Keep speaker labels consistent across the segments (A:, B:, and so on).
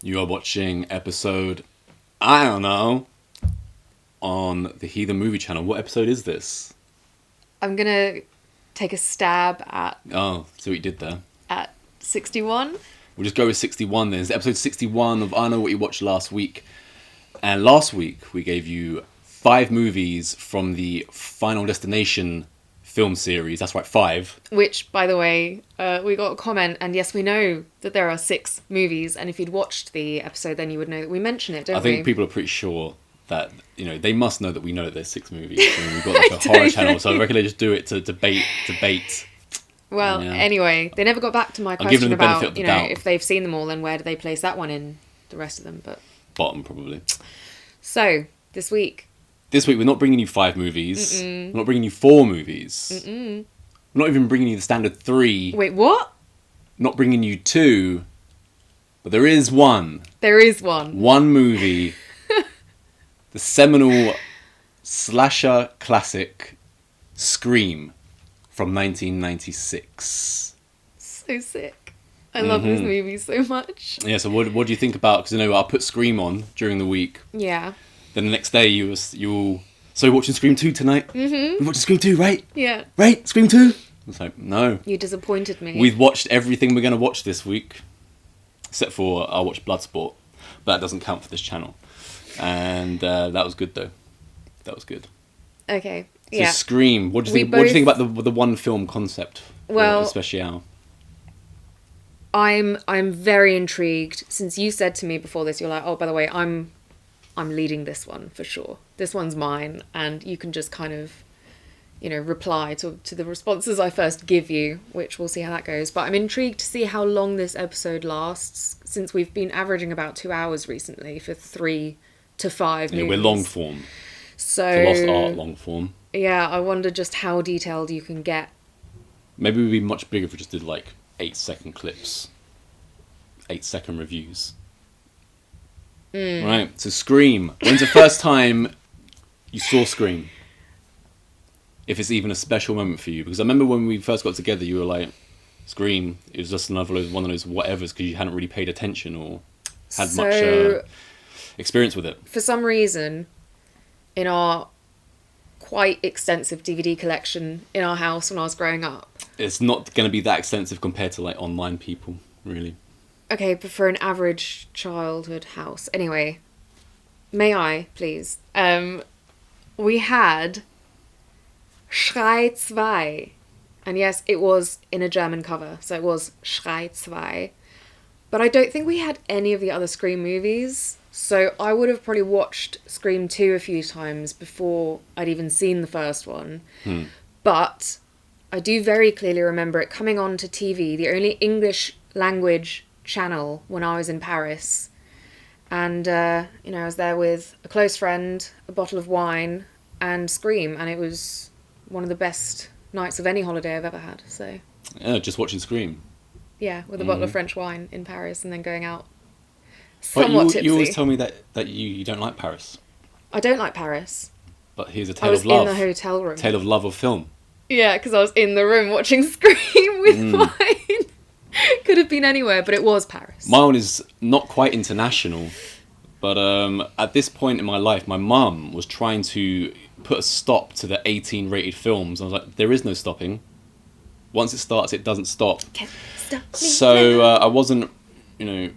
A: You are watching episode, I don't know, on the Heathen movie channel. What episode is this?
B: I'm gonna take a stab
A: Oh, see what you did there.
B: at 61.
A: We'll just go with 61 then. It's episode 61 of I Know What You Watched Last Week. And last week we gave you 5 movies from the Final Destination film series. That's right, 5.
B: Which, by the way, we got a comment, and yes, we know that there are 6 movies, and if you'd watched the episode, then you would know that we mention it, don't we?
A: I think people are pretty sure that, they must know that we know that there's 6 movies. I mean, we've got like a horror channel, so I reckon they just do it to debate.
B: Well,
A: Yeah.
B: Anyway, they never got back to my
A: I'll give them
B: question
A: the benefit
B: about,
A: of the doubt.
B: if they've seen them all, then where do they place that one in the rest of them, but...
A: Bottom, probably.
B: So, this week...
A: This week, we're not bringing you 5 movies. We're not bringing you 4 movies. We're not even bringing you the standard 3.
B: Wait, what?
A: Not bringing you 2. But there is one.
B: There is one.
A: One movie. The seminal slasher classic, Scream, from 1996.
B: So sick. I love this movie so much.
A: Yeah, so what do you think about... Because, I'll put Scream on during the week.
B: Yeah.
A: Then the next day, you'll... So you're watching Scream 2 tonight? Mm-hmm. You're watching Scream 2, right?
B: Yeah.
A: Right? Scream 2? I was like, no.
B: You disappointed me.
A: We've watched everything we're going to watch this week. Except for I'll watch Bloodsport. But that doesn't count for this channel. And that was good, though. That was good.
B: Okay.
A: So
B: Yeah.
A: Scream. What do you think?
B: We
A: What do you think
B: both-
A: about the one film concept?
B: Well-
A: Especially
B: I'm very intrigued, since you said to me before this, you're like, oh, by the way, I'm leading this one for sure. This one's mine, and you can just kind of, reply to the responses I first give you, which we'll see how that goes. But I'm intrigued to see how long this episode lasts, since we've been averaging about 2 hours recently for 3 to 5 movies.
A: we're long form.
B: So
A: It's a lost art long form.
B: yeah, I wonder just how detailed you can get.
A: Maybe it would be much bigger if we just did like 8-second clips. 8-second reviews. Right, so Scream. When's the first time you saw Scream? If it's even a special moment for you. Because I remember when we first got together, you were like, Scream, it was just one of those whatevers because you hadn't really paid attention or had much experience with it.
B: For some reason, in our quite extensive DVD collection in our house when I was growing up.
A: It's not going to be that extensive compared to like online people, really.
B: Okay, but for an average childhood house. Anyway, may I, please? We had Schrei 2. And yes, it was in a German cover, so it was Schrei 2. But I don't think we had any of the other Scream movies. So I would have probably watched Scream 2 a few times before I'd even seen the first one. But I do very clearly remember it coming on to TV, the only English language channel, when I was in Paris. And, I was there with a close friend, a bottle of wine, and Scream. And it was one of the best nights of any holiday I've ever had. So,
A: Yeah, just watching Scream.
B: yeah, with a bottle of French wine in Paris and then going out
A: But
B: somewhat tipsy.
A: you always tell me that you don't like Paris.
B: I don't like Paris.
A: But here's a
B: I
A: tale
B: was
A: of love.
B: in the hotel room.
A: Tale of love of film.
B: Yeah, because I was in the room watching Scream with wine. Could have been anywhere, but it was Paris.
A: My one is not quite international, but at this point in my life, my mum was trying to put a stop to the 18 rated films. I was like, there is no stopping. Once it starts, it doesn't stop.
B: Can't stop me
A: So
B: now.
A: I wasn't,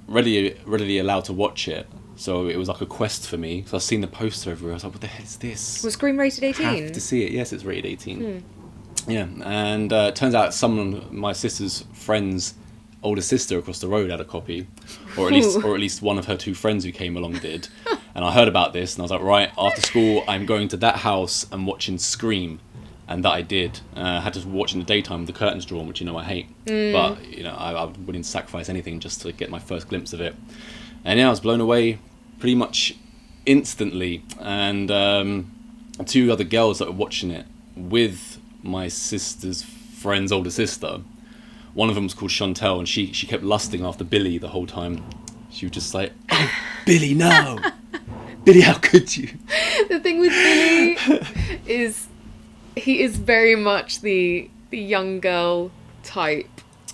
A: readily allowed to watch it. So it was like a quest for me. So I've seen the poster everywhere. I was like, what the hell is this?
B: Was Scream rated 18?
A: Have to see it. Yes, it's rated 18. Yeah, and it turns out my sister's friend's older sister across the road had a copy, or at least one of her 2 friends who came along did. And I heard about this, and I was like, right, after school, I'm going to that house and watching Scream, and that I did. I had to watch in the daytime with the curtains drawn, which I hate, but I would willing to sacrifice anything just to get my first glimpse of it. And yeah, I was blown away pretty much instantly. And 2 other girls that were watching it with my sister's friend's older sister. One of them was called Chantel, and she kept lusting after Billy the whole time. She was just like, oh, Billy, no! Billy, how could you?
B: The thing with Billy is he is very much the young girl type.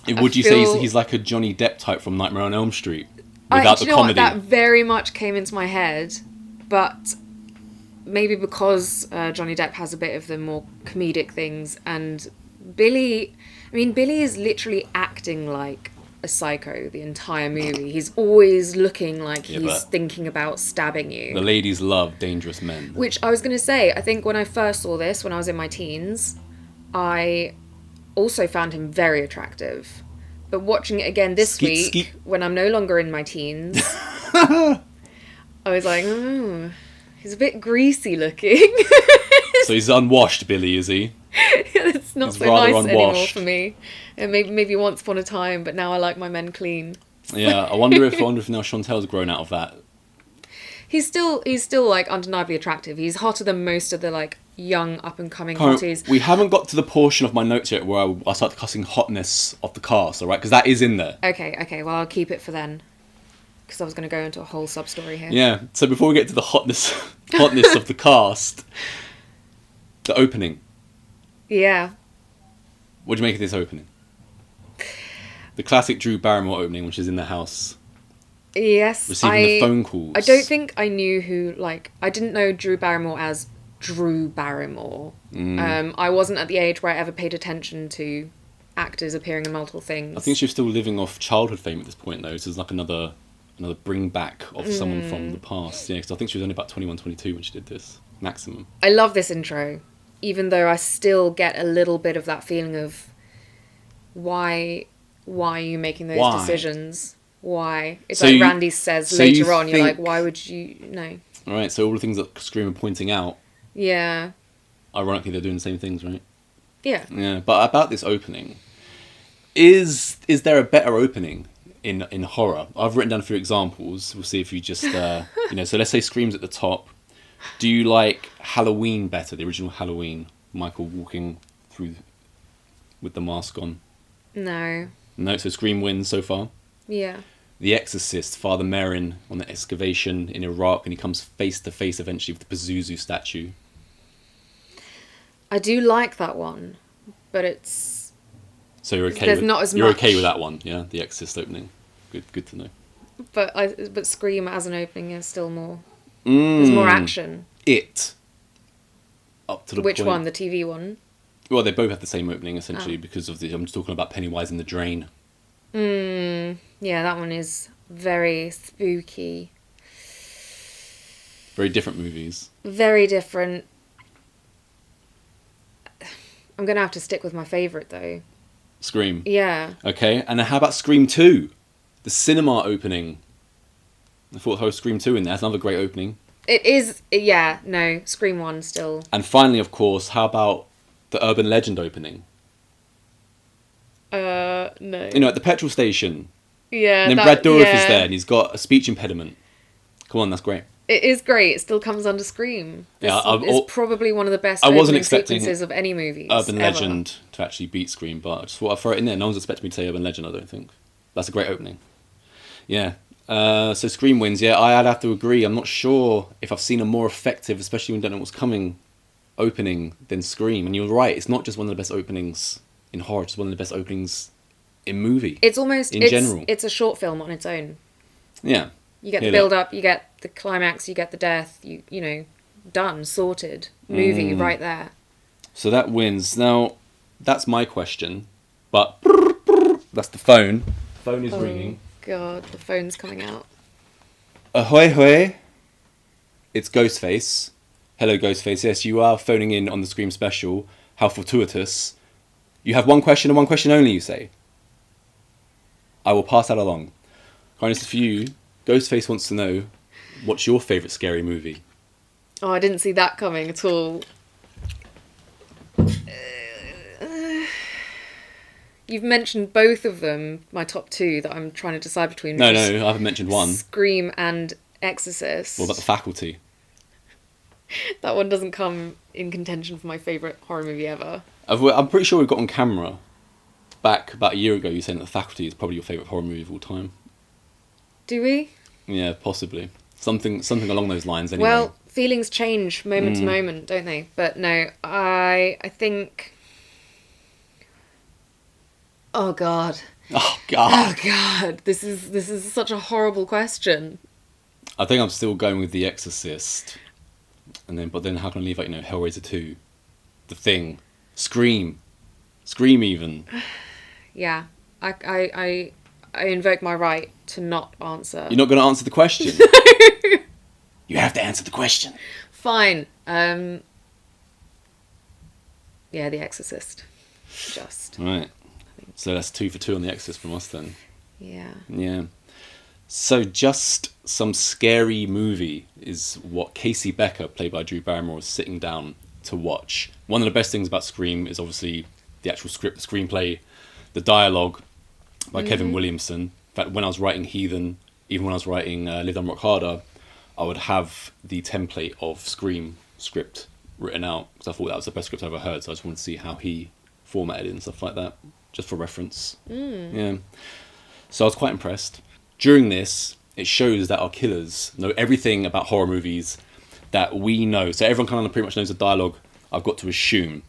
A: Would you say he's like a Johnny Depp type from Nightmare on Elm Street? without
B: do
A: the
B: you know
A: comedy.
B: what? That very much came into my head, but maybe because Johnny Depp has a bit of the more comedic things, and Billy is literally acting like a psycho the entire movie. He's always looking like he's
A: but
B: thinking about stabbing you.
A: the ladies love dangerous men.
B: Which I was going to say, I think when I first saw this, when I was in my teens, I also found him very attractive. But watching it again this week, when I'm no longer in my teens, I was like, oh, he's a bit greasy looking.
A: So he's unwashed, Billy, is he?
B: It's not so nice anymore for me. And maybe once upon a time, but now I like my men clean.
A: Yeah, I wonder if now Chantel's grown out of that.
B: He's still like undeniably attractive. He's hotter than most of the like young up and coming hotties.
A: We haven't got to the portion of my notes yet where I start discussing hotness of the cast, all right? Because that is in there.
B: Okay. Well, I'll keep it for then. Because I was going to go into a whole sub story here.
A: Yeah. So before we get to the hotness of the cast, the opening.
B: Yeah.
A: What do you make of this opening? The classic Drew Barrymore opening, which is in the house.
B: Yes.
A: Receiving the phone calls.
B: I don't think I knew who, like, I didn't know Drew Barrymore as Drew Barrymore. I wasn't at the age where I ever paid attention to actors appearing in multiple things.
A: I think she was still living off childhood fame at this point, though. So it's like another bring back of someone from the past. Yeah, because I think she was only about 21, 22 when she did this. Maximum.
B: I love this intro, even though I still get a little bit of that feeling of why are you making those decisions? Why? It's like Randy says later on, you're like, why would you... No.
A: All right, so all the things that Scream are pointing out...
B: Yeah.
A: Ironically, they're doing the same things, right?
B: Yeah.
A: Yeah, but about this opening, is there a better opening in horror? I've written down a few examples. We'll see if you just... so let's say Scream's at the top. Do you like Halloween better, the original Halloween? Michael walking through with the mask on.
B: No.
A: No, so Scream wins so far.
B: Yeah.
A: The Exorcist, Father Merrin on the excavation in Iraq, and he comes face to face eventually with the Pazuzu statue.
B: I do like that one, but it's...
A: So you're okay.
B: There's not as
A: you're
B: much.
A: Okay with that one, yeah? The Exorcist opening. Good to know.
B: But Scream as an opening is still more... There's more action.
A: It. Up to the
B: Which
A: point.
B: one? The TV one?
A: Well, they both have the same opening, essentially, because of I'm just talking about Pennywise in the drain.
B: Yeah, that one is very spooky.
A: Very different movies.
B: Very different. I'm going to have to stick with my favourite, though.
A: Scream.
B: Yeah.
A: Okay, and how about Scream 2? The cinema opening. I thought I was Scream 2 in there. That's another great opening.
B: It is, yeah, no, Scream 1 still.
A: And finally, of course, how about the Urban Legend opening?
B: No.
A: At the petrol station.
B: Yeah.
A: And then Brad Dourif is there and he's got a speech impediment. Come on, that's great.
B: It is great. It still comes under Scream. It's probably one of the best opening sequences of any movies
A: Urban Legend to actually beat Scream, but I just thought I'd throw it in there. No one's expecting me to say Urban Legend, I don't think. That's a great opening. Yeah. So Scream wins. Yeah, I'd have to agree. I'm not sure if I've seen a more effective, especially when you don't know what's coming, opening than Scream. And you're right, it's not just one of the best openings in horror, it's one of the best openings in movie.
B: It's almost...
A: general.
B: It's a short film on its own.
A: Yeah.
B: You get the build-up, you get the climax, you get the death, you know, done, sorted. Movie right there.
A: So that wins. Now, that's my question, but that's the phone. The phone is ringing.
B: God, the phone's coming out.
A: Ahoy, hoy. It's Ghostface. Hello, Ghostface. Yes, you are phoning in on the Scream special. How fortuitous. You have one question and one question only, you say. I will pass that along. Kindness is for you. Ghostface wants to know, what's your favourite scary movie?
B: Oh, I didn't see that coming at all. You've mentioned both of them, my top two, that I'm trying to decide between.
A: No, I haven't mentioned one.
B: Scream and Exorcist.
A: What about The Faculty?
B: That one doesn't come in contention for my favourite horror movie ever.
A: I'm pretty sure we've got on camera, back about a year ago, you saying that The Faculty is probably your favourite horror movie of all time.
B: Do we?
A: Yeah, possibly. Something along those lines, anyway.
B: Well, feelings change moment to moment, don't they? But no, I think... Oh God.
A: Oh
B: Oh
A: God.
B: God. This is such a horrible question.
A: I think I'm still going with The Exorcist. But then how can I leave out, Hellraiser 2, The Thing, Scream even.
B: Yeah. I invoke my right to not answer.
A: You're not going to answer the question. You have to answer the question.
B: Fine. Yeah, The Exorcist. Just.
A: Right. So that's 2 for 2 on The Exorcist from us then.
B: Yeah.
A: Yeah. So just some scary movie is what Casey Becker, played by Drew Barrymore, is sitting down to watch. One of the best things about Scream is obviously the actual script, the screenplay, the dialogue by Kevin Williamson. In fact, when I was writing Heathen, even when I was writing Live Down Rock Harder, I would have the template of Scream script written out because I thought that was the best script I ever heard. So I just wanted to see how he formatted it and stuff like that, just for reference. Yeah. So I was quite impressed. During this, it shows that our killers know everything about horror movies that we know. So everyone kind of pretty much knows the dialogue, I've got to assume.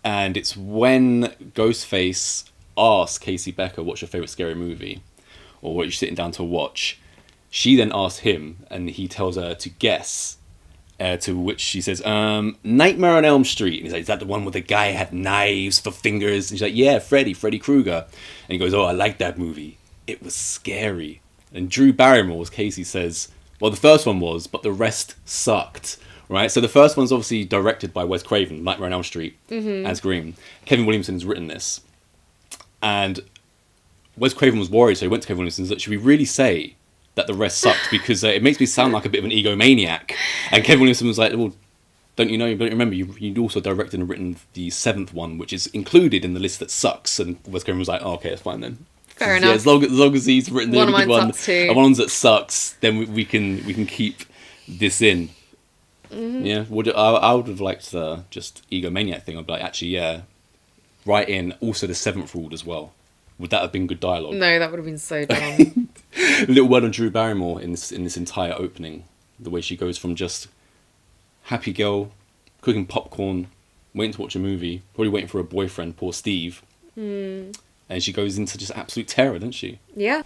A: And it's when Ghostface asks Casey Becker, what's your favourite scary movie? Or what you're sitting down to watch. She then asks him, and he tells her to guess. To which she says, Nightmare on Elm Street. And he's like, is that the one where the guy had knives for fingers? And she's like, yeah, Freddy Krueger. And he goes, oh, I like that movie. It was scary. And Drew Barrymore, as Casey says, well, the first one was, but the rest sucked. Right? So the first one's obviously directed by Wes Craven, Nightmare on Elm Street, and Scream. Kevin Williamson has written this. And Wes Craven was worried, so he went to Kevin Williamson and said, should we really say that the rest sucked? Because it makes me sound like a bit of an egomaniac. And Kevin Williamson was like, well, don't you remember, you also directed and written the 7th one, which is included in the list that sucks. And Wes Craven was like, oh, okay, that's fine then.
B: Fair enough.
A: Yeah, as long as he's written the
B: one of
A: good
B: mine
A: one,
B: sucks too.
A: and one that sucks, then we can keep this in. Yeah, I would have liked the just egomaniac thing. I'd be like, actually, yeah, write in also the 7th ruled as well. Would that have been good dialogue?
B: No, that would have been so dumb.
A: A little word on Drew Barrymore in this entire opening. The way she goes from just happy girl, cooking popcorn, waiting to watch a movie, probably waiting for her boyfriend, poor Steve. And she goes into just absolute terror, doesn't she?
B: Yeah.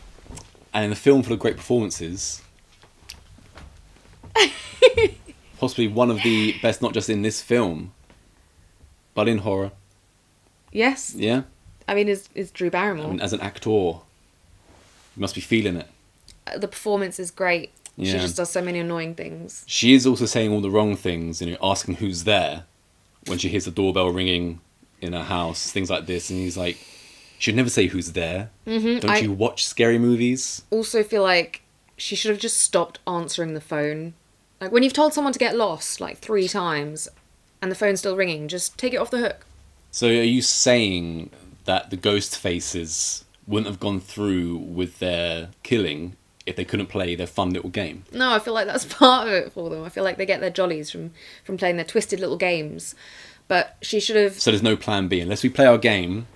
A: And in the film full of great performances, possibly one of the best, not just in this film, but in horror.
B: Yes.
A: Yeah?
B: I mean, is Drew Barrymore.
A: I mean, as an actor, you must be feeling it.
B: The performance is great.
A: Yeah.
B: She just does so many annoying things.
A: She is also saying all the wrong things, asking who's there when she hears the doorbell ringing in her house, things like this. And he's like, she'd never say who's there. Don't you watch scary movies?
B: Also feel like she should have just stopped answering the phone. Like, when you've told someone to get lost, 3 times, and the phone's still ringing, just take it off the hook.
A: So are you saying that the ghost faces wouldn't have gone through with their killing if they couldn't play their fun little game?
B: No, I feel like that's part of it for them. I feel like they get their jollies from playing their twisted little games. But she should have...
A: So there's no plan B. Unless we play our game,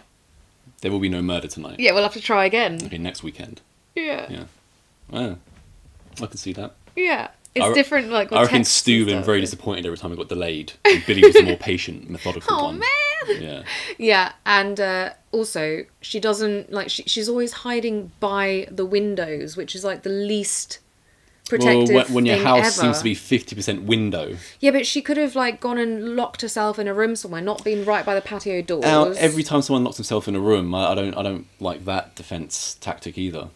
A: there will be no murder tonight.
B: Yeah, we'll have to try again.
A: Okay, next weekend.
B: Yeah.
A: Yeah. Well, I can see that.
B: Yeah. It's different, with
A: I reckon
B: texts
A: Stu
B: and
A: been
B: stuff.
A: very disappointed every time it got delayed. And Billy was the more patient, methodical
B: Oh,
A: one.
B: man!
A: Yeah.
B: Yeah, and also, she doesn't... she's always hiding by the windows, which is, the least protective
A: when your
B: thing
A: house
B: ever.
A: seems to be 50% window.
B: Yeah, but she could have, gone and locked herself in a room somewhere, not been right by the patio doors.
A: Now, every time someone locks himself in a room, I don't like that defence tactic either.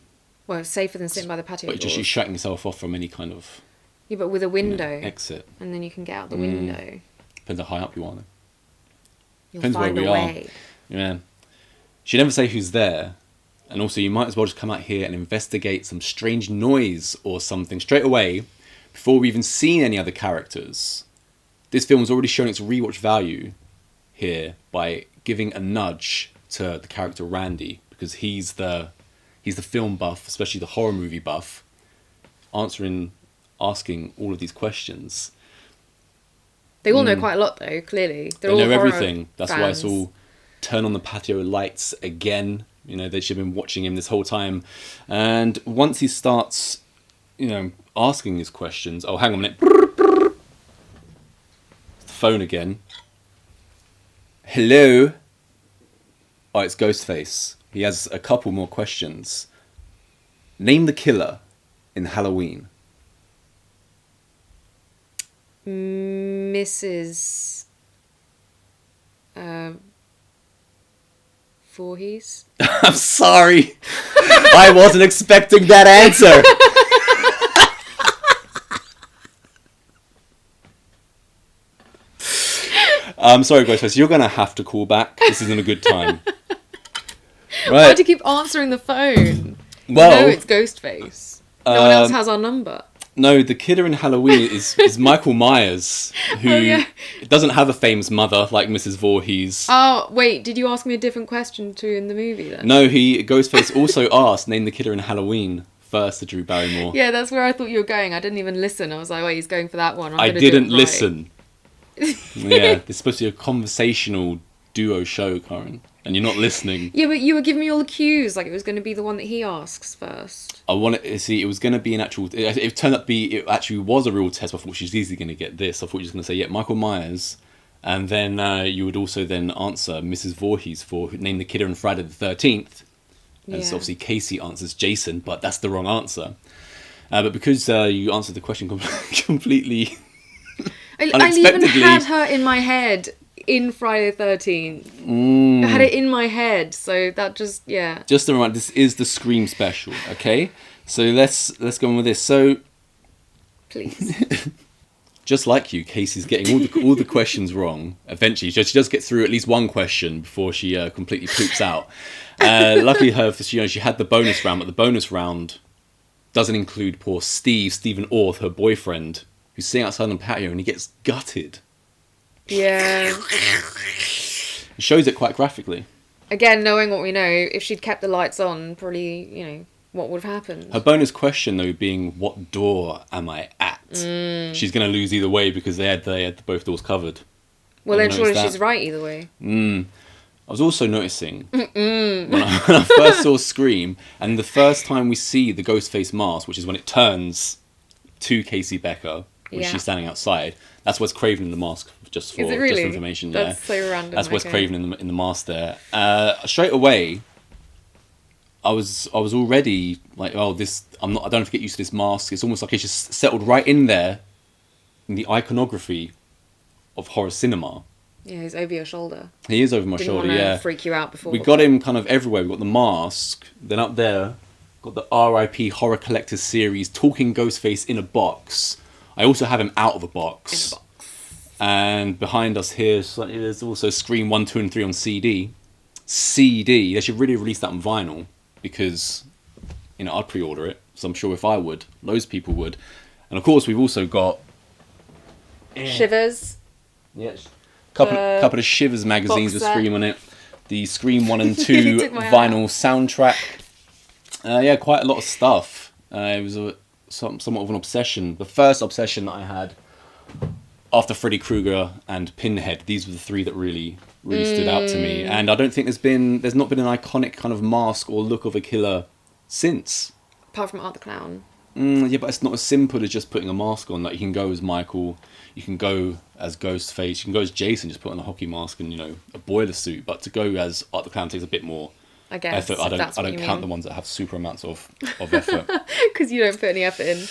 B: Well, it's safer than sitting by the patio
A: But
B: doors.
A: just shutting yourself off from any kind of
B: Yeah, but with a window.
A: exit.
B: And then you can get out the window.
A: Depends how high up you are, though.
B: You'll
A: Depends
B: find
A: where we
B: a
A: are.
B: way.
A: Yeah. She never say who's there. And also, you might as well just come out here and investigate some strange noise or something straight away before we've even seen any other characters. This film has already shown its rewatch value here by giving a nudge to the character Randy, because he's the film buff, especially the horror movie buff, asking all of these questions.
B: They all know quite a lot, though, clearly. They're
A: They
B: all
A: know
B: horror
A: everything. That's why it's
B: fans.
A: all turn on the patio lights again. They should have been watching him this whole time. And once he starts, asking his questions... Oh, hang on a minute. The phone again. Hello? Oh, it's Ghostface. He has a couple more questions. Name the killer in Halloween.
B: Mrs. Voorhees.
A: I'm sorry. I wasn't expecting that answer. I'm sorry, Ghostface. You're going to have to call back. This isn't a good time.
B: Why do you keep answering the phone?
A: Well,
B: no, it's Ghostface. No one else has our number.
A: No, the killer in Halloween is Michael Myers, who doesn't have a famous mother like Mrs. Voorhees.
B: Oh, wait, did you ask me a different question too in the movie then?
A: No, Ghostface also asked, name the killer in Halloween, first to Drew Barrymore.
B: Yeah, that's where I thought you were going. I didn't even listen. I was like, wait, he's going for that one.
A: I didn't listen. Yeah, it's supposed to be a conversational duo show, Karen, and you're not listening.
B: Yeah, but you were giving me all the cues, like it was going to be the one that he asks first.
A: I wanted to see, it was going to be an actual, it turned out to be, it actually was a real test. I thought she's easily going to get this. I thought you were just going to say, yeah, Michael Myers, and then you would also then answer Mrs. Voorhees for name the killer in Friday the 13th. And so obviously Casey answers Jason, but that's the wrong answer. But because you answered the question completely
B: I even had her in my head in Friday the 13th. I had it in my head, so that just, yeah.
A: Just a reminder, this is the Scream special, okay? So let's go on with this. So,
B: please.
A: Just like you, Casey's getting all the questions wrong. Eventually, she does get through at least one question before she completely poops out. Luckily, she had the bonus round, but the bonus round doesn't include poor Stephen Orth, her boyfriend, who's sitting outside on the patio and he gets gutted.
B: Yeah.
A: It shows it quite graphically.
B: Again, knowing what we know, if she'd kept the lights on, probably, what would have happened?
A: Her bonus question, though, being, what door am I at? She's going to lose either way because they had both doors covered.
B: Well, then surely she's right either way.
A: I was also noticing, when I first saw Scream, and the first time we see the Ghostface mask, which is when it turns to Casey Becker, when she's standing outside, that's Wes Craven in the mask, just for information.
B: That's so random.
A: That's Wes Craven in the mask there. Straight away, I was already like, oh, I don't have to get used to this mask. It's almost like it's just settled right in there, in the iconography of horror cinema.
B: Yeah, he's over your shoulder.
A: He is over my shoulder.
B: Didn't want to freak you out before.
A: We got him kind of everywhere. We got the mask. Then up there, got the R.I.P. Horror Collectors series, talking Ghostface in a box. I also have him out of a box. And behind us here, there's also Scream 1, 2, and 3 on CD. They should really release that on vinyl because, I'd pre-order it. So I'm sure if I would, loads of people would. And of course, we've also got
B: Shivers.
A: Yes. Couple of Shivers magazines with Scream on it. The Scream 1 and 2 vinyl soundtrack. Quite a lot of stuff. It was somewhat of an obsession. The first obsession that I had after Freddy Krueger and Pinhead, these were the three that really stood out to me. And I don't think there's not been an iconic kind of mask or look of a killer since.
B: Apart from Art the Clown.
A: Yeah, but it's not as simple as just putting a mask on. Like, you can go as Michael, you can go as Ghostface, you can go as Jason, just put on a hockey mask and, a boiler suit. But to go as Art the Clown takes a bit more effort. I don't count the ones that have super amounts of effort.
B: Because you don't put any effort in.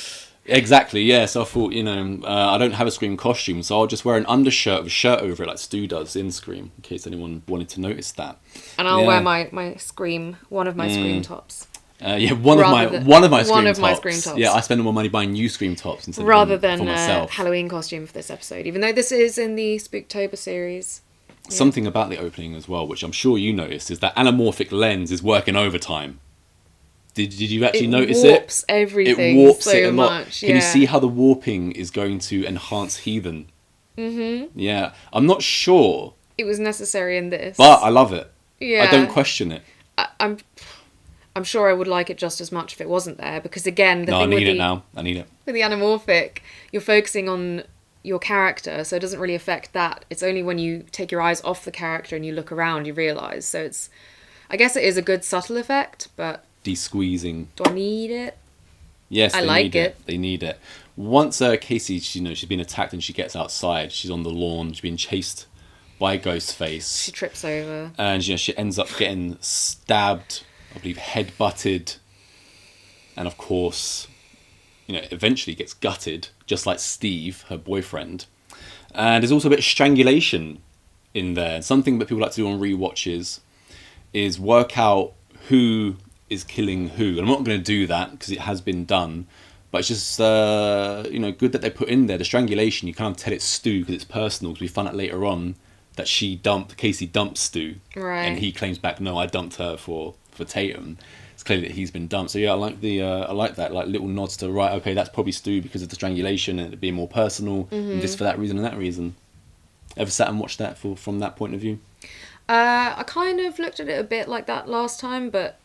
A: Exactly, yeah. So I thought, I don't have a Scream costume, so I'll just wear an undershirt with a shirt over it like Stu does in Scream, in case anyone wanted to notice that. And
B: I'll wear my Scream, one of my Scream tops.
A: One of my Scream tops. Yeah, I spend more money buying new Scream tops instead
B: rather than
A: for myself.
B: Halloween costume for this episode, even though this is in the Spooktober series. Yeah.
A: Something about the opening as well, which I'm sure you noticed, is that anamorphic lens is working overtime. Did you actually notice it?
B: It warps everything. It warps so it a lot. Much.
A: Can you see how the warping is going to enhance Heathen? Mm-hmm. Yeah, I'm not sure.
B: It was necessary in this,
A: but I love it.
B: Yeah,
A: I don't question it.
B: I'm sure I would like it just as much if it wasn't there, because again,
A: I need it now. I need it.
B: With the anamorphic, you're focusing on your character, so it doesn't really affect that. It's only when you take your eyes off the character and you look around you realise. So I guess it is a good subtle effect, but
A: de-squeezing.
B: Do I need it?
A: Yes, I like it. They need it. Once Casey, she's been attacked and she gets outside. She's on the lawn. She's being chased by Ghostface.
B: She trips over.
A: And she ends up getting stabbed, I believe head-butted. And of course, eventually gets gutted, just like Steve, her boyfriend. And there's also a bit of strangulation in there. Something that people like to do on rewatches is work out who is killing who. And I'm not going to do that because it has been done. But it's just, good that they put in there. The strangulation, you can't tell it's Stu because it's personal. Because we find out later on that Casey dumped Stu.
B: Right.
A: And he claims back, no, I dumped her for Tatum. It's clear that he's been dumped. So yeah, I like that, like little nods to, right, okay, that's probably Stu because of the strangulation and it being more personal, and this for that reason and that reason. Ever sat and watched that from that point of view?
B: I kind of looked at it a bit like that last time, but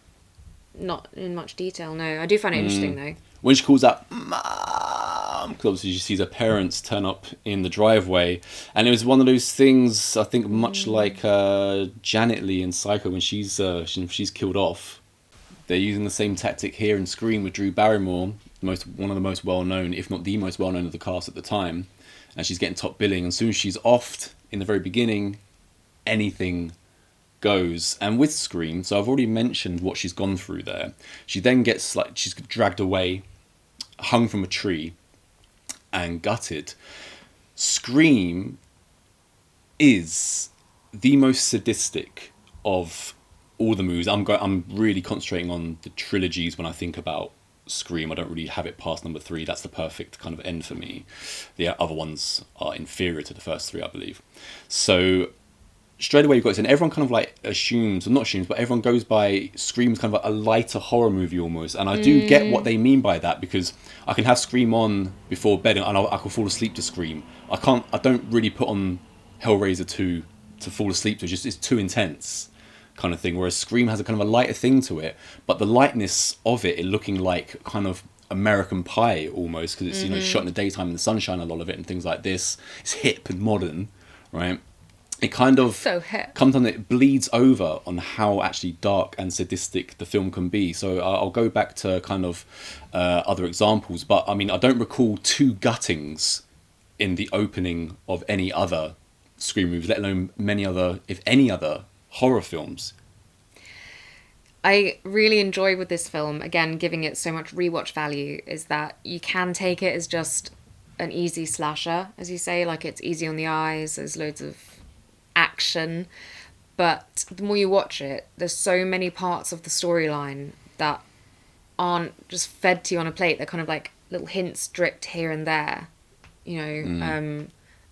B: not in much detail, no. I do find it interesting, though.
A: When she calls out, Mom, because obviously she sees her parents turn up in the driveway, and it was one of those things, I think, much like Janet Leigh in Psycho when she's killed off. They're using the same tactic here in Scream with Drew Barrymore, one of the most well-known, if not the most well-known of the cast at the time. And she's getting top billing. And as soon as she's offed in the very beginning, anything goes. And with Scream, so I've already mentioned what she's gone through there. She then gets, she's dragged away, hung from a tree, and gutted. Scream is the most sadistic of all the movies. I'm really concentrating on the trilogies when I think about Scream. I don't really have it past number 3. That's the perfect kind of end for me. The other ones are inferior to the first 3, I believe. So straight away you've got this, and everyone kind of assumes, or not assumes, but everyone goes by Scream's kind of a lighter horror movie almost. And I do get what they mean by that, because I can have Scream on before bed and I can fall asleep to Scream. I don't really put on Hellraiser 2 to fall asleep to. It's too intense kind of thing, whereas Scream has a kind of a lighter thing to it, but the lightness of it looking like kind of American Pie almost, because it's shot in the daytime in the sunshine, a lot of it, and things like this. It's hip and modern, right? It kind of comes on, it bleeds over on how actually dark and sadistic the film can be. So I'll go back to kind of other examples, but I mean, I don't recall 2 guttings in the opening of any other Scream movies, let alone many other, if any other, horror films.
B: I really enjoy with this film, again, giving it so much rewatch value, is that you can take it as just an easy slasher, as you say, like it's easy on the eyes, there's loads of action, but the more you watch it, there's so many parts of the storyline that aren't just fed to you on a plate. They're kind of like little hints dripped here and there,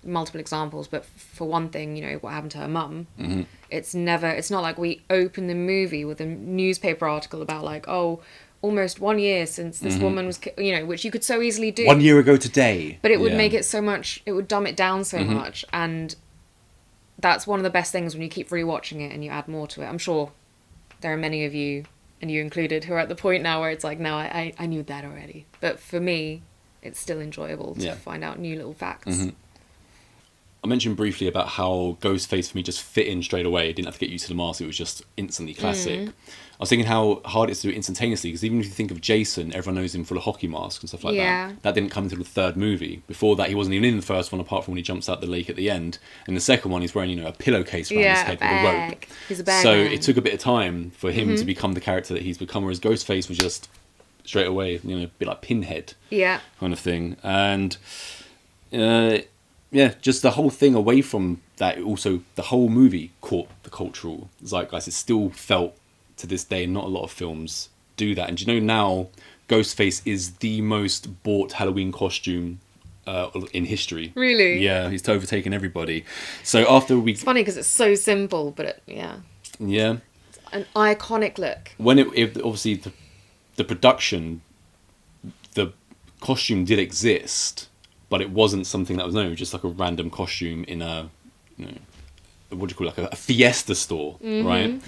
B: multiple examples, but for one thing, what happened to her mum. It's not like we open the movie with a newspaper article about almost 1 year since this woman was, which you could so easily do
A: 1 year ago today,
B: but it would make it so much, it would dumb it down so much. And that's one of the best things when you keep rewatching it and you add more to it. I'm sure there are many of you, and you included, who are at the point now where it's like, no, I knew that already. But for me, it's still enjoyable to find out new little facts.
A: I mentioned briefly about how Ghostface for me just fit in straight away. It didn't have to get used to the mask. It was just instantly classic. I was thinking how hard it is to do it instantaneously, because even if you think of Jason, everyone knows him for the hockey mask and stuff like that. That didn't come until the 3rd movie. Before that, he wasn't even in the first one, apart from when he jumps out the lake at the end. In the second one, he's wearing, a pillowcase around his head with a rope.
B: He's a bag
A: So
B: man.
A: it took a bit of time for him to become the character that he's become, whereas Ghostface was just straight away, a bit like Pinhead kind of thing. And just the whole thing away from that, also the whole movie caught the cultural zeitgeist. It still felt to this day, not a lot of films do that. And now Ghostface is the most bought Halloween costume in history.
B: Really?
A: Yeah, he's overtaken everybody. So after
B: it's funny because it's so simple, but yeah, it's an iconic look.
A: When it obviously the production, the costume did exist, but it wasn't something that was known. It was just like a random costume in a, what do you call it, like a fiesta store, right?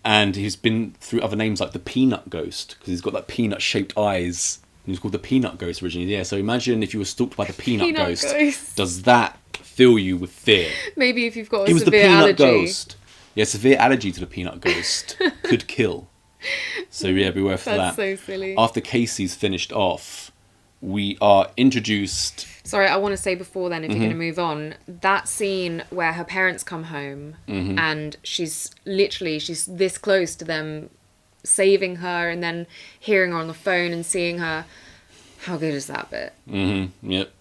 A: And he's been through other names like the Peanut Ghost, because he's got like peanut-shaped eyes. And he's called the Peanut Ghost originally. Yeah, so imagine if you were stalked by the Peanut Ghost. Does that fill you with fear?
B: Maybe if you've got
A: a
B: severe allergy.
A: It was the Peanut Ghost. Yeah, severe allergy to the Peanut Ghost could kill. So yeah, beware for that.
B: That's so silly.
A: After Casey's finished off, we are introduced
B: Sorry, I want to say before then, if you're going to move on, that scene where her parents come home and she's this close to them saving her and then hearing her on the phone and seeing her. How good is that bit?
A: Yep.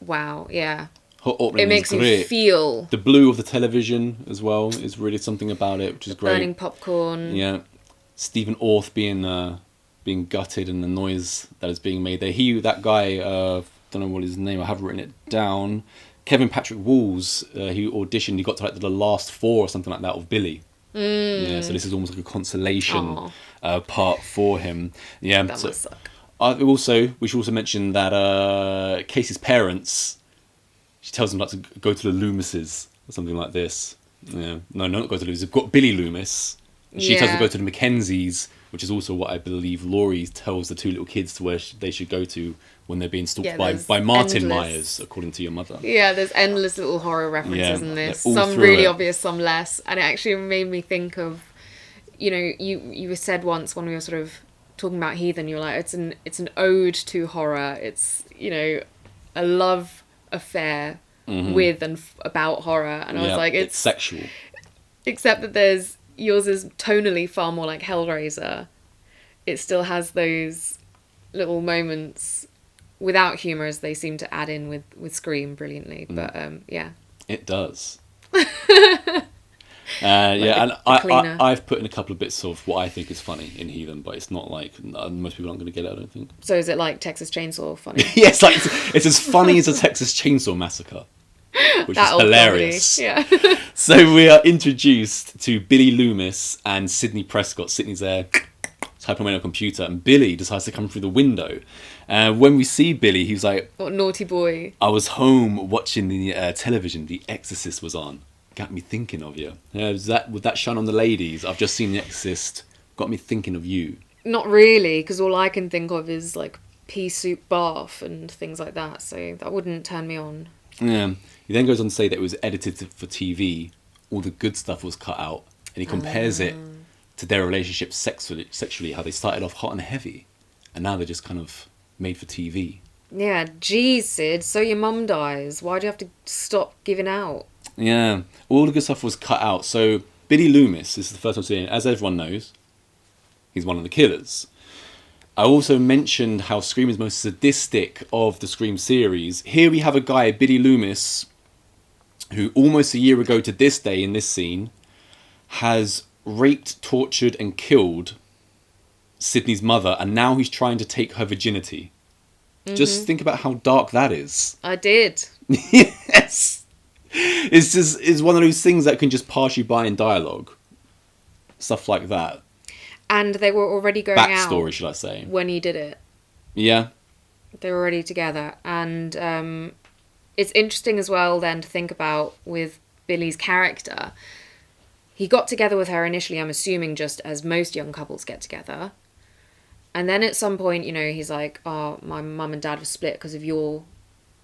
B: Wow, yeah.
A: Her opening
B: It makes
A: is
B: you
A: great.
B: feel
A: The blue of the television as well is really something about it, which is great.
B: burning popcorn.
A: Yeah. Stephen Orth being gutted and the noise that is being made there. That guy, don't know what his name, I have written it down. Kevin Patrick Walls, he auditioned, he got to like the last 4 or something like that of Billy. Yeah, so this is almost like a consolation part for him. Yeah,
B: That must suck.
A: we should also mention that Casey's parents, she tells them not to go to the Loomises or something like this. Yeah, no, not go to the Loomises. They've got Billy Loomis. She tells them to go to the Mackenzies, which is also what I believe Laurie tells the 2 little kids to where they should go to when they're being stalked by Martin Myers, according to your mother.
B: Yeah, there's endless little horror references in this.
A: Some
B: really obvious, some less. And it actually made me think of, you said once when we were sort of talking about Heathen, you were like, it's an ode to horror. It's, a love affair with and about horror. And I was like,
A: it's sexual.
B: Except that yours is tonally far more like Hellraiser. It still has those little moments without humour as they seem to add in with Scream brilliantly. But yeah.
A: It does. And I've put in a couple of bits of what I think is funny in Heathen, but it's not like most people aren't going to get it, I don't think.
B: So is it like Texas Chainsaw funny?
A: Yes, it's as funny as a Texas Chainsaw Massacre, which is hilarious.
B: Yeah.
A: So we are introduced to Billy Loomis and Sidney Prescott. Sidney's there typing away on a computer, and Billy decides to come through the window. When we see Billy, he's like,
B: "What naughty boy."
A: I was home watching the television. The Exorcist was on. Got me thinking of you. Would that shine on the ladies? I've just seen The Exorcist. Got me thinking of you.
B: Not really, because all I can think of is like pea soup bath and things like that. So that wouldn't turn me on.
A: Yeah. He then goes on to say that it was edited for TV. All the good stuff was cut out, and he compares it to their relationship sexually, how they started off hot and heavy, and now they're just kind of made for TV.
B: Yeah, geez, Sid, so your mum dies. Why do you have to stop giving out?
A: Yeah, all the good stuff was cut out. So Billy Loomis, this is the first time seeing it, as everyone knows, he's one of the killers. I also mentioned how Scream is most sadistic of the Scream series. Here we have a guy, Billy Loomis, who almost a year ago to this day in this scene has raped, tortured and killed Sydney's mother, and now he's trying to take her virginity. Just think about how dark that is.
B: I did.
A: Yes. It's one of those things that can just pass you by in dialogue. Stuff like that.
B: And they were already going out.
A: Backstory, should I say.
B: When he did it.
A: Yeah.
B: They were already together. And it's interesting as well then to think about with Billy's character. He got together with her initially, I'm assuming, just as most young couples get together. And then at some point, he's like, oh, my mum and dad were split because of your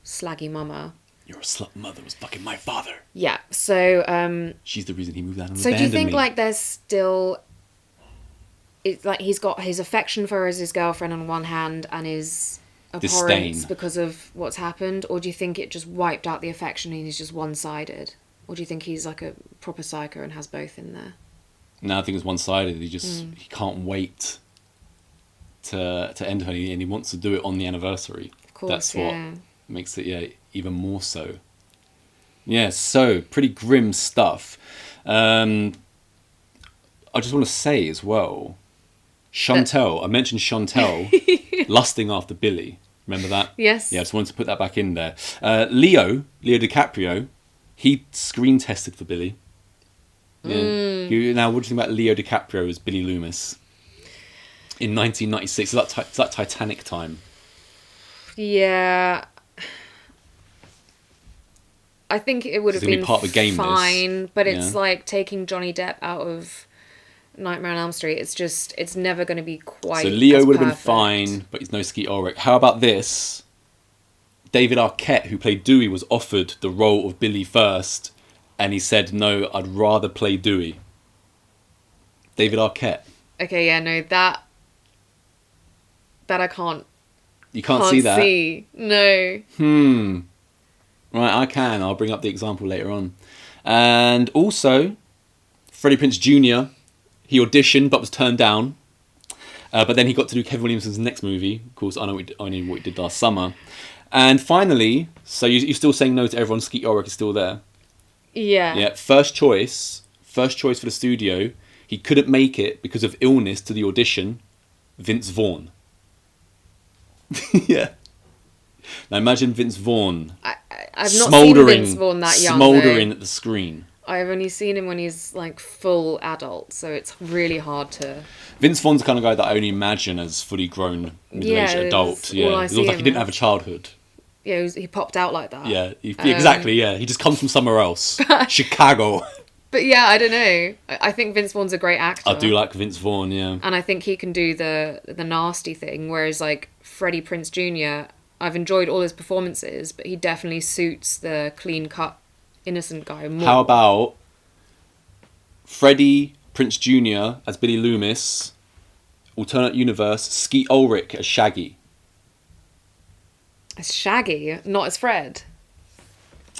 B: slaggy mama.
A: Your slut mother was fucking my father.
B: Yeah, so...
A: she's the reason he moved out and
B: so
A: abandoned me.
B: do you think, like, there's still... It's like he's got his affection for her as his girlfriend on one hand and his abhorrence because of what's happened? Or do you think it just wiped out the affection and he's just one-sided? Or do you think he's like a proper psycho and has both in there?
A: No, I think it's one-sided. He can't wait to end her, and he wants to do it on the anniversary.
B: Of course,
A: that's what makes it even more so. Yeah, so pretty grim stuff. I just want to say as well, Chantel. I mentioned Chantel lusting after Billy. Remember that?
B: Yes.
A: Yeah, I just wanted to put that back in there. Leo DiCaprio, he screen tested for Billy. Yeah. Now, what do you think about Leo DiCaprio as Billy Loomis in 1996? It's that Titanic time.
B: Yeah. I think it would have been
A: part of the game,
B: fine, but it's like taking Johnny Depp out of Nightmare on Elm Street. It's never going to be quite.
A: So Leo would have
B: perfect.
A: been fine, but he's no Skeet Ulrich. How about this? David Arquette, who played Dewey, was offered the role of Billy first, and he said, "No, I'd rather play Dewey." David Arquette.
B: Okay, yeah, no, that I can't
A: You can't see that.
B: No.
A: Right, I can. I'll bring up the example later on. And also, Freddie Prinze Jr., he auditioned but was turned down. But then he got to do Kevin Williamson's next movie. Of course, I know what he did last summer. And finally, so you're still saying no to everyone. Skeet Ulrich is still there.
B: Yeah.
A: Yeah, first choice for the studio. He couldn't make it because of illness to the audition. Vince Vaughn. Yeah. Now imagine Vince Vaughn.
B: I've not seen Vince Vaughn that young.
A: Smouldering at the screen.
B: I've only seen him when he's like full adult, so it's really hard to.
A: Vince Vaughn's the kind of guy that I only imagine as fully grown middle-aged adult. Yeah, it was like he didn't have a childhood.
B: Yeah, he popped out like that.
A: Yeah, exactly. Yeah, he just comes from somewhere else, Chicago.
B: But yeah, I don't know. I think Vince Vaughn's a great actor.
A: I do like Vince Vaughn. Yeah,
B: and I think he can do the nasty thing, whereas like Freddie Prinze Jr., I've enjoyed all his performances, but he definitely suits the clean-cut, innocent guy more.
A: How about Freddie Prinze Jr. as Billy Loomis, alternate universe, Skeet Ulrich as Shaggy?
B: As Shaggy, not as Fred.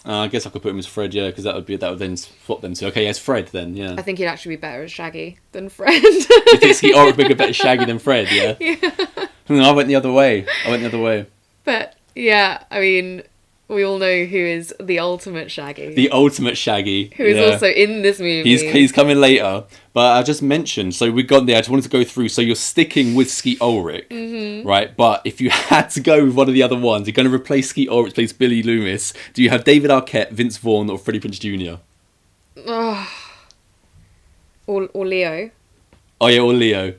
A: I guess I could put him as Fred, yeah, because that would then swap them to. Okay, as Fred then, yeah.
B: I think he'd actually be better as Shaggy than Fred.
A: You think Skeet Ulrich would be better as Shaggy than Fred, yeah?
B: Yeah.
A: I went the other way.
B: But yeah, I mean, we all know who is the ultimate Shaggy.
A: The ultimate Shaggy.
B: Who is also in this movie.
A: He's coming later. But I just mentioned, so we got there, I just wanted to go through. So you're sticking with Skeet Ulrich, right? But if you had to go with one of the other ones, you're going to replace Skeet Ulrich, replace Billy Loomis. Do you have David Arquette, Vince Vaughn, or Freddie Prinze Jr.?
B: Oh. Or Leo.
A: Oh yeah, or Leo.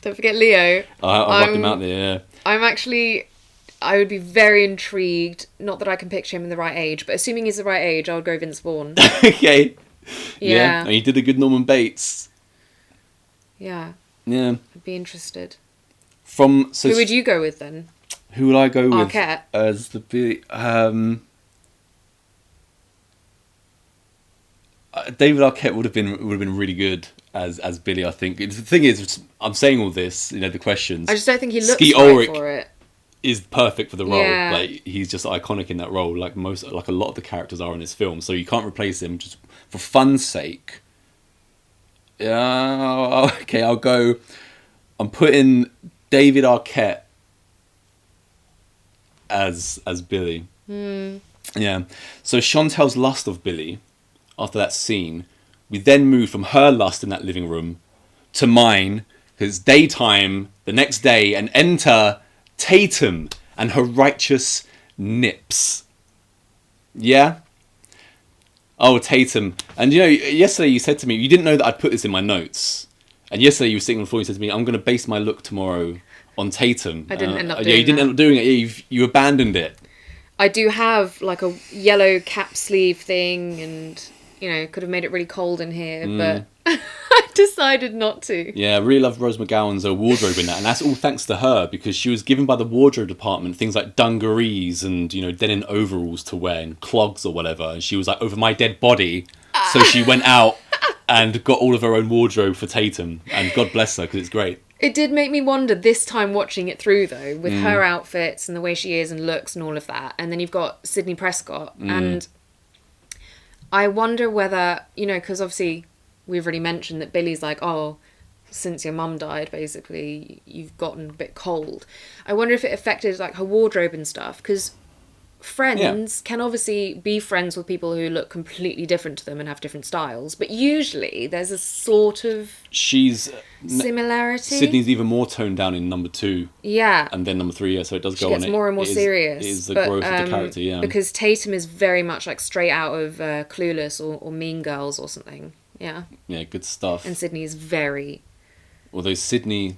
B: Don't forget Leo.
A: I'll wrap him out there, yeah.
B: I would be very intrigued. Not that I can picture him in the right age, but assuming he's the right age, I would go Vince Vaughn.
A: Okay.
B: Yeah.
A: And he did a good Norman Bates.
B: Yeah.
A: Yeah.
B: I'd be interested.
A: Who
B: would you go with then?
A: Who would I go with?
B: Arquette.
A: As the David Arquette would have been really good as Billy, I think. The thing is, I'm saying all this, the questions.
B: I just don't think he looks
A: Skeet
B: right
A: Ulrich
B: for it.
A: Is perfect for the role.
B: Yeah.
A: Like he's just iconic in that role. Like a lot of the characters are in this film, so you can't replace him just for fun's sake. Yeah, okay, I'll go. I'm putting David Arquette as Billy. Yeah. So Chantel's lust of Billy, after that scene, we then move from her lust in that living room to mine, because it's daytime the next day, and enter Tatum and her righteous nips. Yeah? Oh, Tatum. And yesterday you said to me, you didn't know that I'd put this in my notes. And yesterday you were sitting on the floor and you said to me, I'm going to base my look tomorrow on Tatum.
B: I didn't end up doing
A: Yeah, you didn't end up doing it. You abandoned it.
B: I do have like a yellow cap sleeve thing, and could have made it really cold in here, but I decided not to.
A: Yeah, I really love Rose McGowan's wardrobe in that, and that's all thanks to her, because she was given by the wardrobe department things like dungarees and denim overalls to wear and clogs or whatever, and she was like, over my dead body. So she went out and got all of her own wardrobe for Tatum, and God bless her, because it's great.
B: It did make me wonder this time watching it through, though, with her outfits and the way she is and looks and all of that. And then you've got Sidney Prescott. And I wonder whether, because obviously we've already mentioned that Billy's like, oh, since your mum died, basically, you've gotten a bit cold. I wonder if it affected like her wardrobe and stuff, because friends can obviously be friends with people who look completely different to them and have different styles, but usually there's a sort of similarity.
A: Sydney's even more toned down in number 2.
B: Yeah.
A: And then number 3, so it does go on.
B: She gets more and more serious.
A: It is the growth of the character, yeah.
B: Because Tatum is very much like straight out of Clueless or Mean Girls or something. Yeah.
A: Yeah, good stuff.
B: And Sydney is very...
A: Although Sydney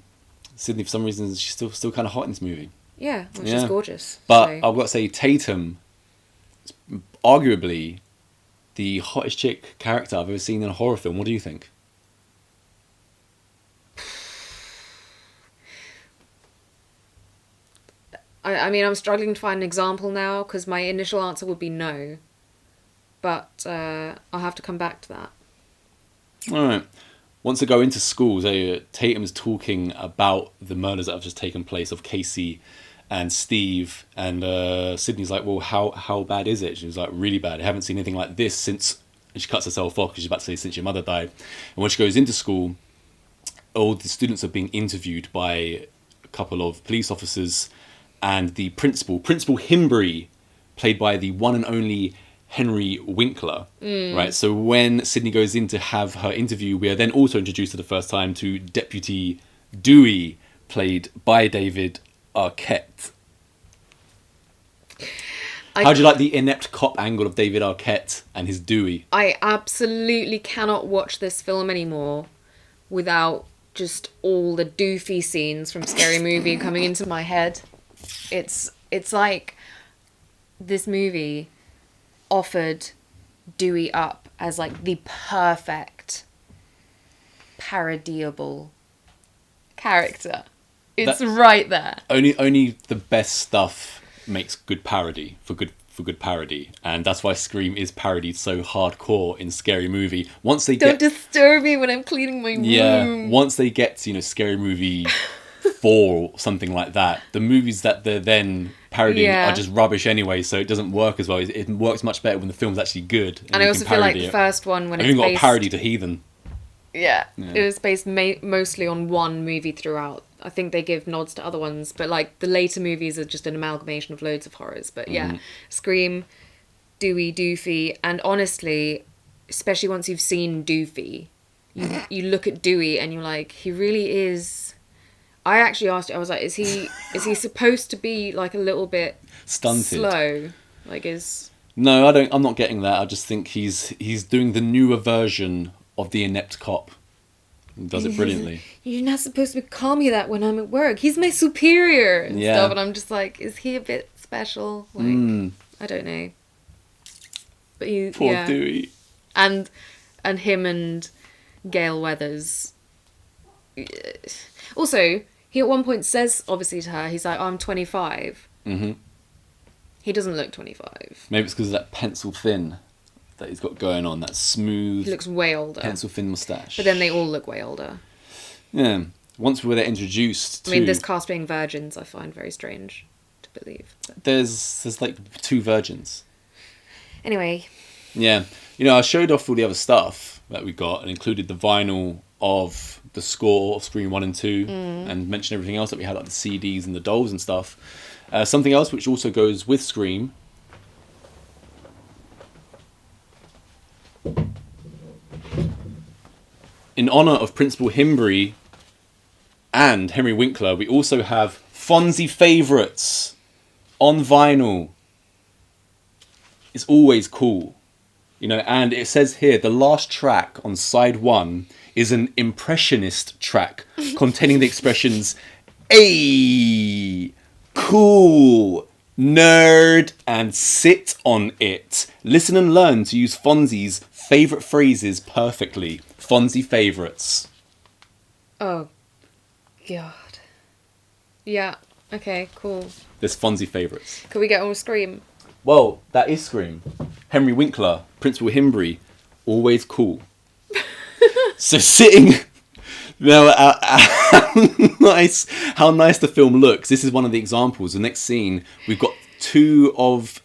A: for some reason, she's still kind of hot in this movie.
B: Yeah, she's gorgeous.
A: But I've got to say, Tatum is arguably the hottest chick character I've ever seen in a horror film. What do you think?
B: I mean, I'm struggling to find an example now, because my initial answer would be no. But I'll have to come back to that.
A: All right. once they go into schools, Tatum's talking about the murders that have just taken place of Casey and Steve, and Sydney's like, well, how bad is it? She was like, really bad. I haven't seen anything like this since, and she cuts herself off because she's about to say, since your mother died. And when she goes into school, all the students are being interviewed by a couple of police officers and the principal Himbury, played by the one and only Henry Winkler. Right, so when Sydney goes in to have her interview, we are then also introduced for the first time to Deputy Dewey, played by David Arquette. How do you like the inept cop angle of David Arquette and his Dewey?
B: I absolutely cannot watch this film anymore without just all the doofy scenes from Scary Movie coming into my head. It's like this movie offered Dewey up as like the perfect parodiable character. It's right there.
A: Only the best stuff makes good parody for good parody, and that's why Scream is parodied so hardcore in Scary Movie. Once they
B: Don't disturb me when I'm cleaning my room.
A: Yeah, once they get to, Scary Movie 4 or something like that, the movies that they're then parodying are just rubbish anyway, so it doesn't work as well. It works much better when the film's actually good.
B: And I also feel like the first one, when
A: it's based... got a parody to Heathen.
B: Yeah. It was based mostly on one movie throughout. I think they give nods to other ones, but like the later movies are just an amalgamation of loads of horrors. But yeah, Scream, Dewey, Doofy, and honestly, especially once you've seen Doofy, you look at Dewey and you're like, he really is. I actually asked you, I was like, is he supposed to be like a little bit
A: stunted,
B: slow? Like
A: No, I'm not getting that. I just think he's doing the newer version of the inept cop. He does it brilliantly.
B: You're not supposed to call me that when I'm at work. He's my superior and stuff. And I'm just like, is he a bit special? Like, I don't know. But
A: Poor Dewey.
B: And him and Gail Weathers. Also, he at one point says, obviously to her, he's like, I'm 25. Mm-hmm. He doesn't look 25.
A: Maybe it's because of that pencil thin that he's got going on, that smooth...
B: He looks way older.
A: Pencil thin moustache.
B: But then they all look way older.
A: Yeah. Once we were introduced to...
B: I mean, this cast being virgins I find very strange to believe. But...
A: There's like 2 virgins.
B: Anyway.
A: Yeah. I showed off all the other stuff that we got and included the vinyl of the score of Scream 1 and 2 and mentioned everything else that we had, like the CDs and the dolls and stuff. Something else which also goes with Scream... In honour of Principal Himbury and Henry Winkler, we also have Fonzie Favourites on vinyl. It's always cool. And it says here, the last track on side 1 is an impressionist track containing the expressions, "Ayy, cool, nerd," and "sit on it." Listen and learn to use Fonzie's favourite phrases perfectly. Fonzie Favourites.
B: Oh, God. Yeah, okay, cool.
A: There's Fonzie Favourites.
B: Could we get on with Scream?
A: Well, that is Scream. Henry Winkler, Principal Himbury, always cool. So sitting... Now, how nice the film looks. This is one of the examples. The next scene, we've got 2 of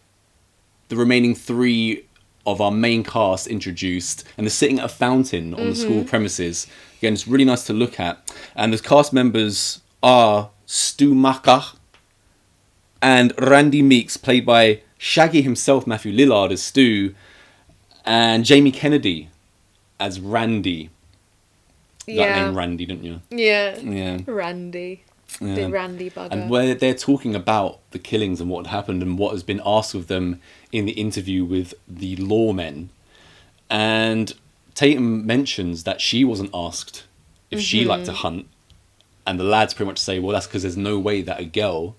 A: the remaining 3 of our main cast introduced, and they're sitting at a fountain on the school premises. Again, it's really nice to look at. And the cast members are Stu Macher and Randy Meeks, played by Shaggy himself, Matthew Lillard as Stu, and Jamie Kennedy as Randy. That name Randy, didn't you?
B: Yeah. Randy.
A: Yeah.
B: The Randy bugger.
A: And where they're talking about the killings and what happened and what has been asked of them in the interview with the lawmen. And Tatum mentions that she wasn't asked if she liked to hunt. And the lads pretty much say, well, that's because there's no way that a girl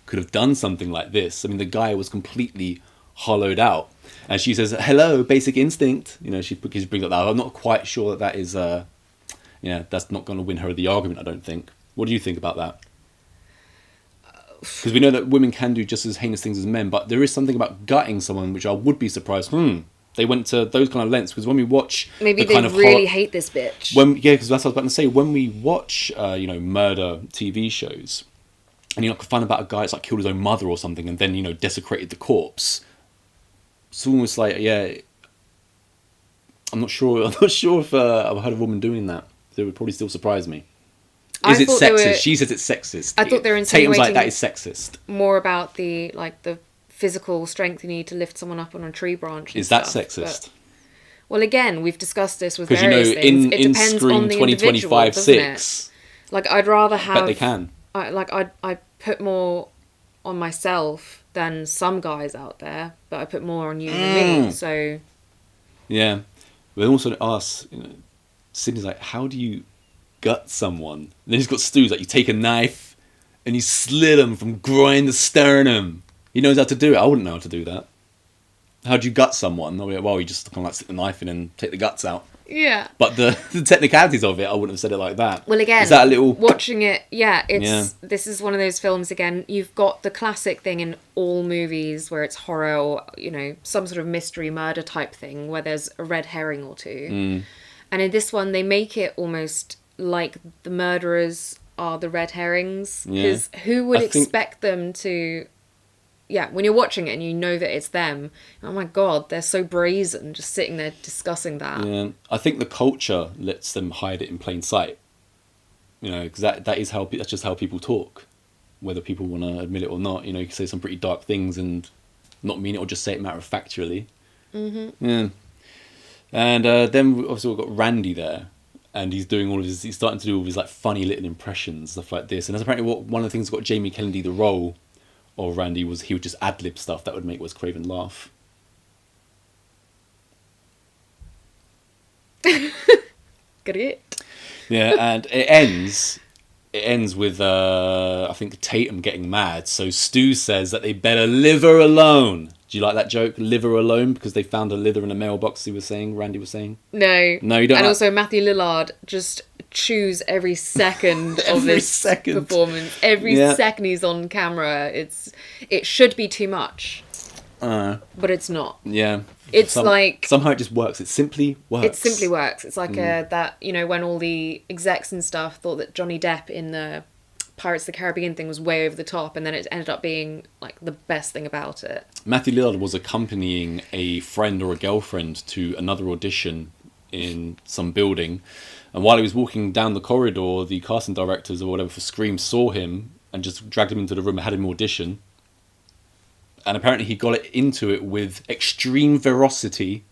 A: could have done something like this. I mean, the guy was completely hollowed out. And she says, hello, basic instinct. She brings up that. I'm not quite sure that is... that's not going to win her the argument, I don't think. What do you think about that? Because we know that women can do just as heinous things as men, but there is something about gutting someone which I would be surprised. They went to those kind of lengths because when we watch
B: maybe
A: the
B: they
A: kind of
B: really hate this bitch.
A: Because that's what I was about to say. When we watch, murder TV shows, and you can find about a guy that's like killed his own mother or something, and then desecrated the corpse. It's almost like I'm not sure. I'm not sure if I've heard of a woman doing that. So it would probably still surprise me. Is it sexist? She says it's sexist.
B: I thought they were
A: Tatum's
B: insinuating
A: like that is sexist.
B: more about the physical strength you need to lift someone up on a tree branch.
A: Is that sexist?
B: But, well, again, we've discussed this with
A: Because
B: various things. It
A: in
B: depends
A: Scream
B: on the
A: 2025 6,
B: like I'd rather have.
A: I bet they can.
B: I put more on myself than some guys out there, but I put more on you than me. So
A: yeah, but also ask. Sydney's like, how do you gut someone? And then he's got Stu's like, you take a knife and you slit him from groin to sternum. He knows how to do it. I wouldn't know how to do that. How do you gut someone? I'll be like, well, you just kind of stick the knife in and take the guts out.
B: yeah.
A: But the technicalities of it, I wouldn't have said it like that.
B: Well, again,
A: is that a little
B: watching it? This is one of those films. Again, you've got the classic thing in all movies where it's horror or some sort of mystery murder type thing where there's a red herring or two. And in this one, they make it almost like the murderers are the red herrings. Because who would expect them to... Yeah, when you're watching it and you know that it's them, oh my god, they're so brazen, just sitting there discussing that.
A: Yeah, I think the culture lets them hide it in plain sight. Because that's just how people talk, whether people want to admit it or not. You can say some pretty dark things and not mean it, or just say it matter of factually. Yeah, and then obviously we've got Randy there, and he's doing all of his. He's starting to do all of his funny little impressions, stuff like this. And that's apparently one of the things that got Jamie Kennedy the role. Or Randy was he would just ad-lib stuff that would make Wes Craven laugh.
B: Got it.
A: Yeah, and it ends with I think Tatum getting mad. So Stu says that they better leave her alone. Do you like that joke? Leave her alone because they found a litter in a mailbox. Randy was saying.
B: No,
A: you don't.
B: And also Matthew Lillard just chews every second of this performance. Every second he's on camera, it should be too much, but it's not. Yeah, it's
A: somehow it just works. It simply works.
B: It's like that when all the execs and stuff thought that Johnny Depp in the Pirates of the Caribbean thing was way over the top, and then it ended up being the best thing about it.
A: Matthew Lillard was accompanying a friend or a girlfriend to another audition in some building. And while he was walking down the corridor, the casting directors or whatever for Scream saw him and just dragged him into the room and had him audition. And apparently he got into it with extreme ferocity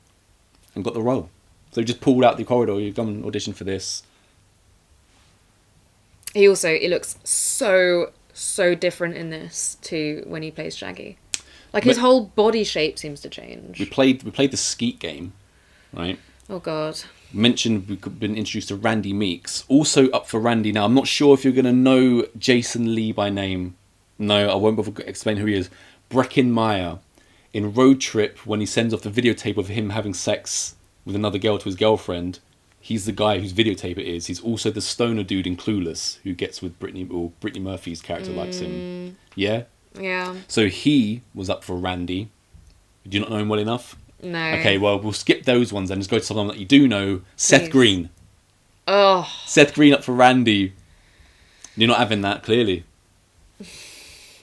A: and got the role. So he just pulled out the corridor, you've done an audition for this.
B: He looks so different in this to when he plays Shaggy. His whole body shape seems to change.
A: We played the Skeet game, right?
B: Oh God.
A: Mentioned we've been introduced to Randy Meeks. Also up for Randy now. I'm not sure if you're going to know Jason Lee by name. No, I won't bother to explain who he is. Breckin Meyer in Road Trip, when he sends off the videotape of him having sex with another girl to his girlfriend, he's the guy whose videotape it is. He's also the stoner dude in Clueless who gets with Brittany Murphy's character likes him. Yeah?
B: Yeah.
A: So he was up for Randy. Do you not know him well enough?
B: No.
A: Okay, well, we'll skip those ones and just go to someone that you do know. Please. Seth Green.
B: Oh.
A: Seth Green up for Randy. You're not having that, clearly.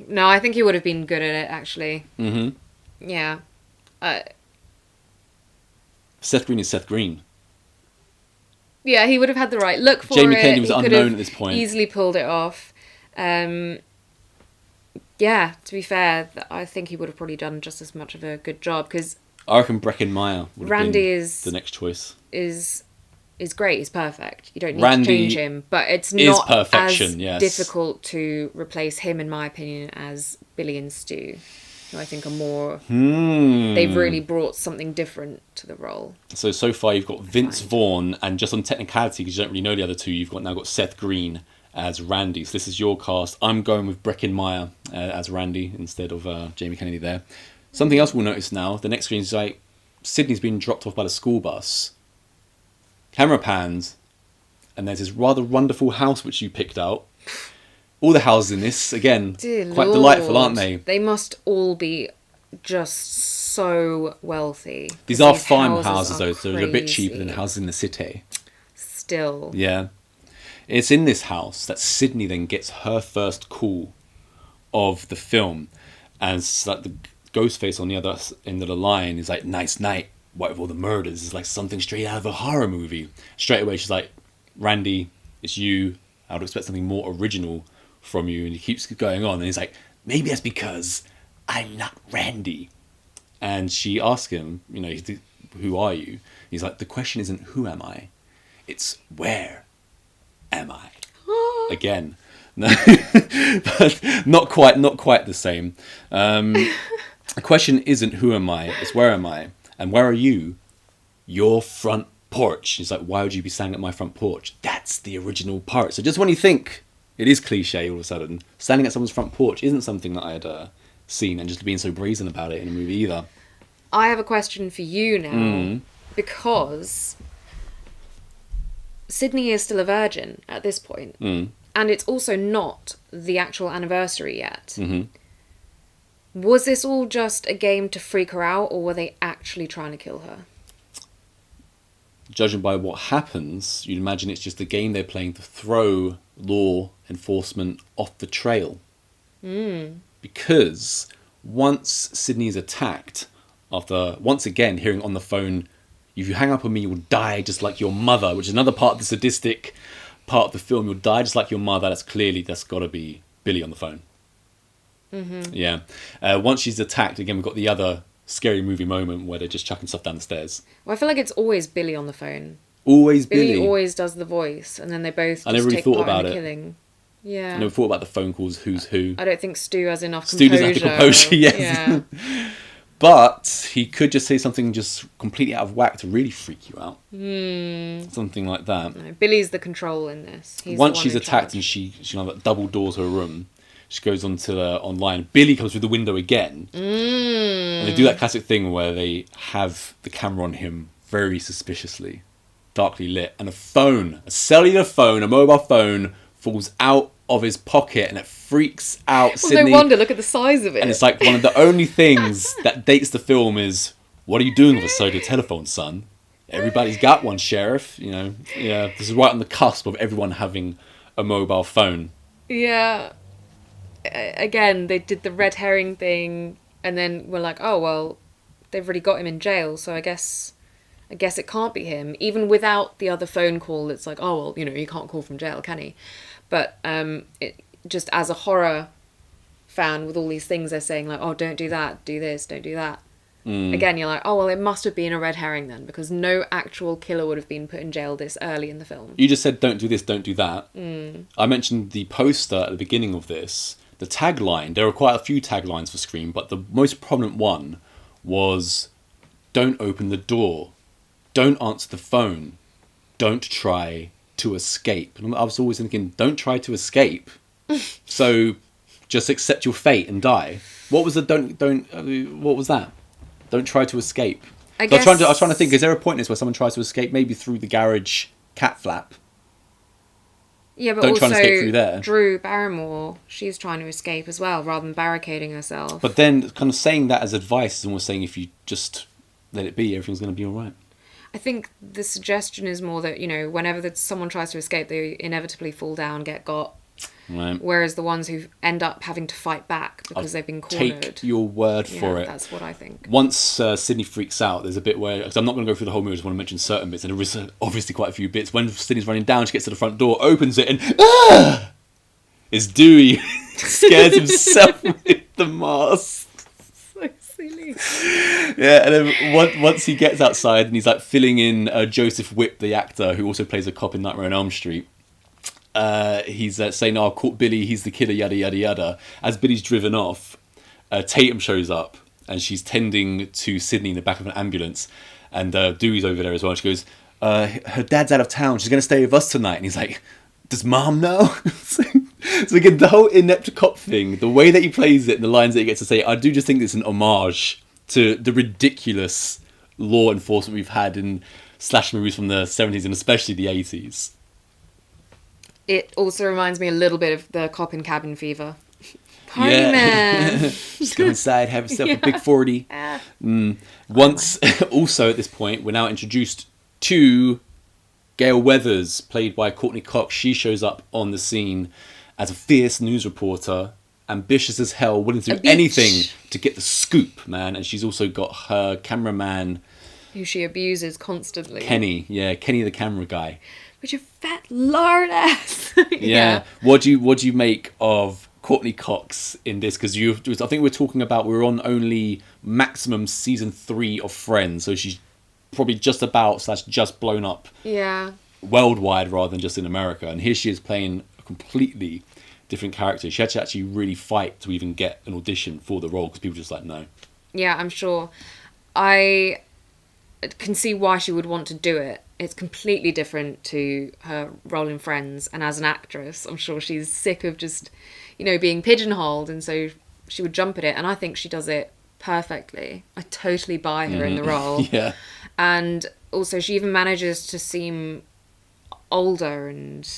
B: No, I think he would have been good at it, actually.
A: Mm-hmm.
B: Yeah.
A: Seth Green is Seth Green.
B: Yeah, he would have had the right look for
A: Jamie
B: it.
A: Kennedy was
B: he
A: unknown at this point.
B: Easily pulled it off. Yeah, to be fair, I think he would have probably done just as much of a good job because
A: I reckon Breckin Meyer would have been the next choice.
B: Is great. He's perfect. You don't need to change him, but it's not as difficult to replace him, in my opinion, as Billy and Stu, who I think are more. They've really brought something different to the role.
A: So far you've got Vince Vaughn, and just on technicality, because you don't really know the other two, you've now got Seth Green as Randy. So this is your cast. I'm going with Breckin Meyer as Randy instead of Jamie Kennedy there. Something else we'll notice now, the next screen is Sydney's been dropped off by the school bus. Camera pans, and there's this rather wonderful house which you picked out. All the houses in this, again, quite delightful, aren't they?
B: They must all be just so wealthy.
A: These are
B: These
A: farmhouses,
B: are
A: though, so they're a bit cheaper than
B: crazy.
A: houses in the city.
B: Still.
A: Yeah. It's in this house that Sydney then gets her first call of the film. And it's like the Ghostface on the other end of the line is like, nice night, what with all the murders? It's like something straight out of a horror movie. Straight away, she's like, Randy, it's you. I would expect something more original from you. And he keeps going on. And he's like, maybe that's because I'm not Randy. And she asks him, you know, who are you? He's like, the question isn't who am I? It's where am I? Again. No, but not quite the same. The question isn't who am I, it's where am I? And where are you? Your front porch. He's like, why would you be standing at my front porch? That's the original part. So just when you think it is cliche all of a sudden, standing at someone's front porch isn't something that I had seen, and just being so brazen about it in a movie either.
B: I have a question for you now, because Sydney is still a virgin at this point, and it's also not the actual anniversary yet.
A: Mm-hmm.
B: Was this all just a game to freak her out, or were they actually trying to kill her?
A: Judging by what happens, you'd imagine it's just a game they're playing to throw law enforcement off the trail. Because once Sydney is attacked, after once again hearing on the phone, if you hang up on me, you'll die just like your mother, which is another part of the sadistic part of the film. You'll die just like your mother. That's got to be Billy on the phone. Mm-hmm. Yeah. Once she's attacked, again, we've got the other scary movie moment where they're just chucking stuff down the stairs.
B: Well, I feel like it's always Billy on the phone.
A: Always Billy.
B: Billy always does the voice, and then they both
A: I never really
B: take
A: thought
B: part
A: about
B: in the
A: it.
B: killing. Yeah.
A: I never thought about the phone calls, who's who.
B: I don't think Stu has enough
A: Stu
B: composure.
A: doesn't have the composure, yes.
B: Yeah.
A: But he could just say something just completely out of whack to really freak you out. Something like that.
B: No, Billy's the control in this. He's
A: Once
B: the one
A: she's
B: in
A: attacked
B: charge.
A: and she like double doors her room, she goes onto the online. Billy comes through the window again. And they do that classic thing where they have the camera on him very suspiciously, darkly lit. And a cellular phone, a mobile phone, falls out of his pocket and it freaks out Sydney.
B: No wonder, look at the size of it.
A: And it's like one of the only things that dates the film is, what are you doing with a cellular telephone, son? Everybody's got one, sheriff. You know, yeah, this is right on the cusp of everyone having a mobile phone.
B: Yeah. Again, they did the red herring thing, and then we're like, oh, well, they've already got him in jail, so I guess it can't be him. Even without the other phone call, it's like, oh, well, you know, you can't call from jail, can he? But it just as a horror fan with all these things they're saying, like, oh, don't do that, do this, don't do that. Again, you're like, oh, well, it must have been a red herring then, because no actual killer would have been put in jail this early in the film.
A: You just said, don't do this, don't do that. I mentioned the poster at the beginning of this. The tagline, there are quite a few taglines for Scream, but the most prominent one was, don't open the door, don't answer the phone, don't try to escape. And I was always thinking, don't try to escape. So just accept your fate and die. What was the what was that? Don't try to escape. I was trying to think, is there a point in this where someone tries to escape maybe through the garage cat flap?
B: Yeah, but
A: Don't
B: also
A: try and escape through there.
B: Drew Barrymore, she's trying to escape as well, rather than barricading herself.
A: But then kind of saying that as advice is almost saying if you just let it be, everything's going to be all right.
B: I think the suggestion is more that, you know, whenever someone tries to escape, they inevitably fall down, get got.
A: Right.
B: Whereas the ones who end up having to fight back because they've been cornered.
A: Take your word for it.
B: That's what I think.
A: Once Sydney freaks out, there's a bit where, because I'm not going to go through the whole movie, I just want to mention certain bits, and there is obviously quite a few bits. When Sydney's running down, she gets to the front door, opens it, and it's Dewey. Scares himself with the mask.
B: So silly.
A: Yeah, and then once he gets outside and he's like filling in Joseph Whipp, the actor, who also plays a cop in Nightmare on Elm Street. He's saying, "Oh, I caught Billy. He's the killer." Yada yada yada. As Billy's driven off, Tatum shows up and she's tending to Sydney in the back of an ambulance, and Dewey's over there as well. And she goes, "Her dad's out of town. She's gonna stay with us tonight." And he's like, "Does Mom know?" So again, the whole inept cop thing, the way that he plays it, and the lines that he gets to say, I do just think it's an homage to the ridiculous law enforcement we've had in slash movies from the 70s and especially the 80s.
B: It also reminds me a little bit of the cop in Cabin Fever. Party man.
A: Just go inside, have yourself a big 40. Once, also at this point, we're now introduced to Gail Weathers, played by Courtney Cox. She shows up on the scene as a fierce news reporter, ambitious as hell, willing to do anything to get the scoop, man. And she's also got her cameraman,
B: who she abuses constantly.
A: Kenny the camera guy.
B: But you fat lard ass.
A: Yeah. What do you make of Courtney Cox in this? Because I think we're on only maximum season 3 of Friends, so she's probably just blown up worldwide rather than just in America. And here she is playing a completely different character. She had to actually really fight to even get an audition for the role because people were just like, no.
B: Yeah, I'm sure. I can see why she would want to do it. It's completely different to her role in Friends, and as an actress, I'm sure she's sick of just, being pigeonholed, and so she would jump at it, and I think she does it perfectly. I totally buy her in the role.
A: Yeah.
B: And also she even manages to seem older and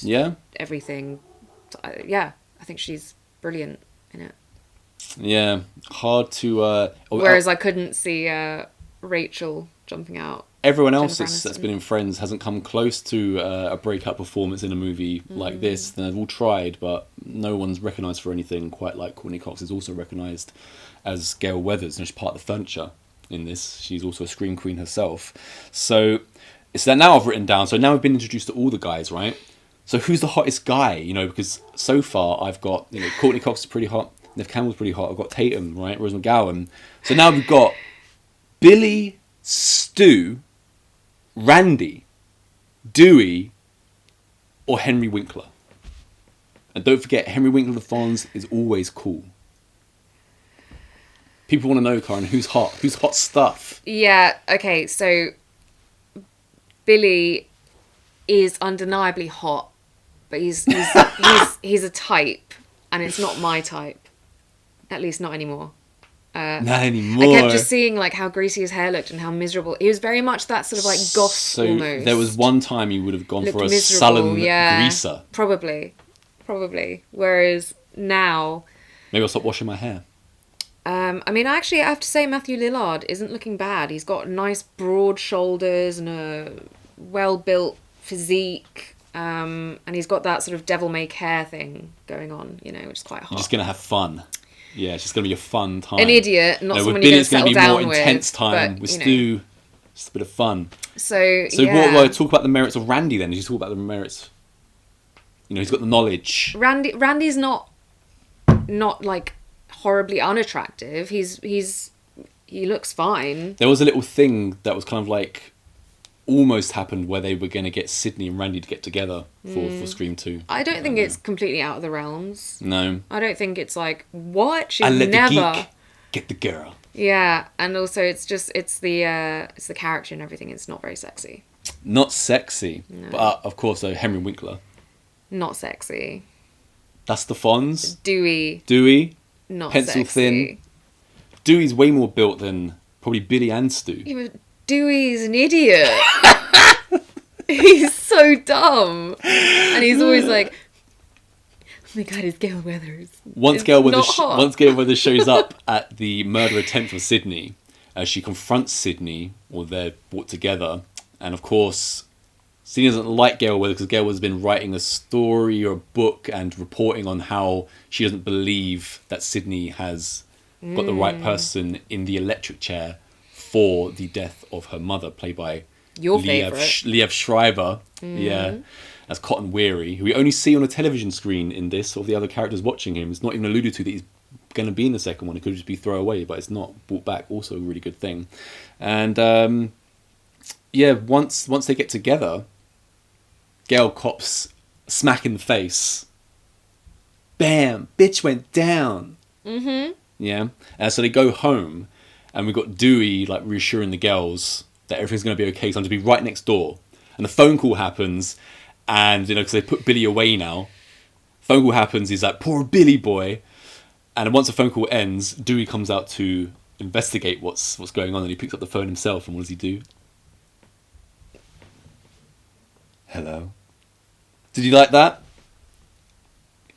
B: everything. I think she's brilliant in it.
A: Yeah, hard to...
B: Whereas I couldn't see Rachel jumping out.
A: Everyone else that's been in Friends hasn't come close to a breakout performance in a movie like this. They've all tried, but no one's recognised for anything quite like Courtney Cox is also recognised as Gail Weathers, and she's part of the furniture in this. She's also a scream queen herself. So it's that now I've written down. So now we've been introduced to all the guys, right? So who's the hottest guy? Because so far I've got, Courtney Cox is pretty hot. Nev Campbell's pretty hot. I've got Tatum, right? Rose McGowan. So now we've got Billy, Stu, Randy, Dewey, or Henry Winkler. And don't forget, Henry Winkler the Fonz is always cool. People want to know, Karen, who's hot? Who's hot stuff?
B: Yeah, okay, so Billy is undeniably hot, but he's a type, and it's not my type. At least not anymore.
A: Not anymore.
B: I kept just seeing how greasy his hair looked and how miserable. He was very much that sort of goth
A: so
B: almost.
A: There was one time you would have gone for a
B: miserable,
A: sullen greaser.
B: Probably. Whereas now...
A: Maybe I'll stop washing my hair.
B: Actually, I have to say Matthew Lillard isn't looking bad. He's got nice broad shoulders and a well-built physique. And he's got that sort of devil-may care thing going on, which is quite hot.
A: You're just going to have fun. Yeah, it's just going to be a fun time.
B: An idiot, not someone you're going to settle down with.
A: With Billy, it's going to be more intense time. With Stu, just a bit of fun.
B: So
A: what talk about the merits of Randy then? Did you talk about the merits? He's got the knowledge.
B: Randy's not horribly unattractive. He looks fine.
A: There was a little thing that was kind of almost happened where they were going to get Sydney and Randy to get together for Scream 2.
B: I don't think it's completely out of the realms.
A: No.
B: I don't think it's what? She'd
A: and let
B: never...
A: the geek get the girl.
B: Yeah, and also it's the character and everything. It's not very sexy.
A: Not sexy.
B: No.
A: But of course, Henry Winkler.
B: Not sexy.
A: That's the Fonz.
B: Dewey. Not
A: pencil
B: sexy.
A: thin. Dewey's way more built than probably Billy and Stu.
B: Yeah, but Dewey's an idiot. He's so dumb. And he's always like, oh my god, it's Gail Weathers.
A: Once Gail Weathers shows up at the murder attempt of Sydney, she confronts Sydney, or they're brought together. And of course, Sydney doesn't like Gail Weathers because Gail Weathers has been writing a story or a book and reporting on how she doesn't believe that Sydney has got the right person in the electric chair for the death of her mother, played by
B: your favourite
A: Liev Schreiber. Yeah, as Cotton Weary, who we only see on a television screen in this, or the other characters watching him. It's not even alluded to that he's going to be in the second one. It could just be throwaway, but it's not brought back. Also a really good thing. And once they get together, Gail cops smack in the face. Bam! Bitch went down.
B: Mm-hmm.
A: Yeah. So they go home, and we've got Dewey reassuring the girls that everything's going to be okay. So I'm to be right next door. And the phone call happens, and because they put Billy away now. Phone call happens. He's like, poor Billy boy. And once the phone call ends, Dewey comes out to investigate what's going on, and he picks up the phone himself. And what does he do? Hello. Did you like that?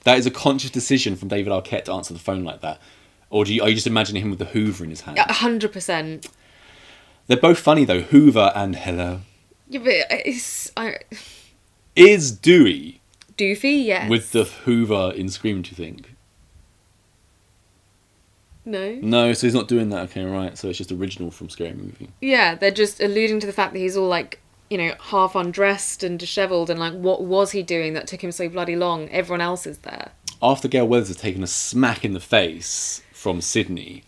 A: That is a conscious decision from David Arquette to answer the phone like that. Or are you just imagining him with the Hoover in his hand?
B: 100%.
A: They're both funny though, Hoover and hello.
B: Yeah, but
A: Is Dewey
B: Doofy, yes.
A: with the Hoover in Scream, do you think?
B: No.
A: No, so he's not doing that. Okay, right. So it's just original from Scary Movie.
B: Yeah, they're just alluding to the fact that he's all like, you know, half undressed and dishevelled, and like, what was he doing that took him so bloody long? Everyone else is there.
A: After Gail Weathers has taken a smack in the face from Sydney,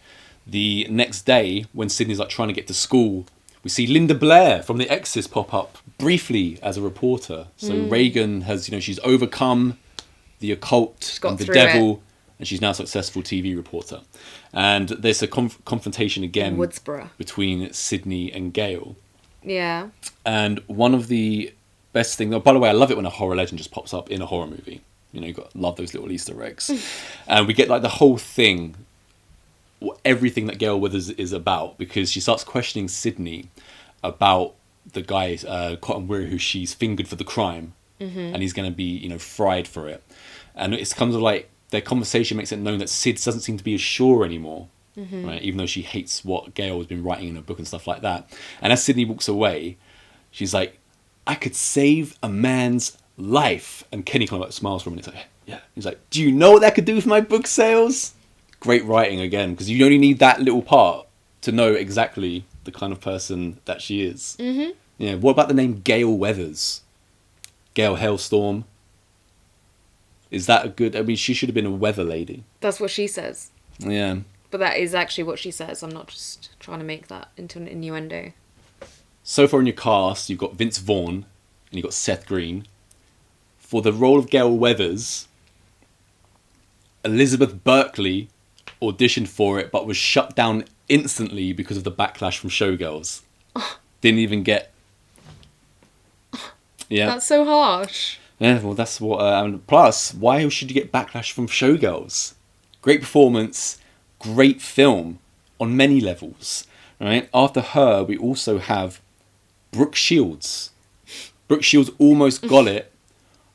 A: the next day, when Sydney's like trying to get to school, we see Linda Blair from The Exorcist pop up briefly as a reporter. So Reagan has, she's overcome the occult and the devil, and she's now a successful TV reporter. And there's a confrontation again
B: Woodsboro
A: between Sydney and Gail.
B: Yeah.
A: And one of the best things... Oh, by the way, I love it when a horror legend just pops up in a horror movie. You got love those little Easter eggs. And we get like the whole thing, everything that Gail Weathers is about, because she starts questioning Sydney about the guy, Cotton Weary, who she's fingered for the crime. And he's going to be, fried for it. And it's kind of like their conversation makes it known that Sid doesn't seem to be as sure anymore. Right? Even though she hates what Gail has been writing in her book and stuff like that. And as Sydney walks away, she's like, I could save a man's life. And Kenny kind of like smiles for a minute. It's like, yeah. He's like, do you know what that could do for my book sales? Great writing again, because you only need that little part to know exactly the kind of person that she is. Yeah. What about the name Gail Weathers? Gail Hailstorm. Is that a good... I mean, she should have been a weather lady.
B: That's what she says.
A: Yeah.
B: But that is actually what she says. I'm not just trying to make that into an innuendo.
A: So far in your cast, you've got Vince Vaughn and you've got Seth Green. For the role of Gail Weathers, Elizabeth Berkley auditioned for it but was shut down instantly because of the backlash from Showgirls. Didn't even get... Yeah.
B: That's so harsh.
A: Yeah, well, that's what... plus, why should you get backlash from Showgirls? Great performance, great film on many levels. Right? After her, we also have Brooke Shields. Brooke Shields almost got it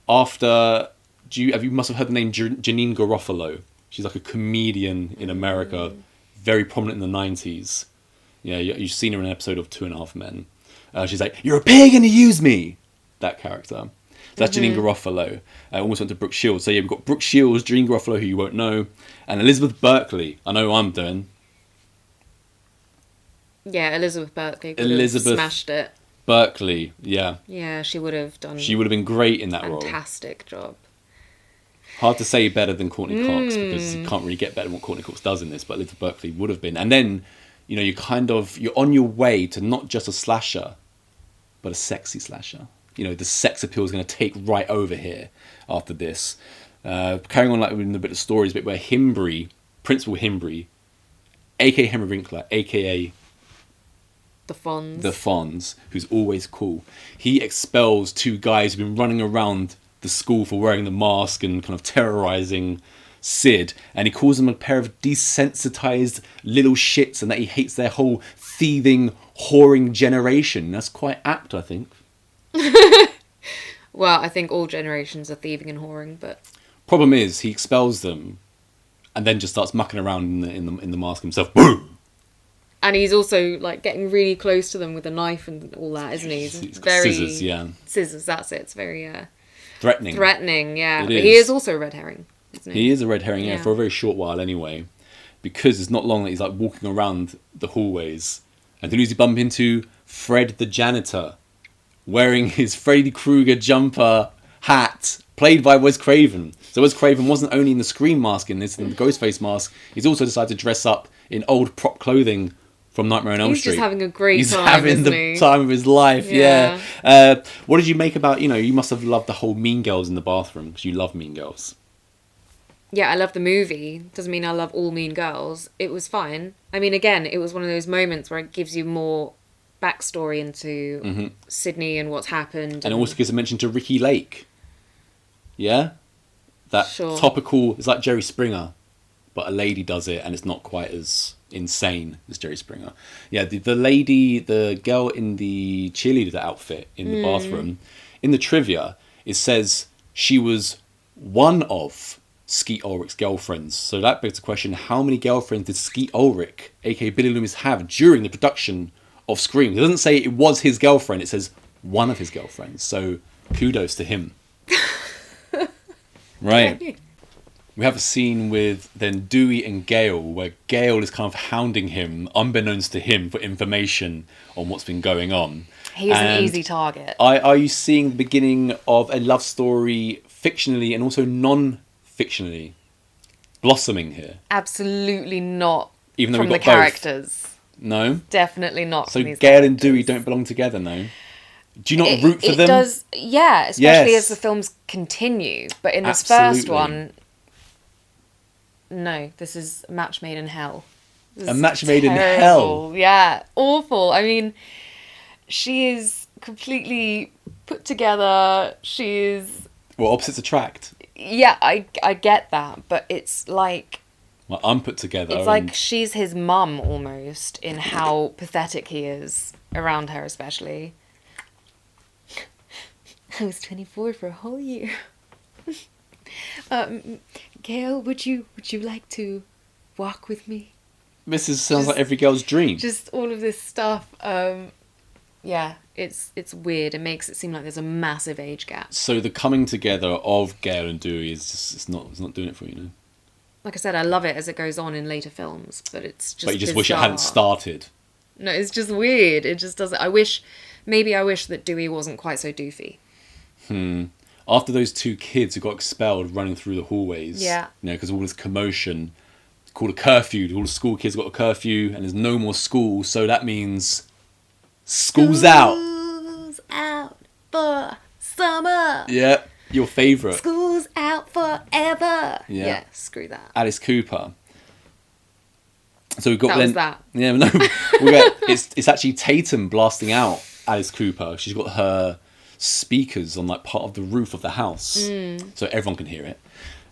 A: after... You must have heard the name Janine Garofalo. She's like a comedian in America, very prominent in the 90s. Yeah, you've seen her in an episode of 2.5 Men. She's like, you're a pig and you use me! That character. So that's Janine Garofalo. Almost went to Brooke Shields. So yeah, we've got Brooke Shields, Janine Garofalo, who you won't know, and Elizabeth Berkley. I know I'm doing.
B: Yeah, Elizabeth Berkley would have smashed it.
A: Berkley, yeah.
B: Yeah, she would have done...
A: She would have been great in that role.
B: Fantastic job.
A: Hard to say better than Courtney Cox, because you can't really get better than what Courtney Cox does in this, but Elizabeth Berkley would have been. And then, you're on your way to not just a slasher, but a sexy slasher. The sex appeal is going to take right over here after this. Carrying on like with a bit of stories, a bit where Principal Himbry, a.k.a. Henry Winkler, a.k.a.
B: The
A: Fonz, who's always cool. He expels 2 guys who've been running around the school for wearing the mask and kind of terrorizing Sid, and he calls them a pair of desensitized little shits and that he hates their whole thieving, whoring generation. That's quite apt, I think.
B: Well, I think all generations are thieving and whoring, but...
A: Problem is, he expels them and then just starts mucking around in the mask himself. Boom!
B: And he's also, like, getting really close to them with a knife and all that, isn't he?
A: He's very... Scissors, yeah.
B: Scissors, that's it. It's very...
A: Threatening.
B: Threatening, yeah.
A: But
B: he is also a red herring, isn't he?
A: He is a red herring, yeah, for a very short while anyway. Because it's not long that he's, like, walking around the hallways. And then who's he bump into? Fred the janitor. Wearing his Freddy Krueger jumper hat, played by Wes Craven. So Wes Craven wasn't only in the Scream mask in this, and the Ghostface mask, he's also decided to dress up in old prop clothing from Nightmare on Elm Street.
B: He's just having a great time,
A: He's having the time of his life, yeah. What did you make about, you must have loved the whole Mean Girls in the bathroom, because you love Mean Girls.
B: Yeah, I love the movie. Doesn't mean I love all Mean Girls. It was fine. I mean, again, it was one of those moments where it gives you more backstory into Sydney and what's happened.
A: And it also gives a mention to Ricky Lake. Yeah? That topical, it's like Jerry Springer, but a lady does it and it's not quite as insane as Jerry Springer. Yeah, the lady, the girl in the cheerleader outfit in the bathroom, in the trivia, it says she was one of Skeet Ulrich's girlfriends. So that begs the question, how many girlfriends did Skeet Ulrich, aka Billy Loomis, have during the production of Scream? It doesn't say it was his girlfriend, it says one of his girlfriends. So kudos to him. Right. We have a scene with then Dewey and Gale, where Gale is kind of hounding him, unbeknownst to him, for information on what's been going on.
B: He's an easy target.
A: Are you seeing the beginning of a love story fictionally and also non-fictionally blossoming here?
B: Absolutely not.
A: Even though
B: from
A: we've
B: the
A: got
B: characters.
A: Both. No?
B: Definitely not.
A: So
B: from these
A: Gale
B: characters.
A: and Dewey don't belong together, no? Do you not root for them?
B: It does, yeah, especially
A: Yes.
B: as the films continue. But in this
A: Absolutely.
B: first one, no, this is a match made in hell. This
A: A
B: is
A: match made in
B: terrible.
A: hell?
B: Yeah, awful. I mean, she is completely put together. She is...
A: Well, opposites attract.
B: Yeah, I get that, but it's like...
A: Well, I'm put together.
B: It's like she's his mum, almost, in how pathetic he is around her, especially. I was 24 for a whole year. Gail, would you like to walk with me?
A: Mrs. sounds like every girl's dream.
B: Just all of this stuff. Yeah, it's weird. It makes it seem like there's a massive age gap.
A: So the coming together of Gale and Dewey is just it's not doing it for you, no?
B: Like I said, I love it as it goes on in later films, but it's just
A: But you just
B: bizarre.
A: wish it hadn't started.
B: No, it's just weird. It just doesn't... I wish that Dewey wasn't quite so doofy.
A: After those two kids who got expelled running through the hallways,
B: Yeah.
A: you know, because all this commotion, called a curfew, all the school kids got a curfew, and there's no more school, so that means school's out.
B: School's out for summer.
A: Yeah, your favourite,
B: School's out forever.
A: Yeah.
B: Screw that.
A: Alice Cooper. So we've got
B: That was that.
A: Yeah, no, we got it's actually Tatum blasting out Alice Cooper. She's got her speakers on like part of the roof of the house, so everyone can hear it.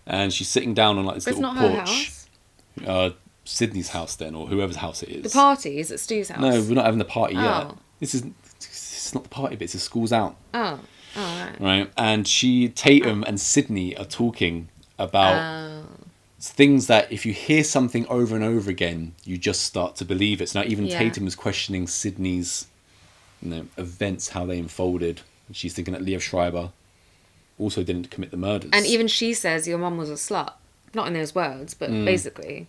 A: And she's sitting down on like this
B: But it's
A: little
B: not her
A: porch.
B: house.
A: Sydney's house then, or whoever's house it is.
B: The party is at Stu's house.
A: No, we're not having the party yet.
B: Oh.
A: This is not the party bit. It's the school's out,
B: Oh. Oh, right.
A: right? And Tatum and Sydney are talking about
B: Oh.
A: things that if you hear something over and over again, you just start to believe it. So now even
B: Yeah.
A: Tatum was questioning Sydney's, events, how they unfolded. She's thinking that Liev Schreiber also didn't commit the murders.
B: And even she says your mum was a slut. Not in those words, but basically.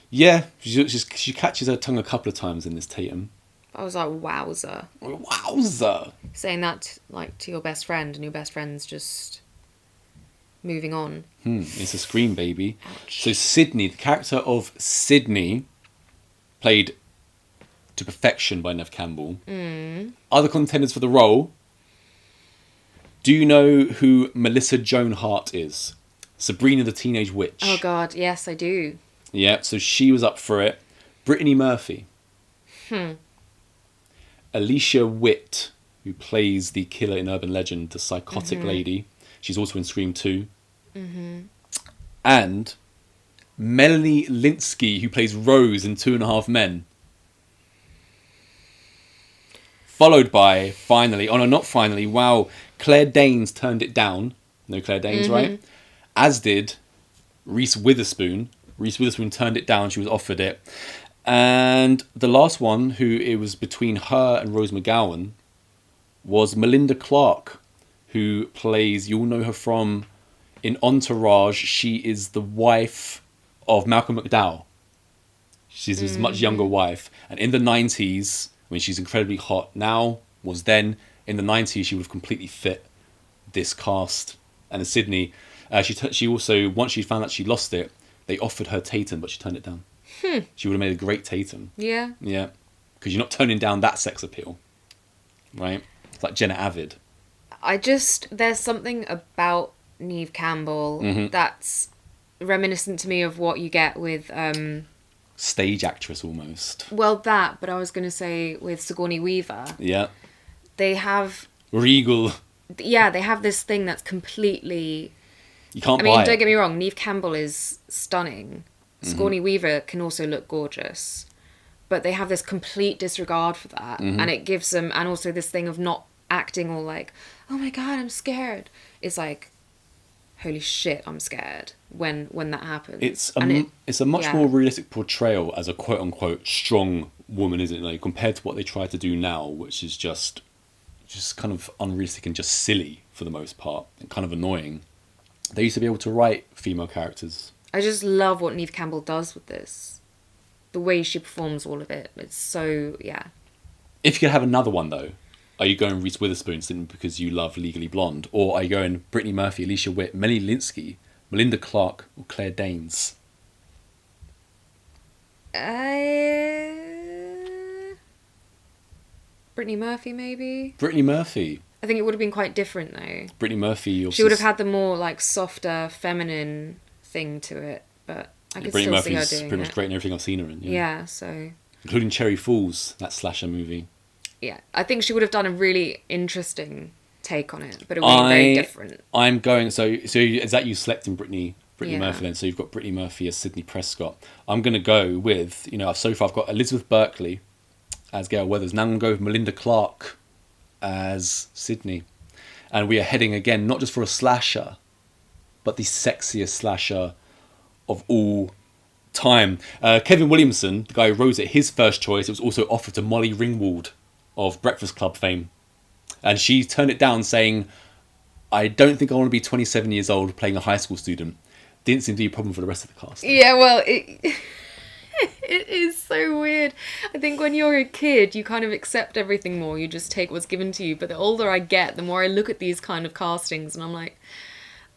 A: yeah, she catches her tongue a couple of times in this Tatum.
B: I was like, wowzer.
A: Wowza!
B: Saying that like to your best friend, and your best friend's just moving on.
A: It's a Scream baby.
B: Ouch.
A: So Sydney, the character of Sydney, played to perfection by Neve Campbell. Other contenders for the role. Do you know who Melissa Joan Hart is? Sabrina the Teenage Witch.
B: Oh God, yes, I do.
A: Yeah, so she was up for it. Brittany Murphy. Alicia Witt, who plays the killer in Urban Legend, the psychotic lady. She's also in Scream 2. And Melanie Linsky, who plays Rose in 2.5 Men. Followed by, finally, oh no, not finally, wow, Claire Danes turned it down. No Claire Danes, right? As did Reese Witherspoon. Reese Witherspoon turned it down, she was offered it. And the last one, who it was between her and Rose McGowan, was Melinda Clarke, who plays, you'll know her from, in Entourage, she is the wife of Malcolm McDowell. She's his much younger wife. And in the 90s, when she's incredibly hot now, was then, in the 90s, she would have completely fit this cast. And in Sydney, she also, once she found out she lost it, they offered her Tatum, but she turned it down. She would have made a great Tatum.
B: Yeah.
A: Yeah. Because you're not turning down that sex appeal. Right? It's like Jenna Avid.
B: There's something about Neve Campbell that's reminiscent to me of what you get with,
A: Stage actress almost.
B: well, that, but I was going to say with Sigourney Weaver.
A: Yeah.
B: They have,
A: Regal.
B: yeah, they have this thing that's completely...
A: You can't
B: I mean,
A: buy
B: don't
A: it.
B: get me wrong, Neve Campbell is stunning. Sigourney Weaver can also look gorgeous. But they have this complete disregard for that. And it gives them... And also this thing of not acting all like, oh my God, I'm scared. It's like, holy shit, I'm scared when that happens.
A: It's a much more realistic portrayal as a quote unquote strong woman, isn't it? Like, compared to what they try to do now, which is just kind of unrealistic and just silly for the most part, and kind of annoying. They used to be able to write female characters.
B: I just love what Neve Campbell does with this. The way she performs all of it. It's so, yeah.
A: If you could have another one, though, are you going Reese Witherspoon simply because you love Legally Blonde? Or are you going Brittany Murphy, Alicia Witt, Melanie Linsky, Melinda Clarke, or Claire Danes?
B: Brittany Murphy, maybe?
A: Brittany Murphy.
B: I think it would have been quite different, though.
A: Brittany Murphy...
B: She would have had the more, like, softer, feminine thing to it, but I could still see her doing it.
A: Pretty much great in everything I've seen her in.
B: Yeah, so...
A: Including Cherry Falls, that slasher movie.
B: Yeah, I think she would have done a really interesting take on it, but it would be very different.
A: I'm going... So is that you selecting Brittany Murphy then? So you've got Brittany Murphy as Sydney Prescott. I'm going to go with... so far I've got Elizabeth Berkley as Gail Weathers. Now I'm going to go with Melinda Clarke as Sydney. And we are heading again, not just for a slasher, but the sexiest slasher of all time. Kevin Williamson, the guy who wrote it, his first choice, it was also offered to Molly Ringwald of Breakfast Club fame. And she turned it down, saying, I don't think I want to be 27 years old playing a high school student. Didn't seem to be a problem for the rest of the cast.
B: Yeah, well, it is so weird. I think when you're a kid, you kind of accept everything more. You just take what's given to you. But the older I get, the more I look at these kind of castings, and I'm like,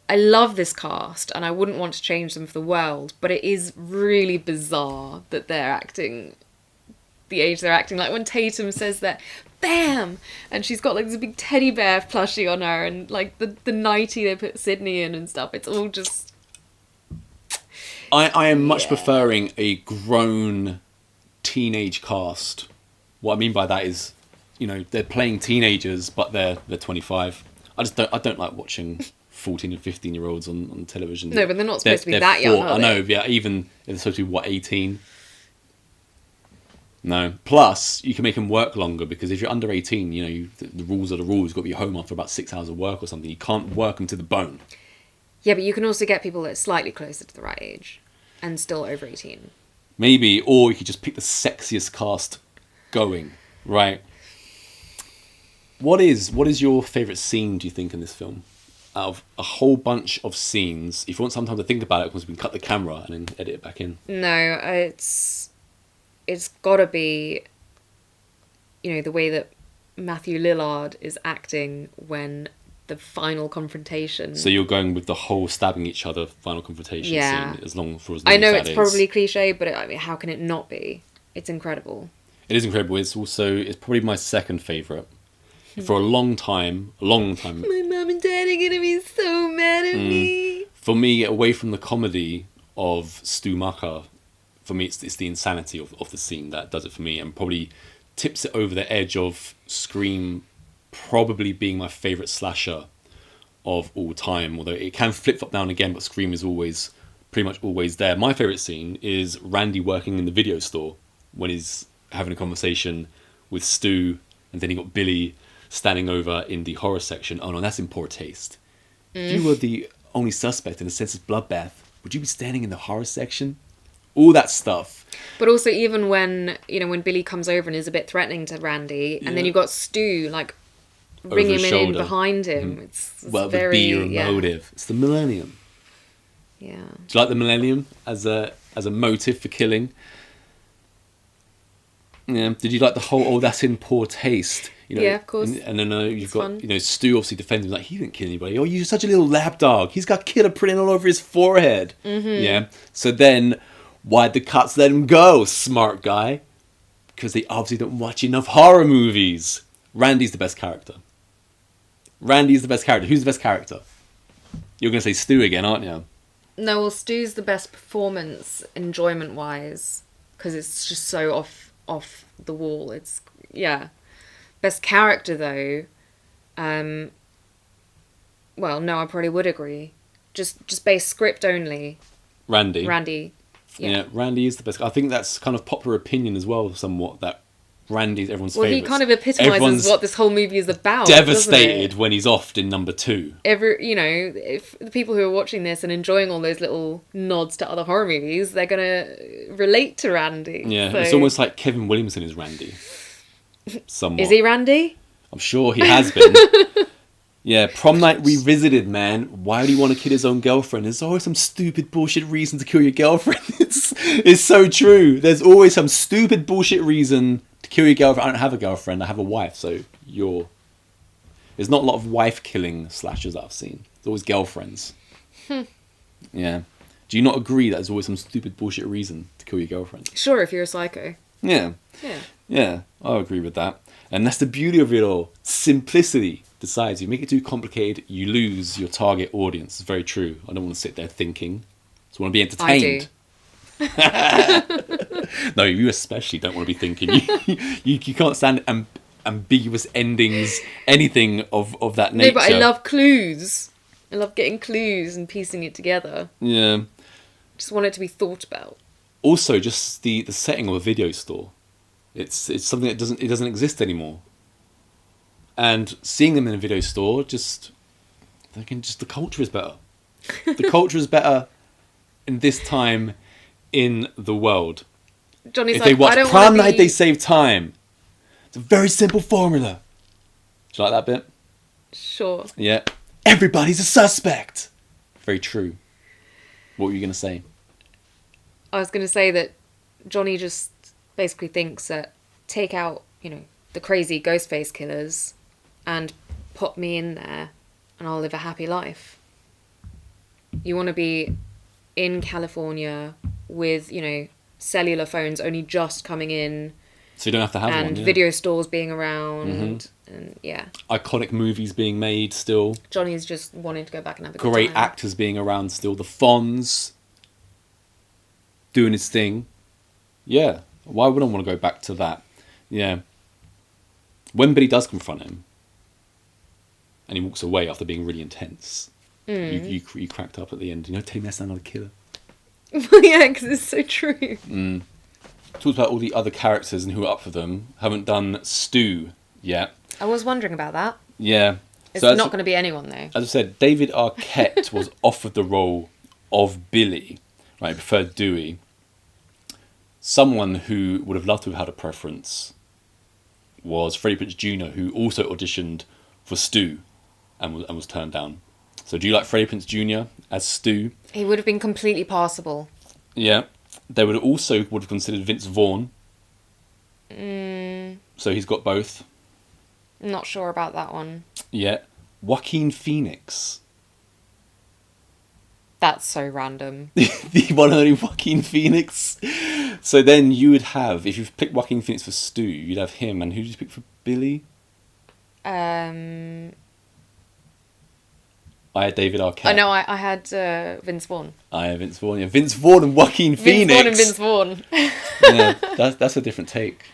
B: I love this cast, and I wouldn't want to change them for the world. But it is really bizarre that they're acting the age they're acting. Like when Tatum says that, bam! And she's got like this big teddy bear plushie on her, and like the nightie they put Sydney in and stuff. It's all just...
A: I am much preferring a grown teenage cast. What I mean by that is, they're playing teenagers, but they're 25. I don't like watching 14 and 15-year-olds on television.
B: No, but they're not supposed to be that young, are they?
A: I know, yeah, even if they're supposed to be, 18? No. Plus, you can make them work longer, because if you're under 18, the rules are the rules. You've got to be home after about 6 hours of work or something. You can't work them to the bone.
B: Yeah, but you can also get people that are slightly closer to the right age and still over 18.
A: Maybe, or you could just pick the sexiest cast going, right? What is your favourite scene, do you think, in this film? Out of a whole bunch of scenes, if you want some time to think about it, because we can cut the camera and then edit it back in.
B: No, it's got to be, the way that Matthew Lillard is acting when the final confrontation.
A: So you're going with the whole stabbing each other final confrontation scene, as long
B: I know it's probably cliche, but how can it not be? It's incredible.
A: It is incredible. It's probably my second favourite. For a long time. My
B: mum and dad are going to be so mad at me.
A: For me, away from the comedy of Stu Macher, for me it's the insanity of the scene that does it for me, and probably tips it over the edge of Scream probably being my favourite slasher of all time, although it can flip-flop now and again, but Scream is pretty much always there. My favourite scene is Randy working in the video store when he's having a conversation with Stu, and then he got Billy standing over in the horror section. Oh no, that's in poor taste. If you were the only suspect in a senseless bloodbath, would you be standing in the horror section? All that stuff.
B: But also even when Billy comes over and is a bit threatening to Randy, and then you've got Stu ringing him in behind him. It's
A: well,
B: very...
A: would be your motive. It's the millennium.
B: Yeah.
A: Do you like the millennium as a motive for killing? Yeah. Did you like the whole, that's in poor taste?
B: Yeah, of course.
A: And then you've got, Stu obviously defends him, like, he didn't kill anybody. Oh, you're such a little lapdog. He's got killer printing all over his forehead. Mm-hmm. Yeah. So then, why'd the cops let him go, smart guy? Because they obviously don't watch enough horror movies. Randy's the best character. Who's the best character? You're going to say Stu again, aren't you?
B: No, well, Stu's the best performance, enjoyment-wise, because it's just so off the wall. It's, Best character, though, well, no, I probably would agree. Just based script only.
A: Randy.
B: Yeah.
A: Randy is the best. I think that's kind of popular opinion as well, somewhat, that Randy's everyone's
B: Well,
A: favourite.
B: he kind of epitomises what this whole movie is about.
A: Devastated when he's offed in number 2.
B: If the people who are watching this and enjoying all those little nods to other horror movies, they're gonna relate to Randy.
A: Yeah,
B: so.
A: It's almost like Kevin Williamson is Randy. Somewhat.
B: Is he Randy?
A: I'm sure he has been. Yeah, Prom Night Revisited, man. Why would he want to kill his own girlfriend? There's always some stupid bullshit reason to kill your girlfriend. It's so true. There's always some stupid bullshit reason to kill your girlfriend. I don't have a girlfriend. I have a wife, so There's not a lot of wife-killing slashers that I've seen. It's always girlfriends. Yeah. Do you not agree that there's always some stupid bullshit reason to kill your girlfriend?
B: Sure, if you're a psycho.
A: Yeah. Yeah, I agree with that. And that's the beauty of it all. Simplicity decides. You make it too complicated, you lose your target audience. It's very true. I don't want to sit there thinking. I just want to be entertained. No, you especially don't want to be thinking. You can't stand ambiguous endings, anything of that nature.
B: No, but I love clues. I love getting clues and piecing it together.
A: Yeah.
B: Just want it to be thought about.
A: Also, just the setting of a video store. It's something that doesn't exist anymore. And seeing them in a video store, the culture is better. The culture is better in this time in the world.
B: Johnny's
A: if
B: like,
A: they watch
B: I don't
A: Prom
B: wanna
A: Night,
B: be...
A: they save time. It's a very simple formula. Do you like that bit?
B: Sure.
A: Yeah. Everybody's a suspect. Very true. What were you going to say?
B: I was going to say that Johnny just basically thinks that take out, the crazy Ghostface killers and put me in there and I'll live a happy life. You want to be in California with, cellular phones only just coming in.
A: So you don't have to have one.
B: And video stores being around. And yeah.
A: Iconic movies being made still.
B: Johnny's just wanting to go back and have a good
A: Great
B: time.
A: actors being around still. The Fonz doing his thing. Yeah. Why would I want to go back to that? Yeah. When Billy does confront him and he walks away after being really intense, you cracked up at the end. Tell me that's not a killer.
B: Yeah, because it's so true.
A: Talked about all the other characters and who are up for them. Haven't done Stu yet.
B: I was wondering about that.
A: Yeah.
B: It's not going to be anyone, though.
A: As I said, David Arquette was offered the role of Billy. Right, preferred Dewey. Someone who would have loved to have had a preference was Freddie Prinze Jr., who also auditioned for Stu and was turned down. So do you like Freddie Prinze Jr. as Stu?
B: He would have been completely passable.
A: Yeah. They would have considered Vince Vaughn. So he's got both.
B: Not sure about that one.
A: Yeah. Joaquin Phoenix.
B: That's so random.
A: The one and only Joaquin Phoenix. So then you would have, if you picked Joaquin Phoenix for Stu, you'd have him. And who did you pick for Billy? I had David Arquette.
B: Oh, no, I had Vince Vaughn.
A: I had Vince Vaughn. Yeah, Vince Vaughn and Joaquin Phoenix.
B: Vince Vaughn and Vince Vaughn.
A: Yeah, that's a different take.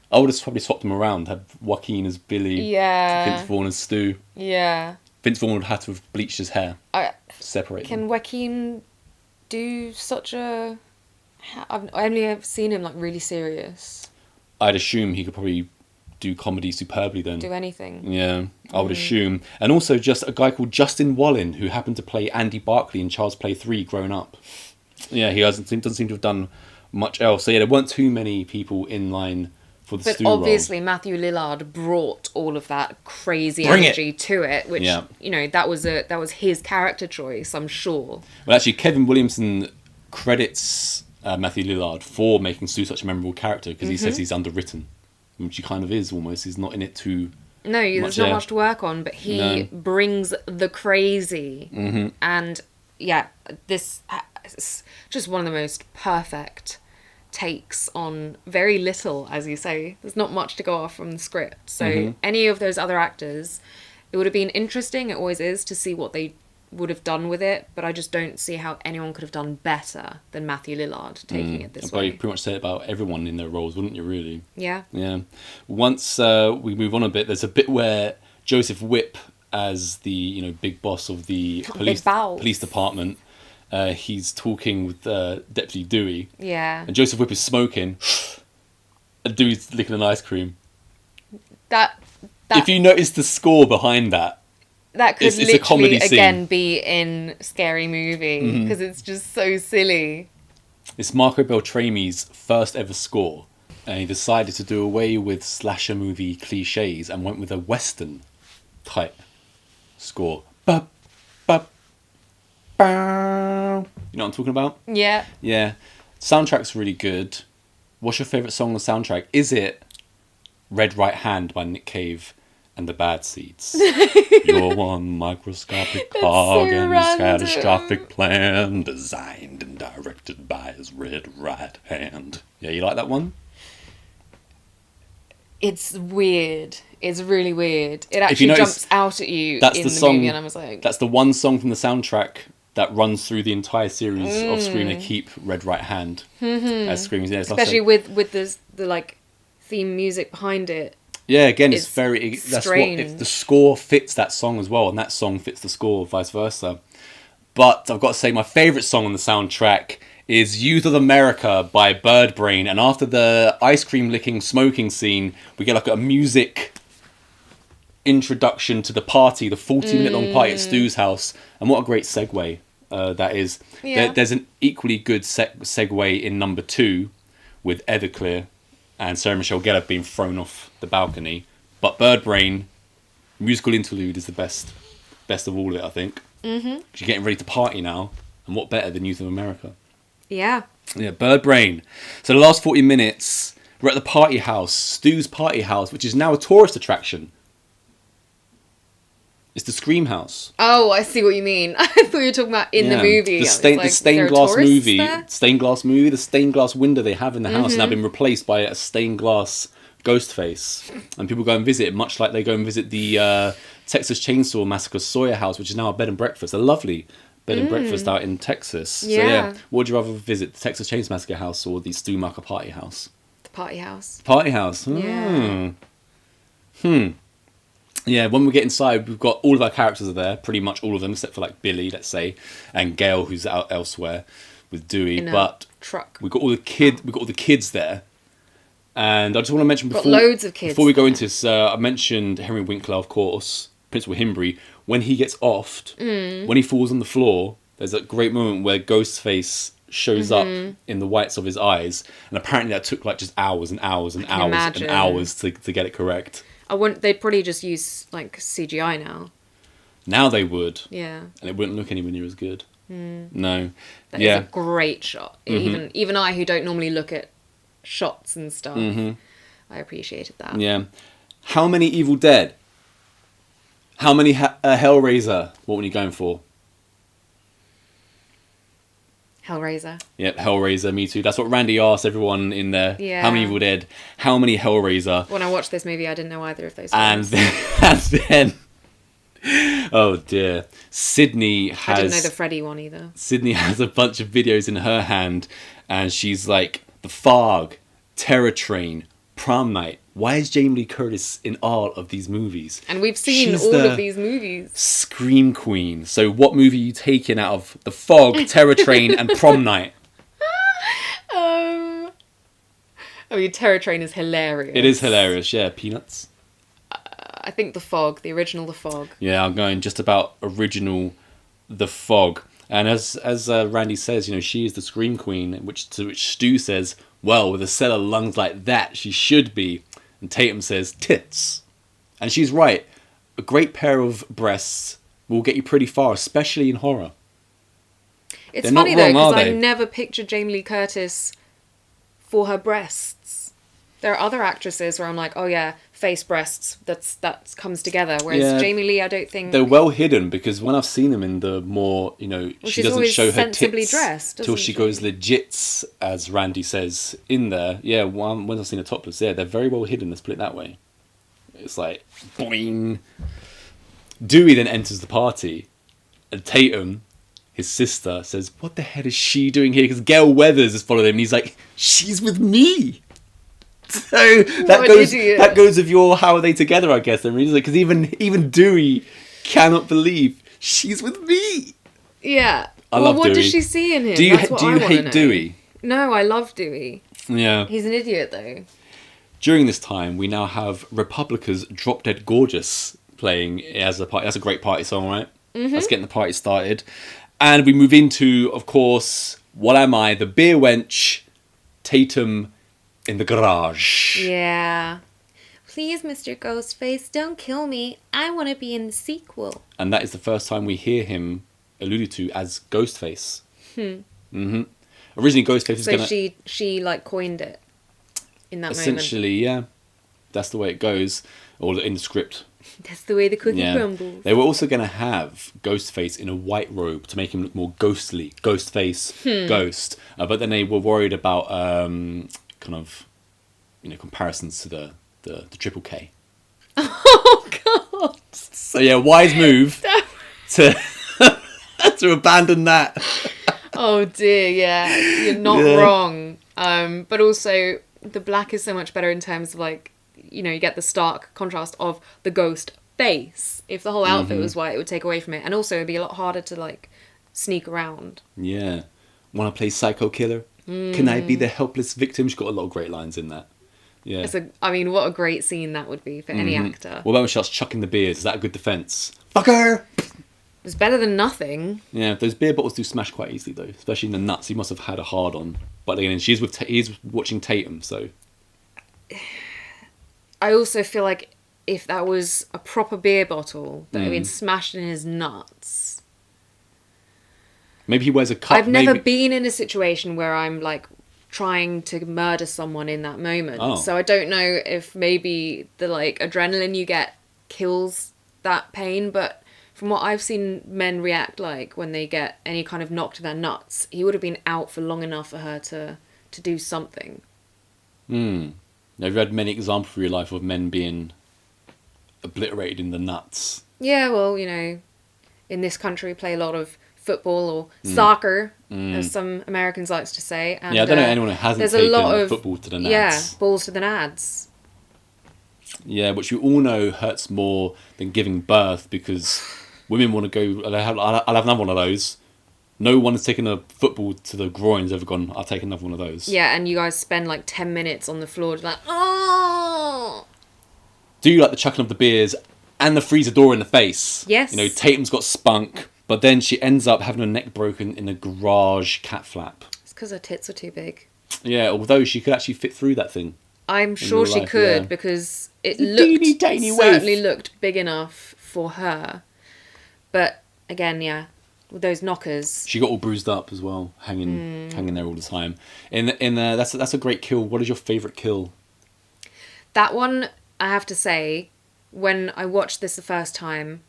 A: I would have probably swapped them around. Had Joaquin as Billy.
B: Yeah.
A: Vince Vaughn as Stu.
B: Yeah.
A: Vince Vaughn would have had to have bleached his hair. Separate
B: Can
A: them.
B: Joaquin do such a... I've only ever seen him, really serious.
A: I'd assume he could probably do comedy superbly then.
B: Do anything.
A: Yeah, I would assume. And also just a guy called Justin Wallen, who happened to play Andy Barclay in Child's Play 3 grown up. Yeah, he doesn't seem to have done much else. So yeah, there weren't too many people in line for the Stu role. But
B: obviously Matthew Lillard brought all of that crazy energy to it, which, that was his character choice, I'm sure.
A: Well, actually, Kevin Williamson credits Matthew Lillard for making Stu such a memorable character because he says he's underwritten. Which he kind of is almost. He's not in it too.
B: No, there's not much to work on, but he brings the crazy. And yeah, this is just one of the most perfect takes on very little, as you say. There's not much to go off from the script. So any of those other actors, it would have been interesting, it always is, to see what they would have done with it, but I just don't see how anyone could have done better than Matthew Lillard taking it this way.
A: You pretty much said it about everyone in their roles, wouldn't you, really?
B: Yeah.
A: Yeah. Once we move on a bit, there's a bit where Joseph Whipp, as the big boss of the police department, he's talking with Deputy Dewey.
B: Yeah.
A: And Joseph Whipp is smoking. A dude's licking an ice cream.
B: That
A: If you notice the score behind that,
B: could
A: it's
B: literally
A: a comedy scene.
B: again be in Scary Movie because it's just so silly.
A: It's Marco Beltrami's first ever score, and he decided to do away with slasher movie cliches and went with a western type score. Ba, ba, ba. You know what I'm talking about?
B: Yeah.
A: Yeah. Soundtrack's really good. What's your favourite song on the soundtrack? Is it Red Right Hand by Nick Cave and the Bad Seeds? You're one microscopic cog in his catastrophic plan, designed and directed by his red right hand. Yeah, you like that one?
B: It's weird. It's really weird. It actually
A: notice,
B: jumps out at you
A: that's
B: in
A: the
B: the
A: song,
B: movie, and I was like...
A: That's the one song from the soundtrack that runs through the entire series of Scream. They keep Red Right Hand as Screams. Yeah,
B: Especially with the like theme music behind it.
A: Yeah, again, it's very...
B: strange.
A: The score fits that song as well, and that song fits the score, vice versa. But I've got to say, my favourite song on the soundtrack is Youth of America by Birdbrain. And after the ice cream licking smoking scene, we get like a music introduction to the party, the 40-minute long party at Stu's house. And what a great segue that is.
B: Yeah.
A: There's an equally good segue in number 2 with Everclear and Sarah Michelle Gellar being thrown off the balcony. But Birdbrain, musical interlude, is the best of all of it, I think. Mm-hmm. 'Cause you're getting ready to party now, and what better than Youth of America?
B: Yeah.
A: Yeah, Birdbrain. So the last 40 minutes, we're at the party house, Stu's party house, which is now a tourist attraction. It's the Scream House.
B: Oh, I see what you mean. I thought you were talking about in the movie.
A: The stained glass movie. The stained glass window they have in the house now been replaced by a stained glass Ghostface. And people go and visit it, much like they go and visit the Texas Chainsaw Massacre Sawyer house, which is now a bed and breakfast. A lovely bed and breakfast out in Texas.
B: Yeah.
A: So yeah, what would you rather visit, the Texas Chainsaw Massacre house or the Stu Macher party house?
B: The party house.
A: Party house.
B: Yeah.
A: Yeah, when we get inside, we've got all of our characters are there, pretty much all of them, except for like Billy, let's say, and Gail, who's out elsewhere with Dewey.
B: In a
A: but
B: truck.
A: We've got all the kids there, and I just want to mention before
B: loads of kids
A: before we go
B: there.
A: into this, I mentioned Henry Winkler, of course, Principal Himbry. When he gets offed, when he falls on the floor, there's a great moment where Ghostface shows up in the whites of his eyes, and apparently that took like just hours and hours and hours
B: imagine.
A: and hours to get it correct.
B: They'd probably just use like CGI now.
A: Now they would.
B: Yeah.
A: And it wouldn't look anywhere near as good. No.
B: That is a great shot. Even I, who don't normally look at shots and stuff, I appreciated that.
A: Yeah. How many Evil Dead? How many Hellraiser? What were you going for?
B: Hellraiser.
A: Yep, Hellraiser, me too. That's what Randy asked everyone in there.
B: Yeah.
A: How many Evil Dead? How many Hellraiser?
B: When I watched this movie, I didn't know either of those
A: And
B: films.
A: then oh dear. Sydney has...
B: I didn't know the Freddy one either.
A: Sydney has a bunch of videos in her hand, and she's like, The Fog, Terror Train, Prom Night. Why is Jamie Lee Curtis in all of these movies?
B: And we've seen
A: She's
B: all
A: the
B: of these movies.
A: Scream Queen. So what movie are you taking out of The Fog, Terror Train, and Prom Night?
B: I mean, Terror Train is hilarious.
A: It is hilarious, yeah. Peanuts.
B: I think The Fog, the original The Fog.
A: Yeah, I'm going just about original The Fog. And as Randy says, you know, she is the Scream Queen, to which Stu says, well, with a set of lungs like that, she should be. And Tatum says, tits. And she's right. A great pair of breasts will get you pretty far, especially in horror.
B: It's
A: They're
B: funny
A: not wrong,
B: though, because
A: are
B: I
A: they?
B: never pictured Jamie Lee Curtis for her breasts. There are other actresses where I'm like, oh yeah, face breasts, that comes together. Whereas
A: Yeah.
B: Jamie Lee, I don't think...
A: They're well hidden, because when I've seen them in the more, you know, she
B: she's
A: doesn't
B: always
A: show her
B: sensibly
A: tits
B: dressed,
A: till
B: doesn't
A: she
B: she?
A: goes legits, as Randy says in there. Yeah, when I've seen the topless, yeah, they're very well hidden, let's put it that way. It's like, boing. Dewey then enters the party, and Tatum, his sister, says, what the hell is she doing here? Because Gail Weathers has followed him, and he's like, she's with me. So that goes with your how are they together, I guess. I mean, because even Dewey cannot believe she's with me.
B: Yeah.
A: I love
B: what
A: Dewey.
B: does she see in him?
A: Do you
B: That's what
A: do
B: I
A: you
B: wanna
A: hate
B: know.
A: Dewey?
B: No, I love Dewey.
A: Yeah.
B: He's an idiot though.
A: During this time, we now have Republica's Drop Dead Gorgeous playing as a party. That's a great party song, right? That's getting the party started. And we move into, of course, what am I? The beer wench, Tatum in the garage.
B: Yeah. Please, Mr. Ghostface, don't kill me. I want to be in the sequel.
A: And that is the first time we hear him alluded to as Ghostface. Originally, Ghostface was
B: So
A: gonna...
B: she like coined it in that moment.
A: Essentially, yeah. That's the way it goes. Or in the script.
B: That's the way the cookie crumbles.
A: They were also going to have Ghostface in a white robe to make him look more ghostly. Ghostface, ghost. But then they were worried about kind of, comparisons to the Triple K.
B: Oh, God.
A: So yeah, wise move to to abandon that.
B: Oh, dear, yeah. You're not wrong. But also, the black is so much better in terms of, like, you get the stark contrast of the ghost face. If the whole outfit was white, it would take away from it. And also, it'd be a lot harder to, like, sneak around.
A: Yeah. Want to play psycho killer? Can I be the helpless victim? She's got a lot of great lines in that. Yeah.
B: What a great scene that would be for any actor.
A: What about when she starts chucking the beers? Is that a good defense? Fucker!
B: It's better than nothing.
A: Yeah, those beer bottles do smash quite easily, though. Especially in the nuts. He must have had a hard-on. But again, he's watching Tatum, so...
B: I also feel like if that was a proper beer bottle that had been smashed in his nuts...
A: Maybe he wears a cup.
B: I've never been in a situation where I'm, like, trying to murder someone in that moment.
A: Oh.
B: So I don't know if maybe the, like, adrenaline you get kills that pain, but from what I've seen men react like when they get any kind of knock to their nuts, he would have been out for long enough for her to do something.
A: I've read many examples for your life of men being obliterated in the nuts.
B: Yeah, well, in this country we play a lot of football or soccer, as some Americans likes to say. And,
A: I don't know anyone who hasn't taken football to the nads.
B: Yeah, balls to the nads.
A: Yeah, which you all know hurts more than giving birth because women want to go, I'll have another one of those. No one has taken a football to the groins ever gone, I'll take another one of those.
B: Yeah, and you guys spend like 10 minutes on the floor just like, oh!
A: Do you like the chucking of the beers and the freezer door in the face?
B: Yes.
A: Tatum's got spunk, but then she ends up having her neck broken in a garage cat flap.
B: It's because her tits were too big.
A: Yeah, although she could actually fit through that thing.
B: I'm sure she could because it certainly looked big enough for her. But again, yeah, with those knockers,
A: she got all bruised up as well, hanging there all the time. That's a great kill. What is your favourite kill?
B: That one, I have to say, when I watched this the first time,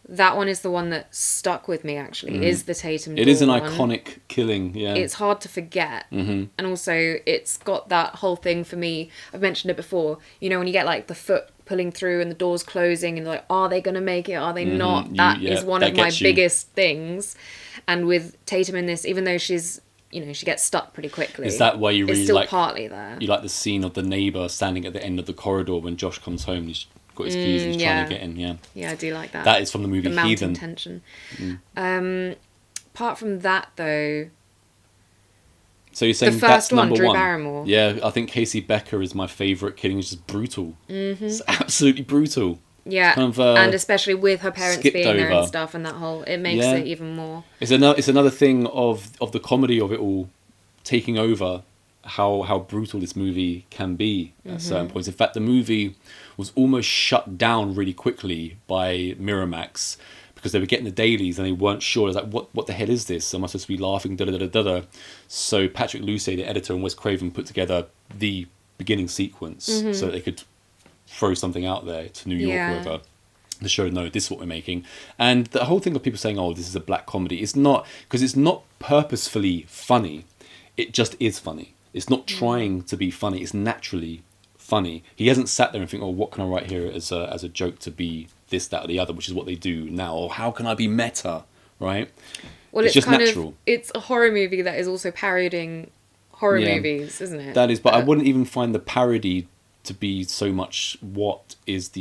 B: that one is the one that stuck with me, actually, is the Tatum
A: It is an
B: one.
A: iconic killing, yeah.
B: It's hard to forget. And also, it's got that whole thing for me. I've mentioned it before. When you get, like, the foot pulling through and the doors closing and, like, are they going to make it? Are they not? That is one of my biggest things. And with Tatum in this, even though she's, she gets stuck pretty quickly.
A: Is that why you really
B: it's still partly there.
A: You like the scene of the neighbour standing at the end of the corridor when Josh comes home? He's got his keys and he's trying to get in,
B: Yeah, I do like that.
A: That is from the movie
B: the
A: Heathen.
B: Tension. Apart from that, though...
A: So you're saying
B: the
A: that's
B: first one,
A: number
B: Drew
A: one?
B: Barrymore.
A: Yeah, I think Casey Becker is my favourite killing. It's just brutal. It's absolutely brutal.
B: Yeah,
A: kind of,
B: and especially with her parents being there
A: over.
B: And stuff and that whole... It makes it even more...
A: It's another thing of the comedy of it all taking over how brutal this movie can be at certain points. In fact, the movie was almost shut down really quickly by Miramax because they were getting the dailies and they weren't sure. It was like, what the hell is this? Am I supposed to be laughing? Da-da-da-da-da. So Patrick Lussier, the editor, and Wes Craven put together the beginning sequence so that they could throw something out there to New York or whatever. The show, no, this is what we're making. And the whole thing of people saying, oh, this is a black comedy, it's not, because it's not purposefully funny. It just is funny. It's not trying to be funny. It's naturally funny. He hasn't sat there and think, oh, what can I write here as a joke to be this, that, or the other, which is what they do now. Or how can I be meta, right?
B: Well, it's just natural. It's a horror movie that is also parodying horror movies, isn't it?
A: That is, but I wouldn't even find the parody to be so much what is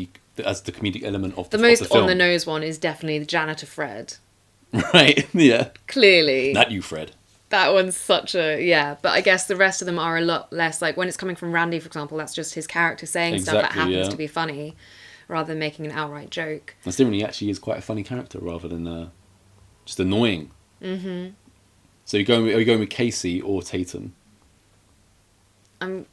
A: as the comedic element of the film. The most
B: on the nose one is definitely the janitor Fred.
A: Right, yeah.
B: Clearly.
A: Not you, Fred.
B: That one's such a, yeah. But I guess the rest of them are a lot less, like, when it's coming from Randy, for example, that's just his character saying stuff that
A: Exactly,
B: happens
A: yeah.
B: to be funny, rather than making an outright joke.
A: That's different. He actually is quite a funny character rather than just annoying. Mm-hmm. So are you going with Casey or Tatum?
B: I'm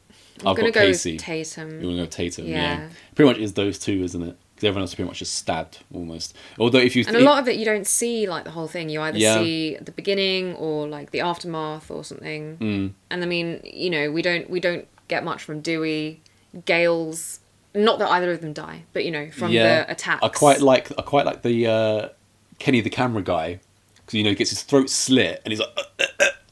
A: I've
B: gonna
A: got
B: go
A: Casey.
B: with Tatum.
A: You want to go Tatum?
B: Yeah.
A: Pretty much is those two, isn't it? Because everyone else is pretty much just stabbed, almost. Although if you...
B: And a lot of it, you don't see, like, the whole thing. You either
A: Yeah.
B: see the beginning or, like, the aftermath or something.
A: Mm.
B: And I mean, you know, we don't get much from Dewey. Gale's... Not that either of them die, but, you know, from the attacks.
A: I quite like the Kenny the camera guy, because, you know, he gets his throat slit and he's like...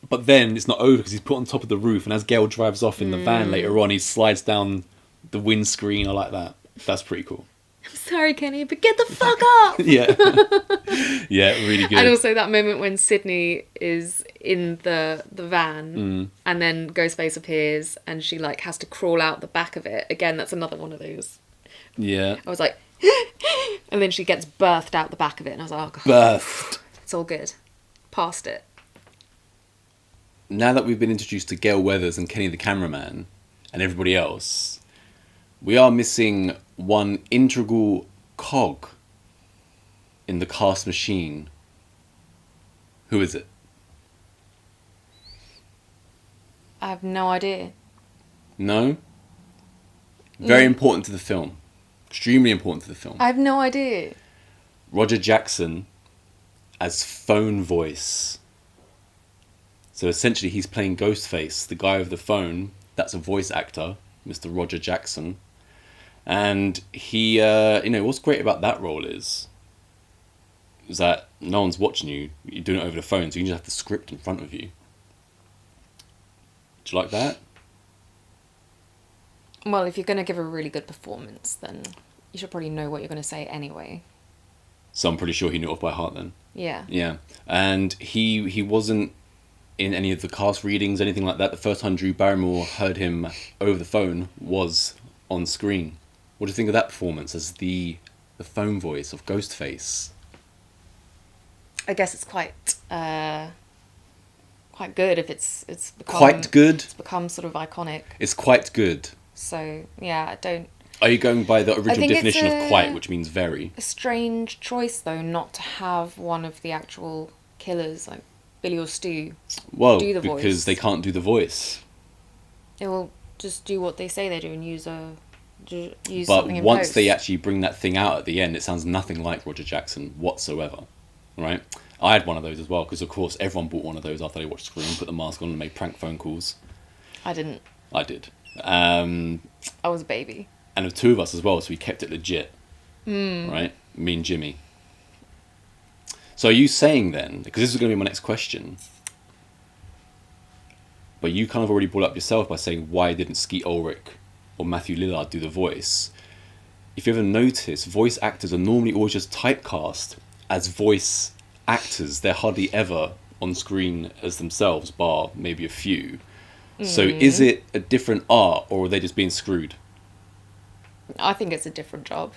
A: But then it's not over because he's put on top of the roof, and as Gale drives off in the van later on, he slides down the windscreen. I like that. That's pretty cool.
B: I'm sorry, Kenny, but get the fuck up!
A: Yeah. Yeah, really good.
B: And also that moment when Sydney is in the van and then Ghostface appears and she, like, has to crawl out the back of it. Again, that's another one of those.
A: Yeah.
B: I was like... and then she gets birthed out the back of it and I was like, oh, God.
A: Birthed.
B: It's all good. Past it.
A: Now that we've been introduced to Gail Weathers and Kenny the cameraman and everybody else, we are missing one integral cog in the cast machine. Who is it?
B: I have no idea.
A: No? Very important to the film. Extremely important to the film.
B: I have no idea.
A: Roger Jackson as phone voice. So essentially he's playing Ghostface, the guy with the phone. That's a voice actor, Mr. Roger Jackson. And he, you know, what's great about that role is that no one's watching you. You're doing it over the phone, so you just have the script in front of you. Do you like that?
B: Well, if you're going to give a really good performance, then you should probably know what you're going to say anyway.
A: So I'm pretty sure he knew it off by heart then.
B: Yeah.
A: Yeah. And he wasn't in any of the cast readings, anything like that. The first time Drew Barrymore heard him over the phone was on screen. What do you think of that performance as the phone voice of Ghostface?
B: I guess it's quite good if it's become...
A: Quite good?
B: It's become sort of iconic.
A: It's quite good.
B: So, yeah, I don't...
A: Are you going by the original
B: think
A: definition
B: it's
A: of quite, which means very?
B: A strange choice, though, not to have one of the actual killers, like Billy or Stu,
A: Well,
B: do the
A: because
B: voice.
A: they can't do the voice.
B: They will just do what they say they do and use
A: But
B: something in
A: once
B: post.
A: they actually bring that thing out at the end, it sounds nothing like Roger Jackson whatsoever. Right? I had one of those as well, because of course everyone bought one of those after they watched Scream, put the mask on and made prank phone calls.
B: I didn't.
A: I did.
B: I was a baby.
A: And the two of us as well, so we kept it legit. Right? Me and Jimmy. So are you saying then, because this is going to be my next question, but you kind of already brought up yourself by saying why didn't Skeet Ulrich or Matthew Lillard do the voice? If you ever notice, voice actors are normally always just typecast as voice actors. They're hardly ever on screen as themselves, bar maybe a few. So is it a different art, or are they just being screwed?
B: I think it's a different job.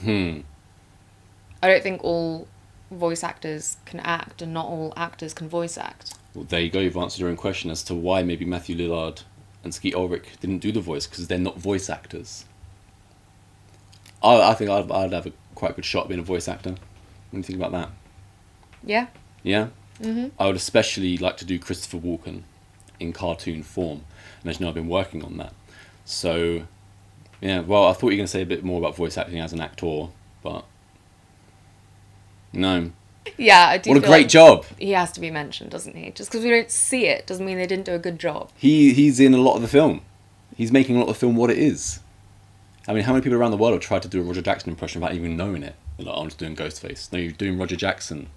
B: I don't think all voice actors can act, and not all actors can voice act.
A: Well, there you go. You've answered your own question as to why maybe Matthew Lillard and Skeet Ulrich didn't do the voice, because they're not voice actors. I think I'd have a quite good shot at being a voice actor. What do you think about that?
B: Yeah.
A: Yeah? I would especially like to do Christopher Walken in cartoon form. And as you know, I've been working on that. So, yeah, well, I thought you were going to say a bit more about voice acting as an actor, but no.
B: Yeah, I do.
A: What a
B: feel
A: great
B: like
A: job!
B: He has to be mentioned, doesn't he? Just because we don't see it doesn't mean they didn't do a good job.
A: He's in a lot of the film. He's making a lot of the film what it is. I mean, how many people around the world have tried to do a Roger Jackson impression without even knowing it? They're like, I'm just doing Ghostface. No, you're doing Roger Jackson.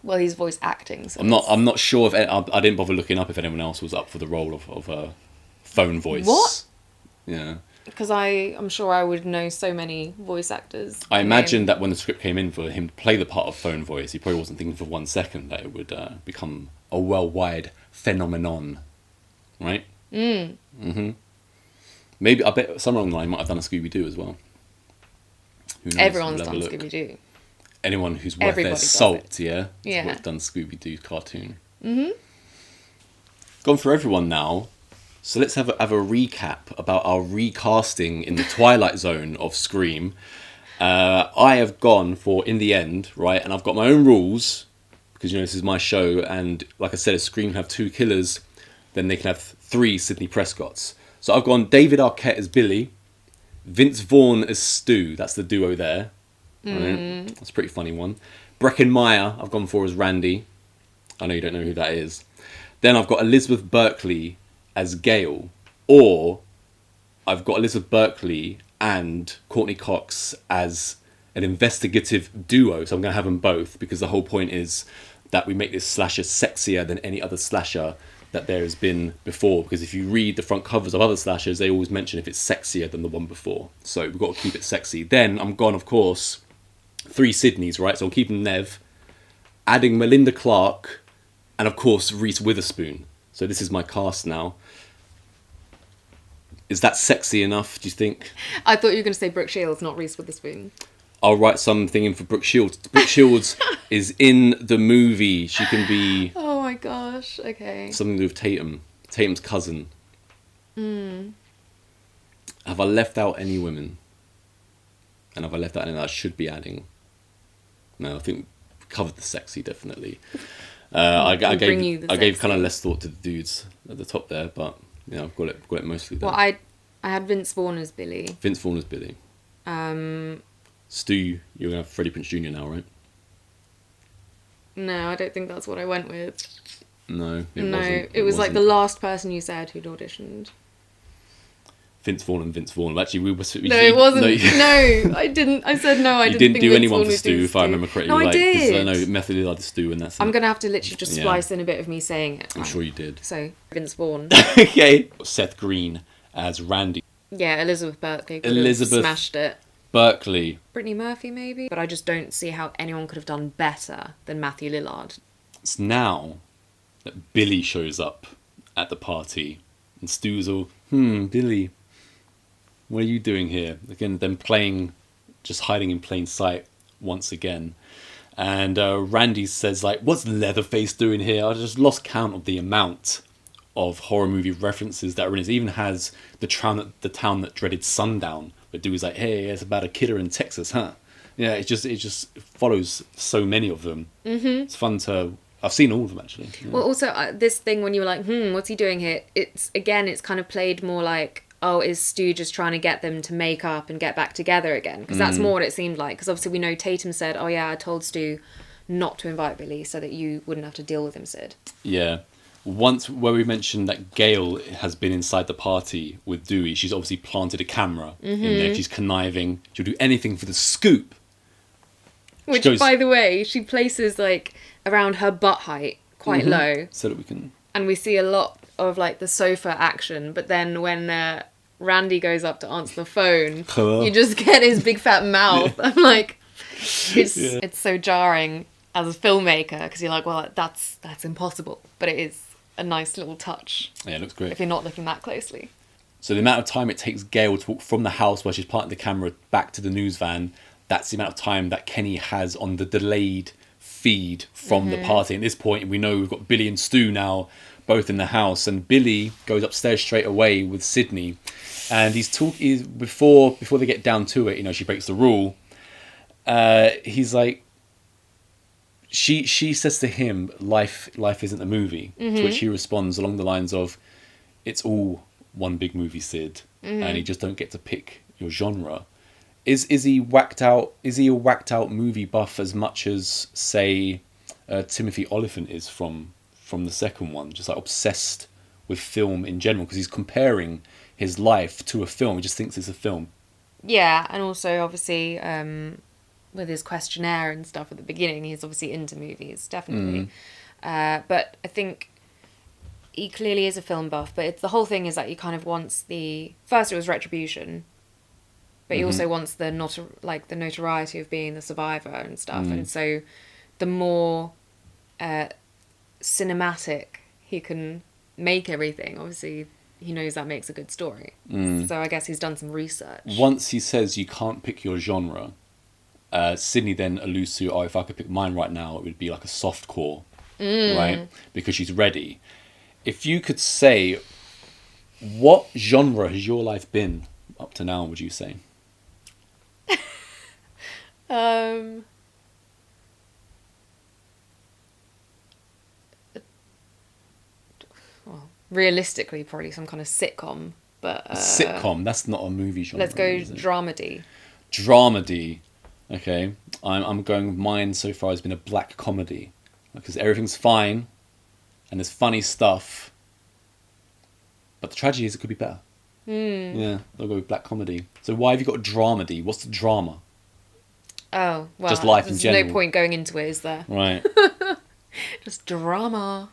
B: Well, he's voice acting. So
A: I'm not sure if I didn't bother looking up if anyone else was up for the role of a phone voice.
B: What?
A: Yeah.
B: Because I'm sure I would know so many voice actors.
A: I imagine that when the script came in for him to play the part of phone voice, he probably wasn't thinking for 1 second that it would become a worldwide phenomenon, right? Maybe I bet somewhere along the line might have done a Scooby Doo as well. Who knows?
B: Everyone's
A: We'll have
B: done
A: a look.
B: Scooby Doo.
A: anyone who's worth
B: Everybody
A: their
B: does
A: salt,
B: it.
A: yeah?
B: Yeah.
A: Has done Scooby-Doo cartoon. Gone for everyone now. So let's have a recap about our recasting in the Twilight Zone of Scream. I have gone for In the End, right? And I've got my own rules, because, you know, this is my show. And like I said, if Scream can have 2 killers, then they can have 3 Sidney Prescotts. So I've gone David Arquette as Billy, Vince Vaughn as Stu. That's the duo there. Right? That's a pretty funny one. Breckin Meyer, I've gone for as Randy. I know you don't know who that is. Then I've got Elizabeth Berkley as Gail, or I've got Elizabeth Berkley and Courtney Cox as an investigative duo. So I'm going to have them both, because the whole point is that we make this slasher sexier than any other slasher that there has been before. Because if you read the front covers of other slashers, they always mention if it's sexier than the one before. So we've got to keep it sexy. Then I'm gone, of course, 3 Sydneys, right? So I'm keeping Nev, adding Melinda Clarke, and of course Reese Witherspoon. So this is my cast now. Is that sexy enough, do you think?
B: I thought you were going to say Brooke Shields, not Reese Witherspoon.
A: I'll write something in for Brooke Shields. Brooke Shields is in the movie. She can be...
B: Oh my gosh, okay.
A: something to do with Tatum. Tatum's cousin. Have I left out any women? And have I left out any that I should be adding? No, I think we covered the sexy, definitely. I gave kind of less thought to the dudes at the top there, but you know, I've got it mostly there.
B: Well, I had Vince Vaughn as Billy.
A: Vince Vaughn as Billy. Stu, you're gonna have Freddie Prinze Jr. now, right?
B: No, I don't think that's what I went with.
A: No,
B: it was like the last person you said who'd auditioned.
A: Vince Vaughn and Vince Vaughn. Actually,
B: No, it wasn't. No, I didn't. I said no. I
A: you
B: didn't
A: didn't
B: think
A: do
B: Vince
A: anyone
B: Vaughn
A: for
B: would
A: Stu,
B: do
A: if I remember correctly.
B: No, I did.
A: I know Method is either Stu, and that's
B: I'm
A: it.
B: gonna have to literally just splice in a bit of me saying it.
A: I'm sure you did.
B: So Vince Vaughn.
A: Okay. Seth Green as Randy.
B: Yeah, Elizabeth Berkley could have smashed it.
A: Berkley.
B: Brittany Murphy, maybe? But I just don't see how anyone could have done better than Matthew Lillard.
A: It's now that Billy shows up at the party, and Stu's all, Billy, what are you doing here? Again, them playing, just hiding in plain sight once again. And Randy says, like, what's Leatherface doing here? I just lost count of the amount of horror movie references that are in it. It even has the town that dreaded sundown, where dude was like, hey, it's about a killer in Texas, huh? Yeah, it just follows so many of them. It's fun to... I've seen all of them, actually. Yeah.
B: Well, also, this thing when you were like, what's he doing here? It's kind of played more like, oh, is Stu just trying to get them to make up and get back together again? Because that's more what it seemed like. Because obviously we know Tatum said, oh yeah, I told Stu not to invite Billy so that you wouldn't have to deal with him, Sid.
A: Yeah. Once, where we mentioned that Gail has been inside the party with Dewey, she's obviously planted a camera in there. She's conniving. She'll do anything for the scoop.
B: Which, by the way, she places, like, around her butt height, quite low.
A: So that we can...
B: And we see a lot of, like, the sofa action. But then when Randy goes up to answer the phone, you just get his big fat mouth. I'm like, it's so jarring as a filmmaker, because you're like, well, that's impossible. But it is a nice little touch.
A: Yeah, it looks great.
B: If you're not looking that closely.
A: So the amount of time it takes Gail to walk from the house where she's planted the camera back to the news van, that's the amount of time that Kenny has on the delayed feed from the party. At this point, we know we've got Billy and Stu now both in the house, and Billy goes upstairs straight away with Sydney, and he's before they get down to it, you know, she breaks the rule. He's like, she says to him, life isn't a movie, to which he responds along the lines of, it's all one big movie, Sid, and you just don't get to pick your genre. Is he whacked out? Is he a whacked out movie buff as much as, say, Timothy Olyphant is from the second one? Just like obsessed with film in general, because he's comparing his life to a film. He just thinks it's a film.
B: Yeah, and also obviously with his questionnaire and stuff at the beginning, he's obviously into movies, definitely. But I think he clearly is a film buff. But the whole thing is that he kind of wants first it was Retribution. But he also wants the notoriety of being the survivor and stuff. And so the more cinematic he can make everything, obviously he knows that makes a good story. So I guess he's done some research.
A: Once he says you can't pick your genre, Sydney then alludes to, if I could pick mine right now, it would be like a soft core, right? Because she's ready. If you could say, what genre has your life been up to now, would you say?
B: Well, realistically, probably some kind of sitcom. But
A: Sitcom, that's not a movie genre.
B: let's go dramedy.
A: Dramedy. Okay. I'm going with mine so far has been a black comedy. Because everything's fine and there's funny stuff. But the tragedy is it could be better. Yeah, I'll go with black comedy. So why have you got dramedy? What's the drama?
B: Oh, well,
A: Just life in
B: there's
A: general.
B: no point going into it, is there?
A: Right.
B: Just drama.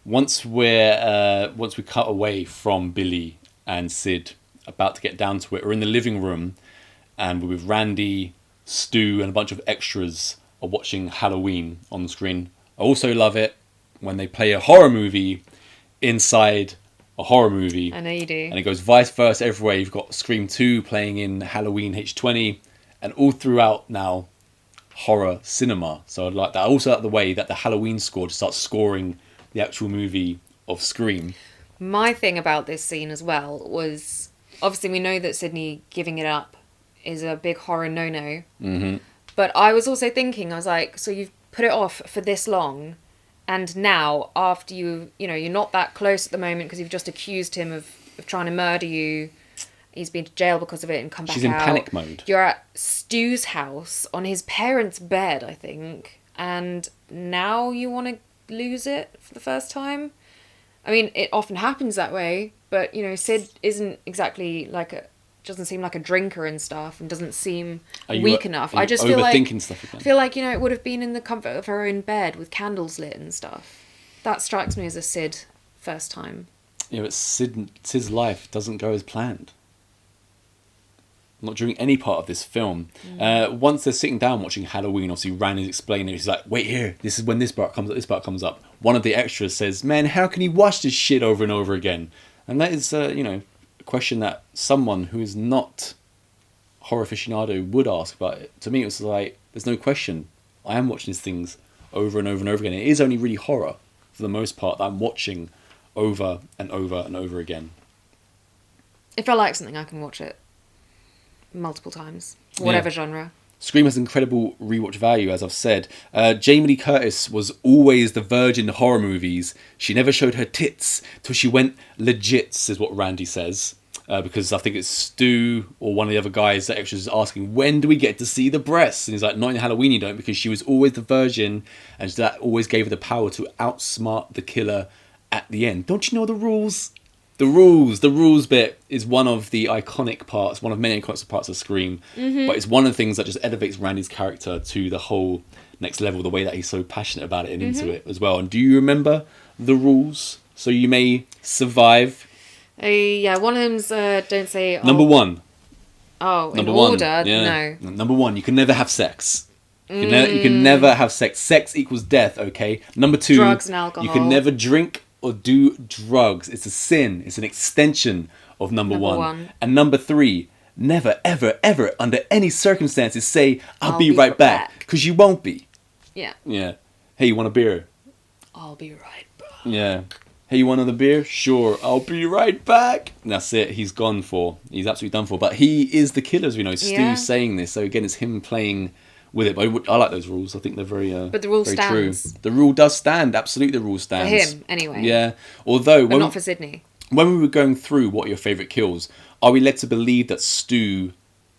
A: Once we cut away from Billy and Sid, about to get down to it, we're in the living room and we're with Randy, Stu, and a bunch of extras are watching Halloween on the screen. I also love it when they play a horror movie inside a horror movie.
B: I know you do.
A: And it goes vice versa everywhere. You've got Scream 2 playing in Halloween H20, and all throughout now, horror cinema. So I'd like that. I also like the way that the Halloween score just starts scoring the actual movie of Scream.
B: My thing about this scene as well was, obviously we know that Sydney giving it up is a big horror no-no.
A: Mm-hmm.
B: But I was also thinking, I was like, so you've put it off for this long, and now, after you're not that close at the moment because you've just accused him of trying to murder you, he's been to jail because of it and come back out.
A: She's in panic mode.
B: You're at Stu's house on his parents' bed, I think, and now you want to lose it for the first time? I mean, it often happens that way, but, Sid isn't exactly doesn't seem like a drinker and stuff, and doesn't seem weak enough. I just feel like
A: overthinking stuff again?
B: I feel like, it would have been in the comfort of her own bed with candles lit and stuff. That strikes me as a Sid first time.
A: Yeah, but Sid's life doesn't go as planned. Not during any part of this film. Once they're sitting down watching Halloween, obviously Randy's explaining it. He's like, wait here, this is when this part comes up. One of the extras says, man, how can he watch this shit over and over again? And that is, a question that someone who is not horror aficionado would ask. But to me, it was like, there's no question. I am watching these things over and over and over again. It is only really horror, for the most part, that I'm watching over and over and over again.
B: If I like something, I can watch it multiple times, whatever genre.
A: Scream has incredible rewatch value, as I've said. Jamie Lee Curtis was always the virgin in horror movies. She never showed her tits till she went legit, is what Randy says. Because I think it's Stu or one of the other guys that extras is asking, when do we get to see the breasts? And he's like, not in Halloween you don't, because she was always the virgin, and that always gave her the power to outsmart the killer at the end. Don't you know the rules? The rules bit is one of the iconic parts, one of many iconic parts of Scream. Mm-hmm. But it's one of the things that just elevates Randy's character to the whole next level, the way that he's so passionate about it and into it as well. And do you remember the rules? So you may survive.
B: Yeah, one of them's don't say...
A: Number one.
B: Oh,
A: Number
B: in
A: one.
B: order?
A: Yeah.
B: No.
A: Number one, you can never have sex. You can never have sex. Sex equals death, okay? Number two,
B: drugs and alcohol.
A: You can never drink or do drugs. It's a sin. It's an extension of number one. And number three, never, ever, ever, under any circumstances, say, I'll be right back. Because you won't be.
B: Yeah.
A: Yeah. Hey, you want a beer?
B: I'll be right back.
A: Yeah. Hey, you want another beer? Sure, I'll be right back. And that's it. He's gone for. He's absolutely done for. But he is the killer, as we know. Stu's saying this. So again, it's him playing with it. But I like those rules. I think they're very
B: but the rule
A: very
B: stands.
A: True. The rule does stand. Absolutely, the rule stands.
B: For him, anyway.
A: Yeah. Although...
B: But not for Sydney.
A: When we were going through what are your favourite kills, are we led to believe that Stu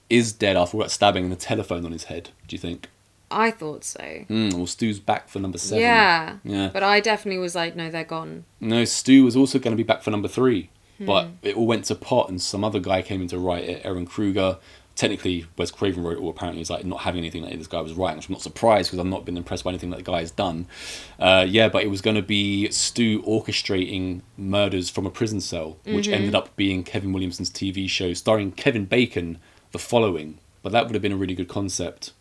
A: is dead after all that stabbing and the telephone on his head, do you think?
B: I thought so.
A: Well, Stu's back for number 7.
B: Yeah. But I definitely was like, no, they're gone.
A: No, Stu was also going to be back for number 3. But it all went to pot and some other guy came in to write it, Aaron Kruger. Technically, Wes Craven wrote it all. Apparently, he's like not having anything that this guy was writing, which I'm not surprised because I've not been impressed by anything that the guy has done. But it was going to be Stu orchestrating murders from a prison cell, which ended up being Kevin Williamson's TV show starring Kevin Bacon, The Following. But that would have been a really good concept.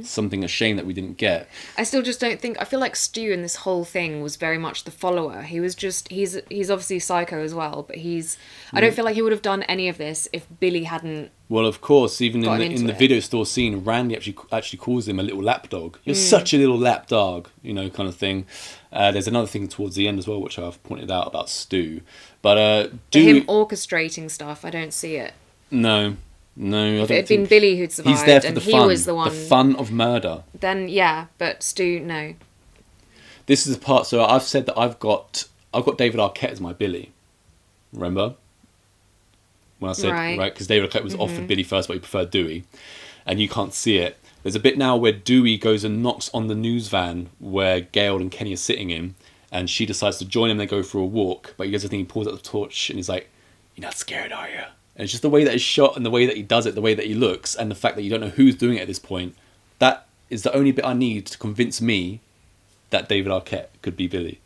A: Something a shame that we didn't get.
B: I still just don't think. I feel like Stu in this whole thing was very much the follower. He was just. He's obviously psycho as well, but he's. I don't feel like he would have done any of this if Billy hadn't.
A: Well, of course, even in the
B: it.
A: video store scene, Randy actually calls him a little lapdog. You're such a little lapdog, kind of thing. There's another thing towards the end as well, which I've pointed out about Stu. But
B: him orchestrating stuff, I don't see it.
A: No, I don't
B: If it had
A: think
B: been Billy who'd survived,
A: he's there for
B: and
A: the
B: he
A: fun,
B: was the one,
A: the fun of murder.
B: Then yeah, but Stu, no.
A: This is the part. So I've said that I've got David Arquette as my Billy. Remember? When I said, right, because David Arquette was offered Billy first, but he preferred Dewey. And you can't see it. There's a bit now where Dewey goes and knocks on the news van where Gail and Kenny are sitting in, and she decides to join him. They go for a walk, but he does the thing, he pulls out the torch, and he's like, "You're not scared, are you?" And it's just the way that it's shot, and the way that he does it, the way that he looks, and the fact that you don't know who's doing it at this point. That is the only bit I need to convince me that David Arquette could be Billy.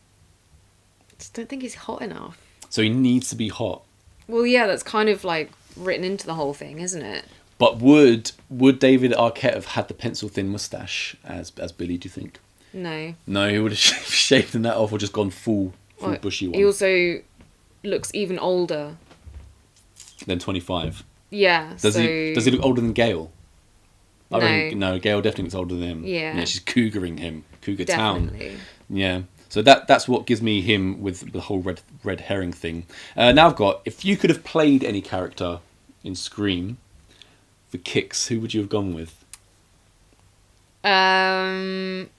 B: I just don't think he's hot enough.
A: So he needs to be hot.
B: Well, yeah, that's kind of like written into the whole thing, isn't it?
A: But would David Arquette have had the pencil thin mustache as Billy, do you think?
B: No.
A: No, he would have shaved that off or just gone full bushy one.
B: He also looks even older
A: than 25.
B: Yeah.
A: Does he look older than Gail?
B: No.
A: Gail definitely looks older than him.
B: Yeah.
A: She's cougaring him. Cougar
B: Definitely.
A: Town. Yeah. So that's what gives me him with the whole red herring thing. Now I've got, if you could have played any character in Scream for kicks, who would you have gone with?
B: I'm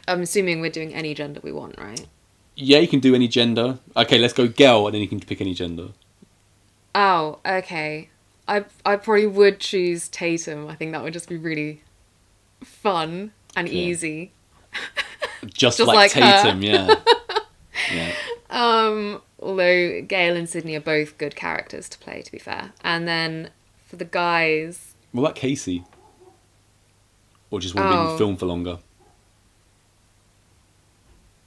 B: assuming we're doing any gender we want, right?
A: Yeah, you can do any gender. Okay, let's go girl, and then you can pick any gender.
B: Oh, okay. I probably would choose Tatum. I think that would just be really fun and easy.
A: Just like Tatum,
B: her.
A: yeah.
B: Although Gail and Sydney are both good characters to play, to be fair. And then for the guys...
A: What about Casey? Or just want to be in the film for longer?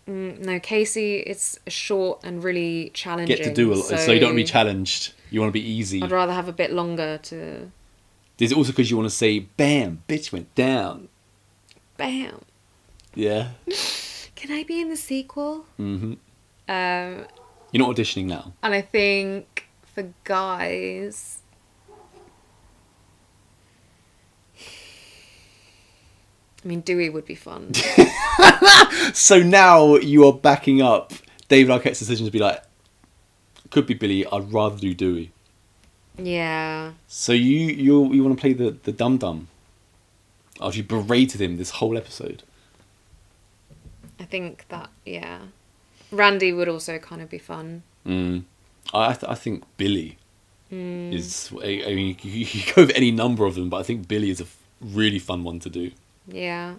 B: No, Casey, it's short and really challenging.
A: Get to do a lot, so you don't want to be challenged. You want to be easy.
B: I'd rather have a bit longer to...
A: Is it also because you want to say, bam, bitch went down?
B: Bam.
A: Yeah.
B: Can I be in the sequel?
A: Mm-hmm. You're not auditioning now.
B: And I think for guys... I mean, Dewey would be fun.
A: So now you are backing up David Arquette's decision to be like, could be Billy, I'd rather do Dewey.
B: Yeah.
A: So you want to play the dum-dum? After you berated him this whole episode.
B: I think that, yeah. Randy would also kind of be fun.
A: I think Billy is... I mean, you go with any number of them, but I think Billy is a really fun one to do.
B: Yeah.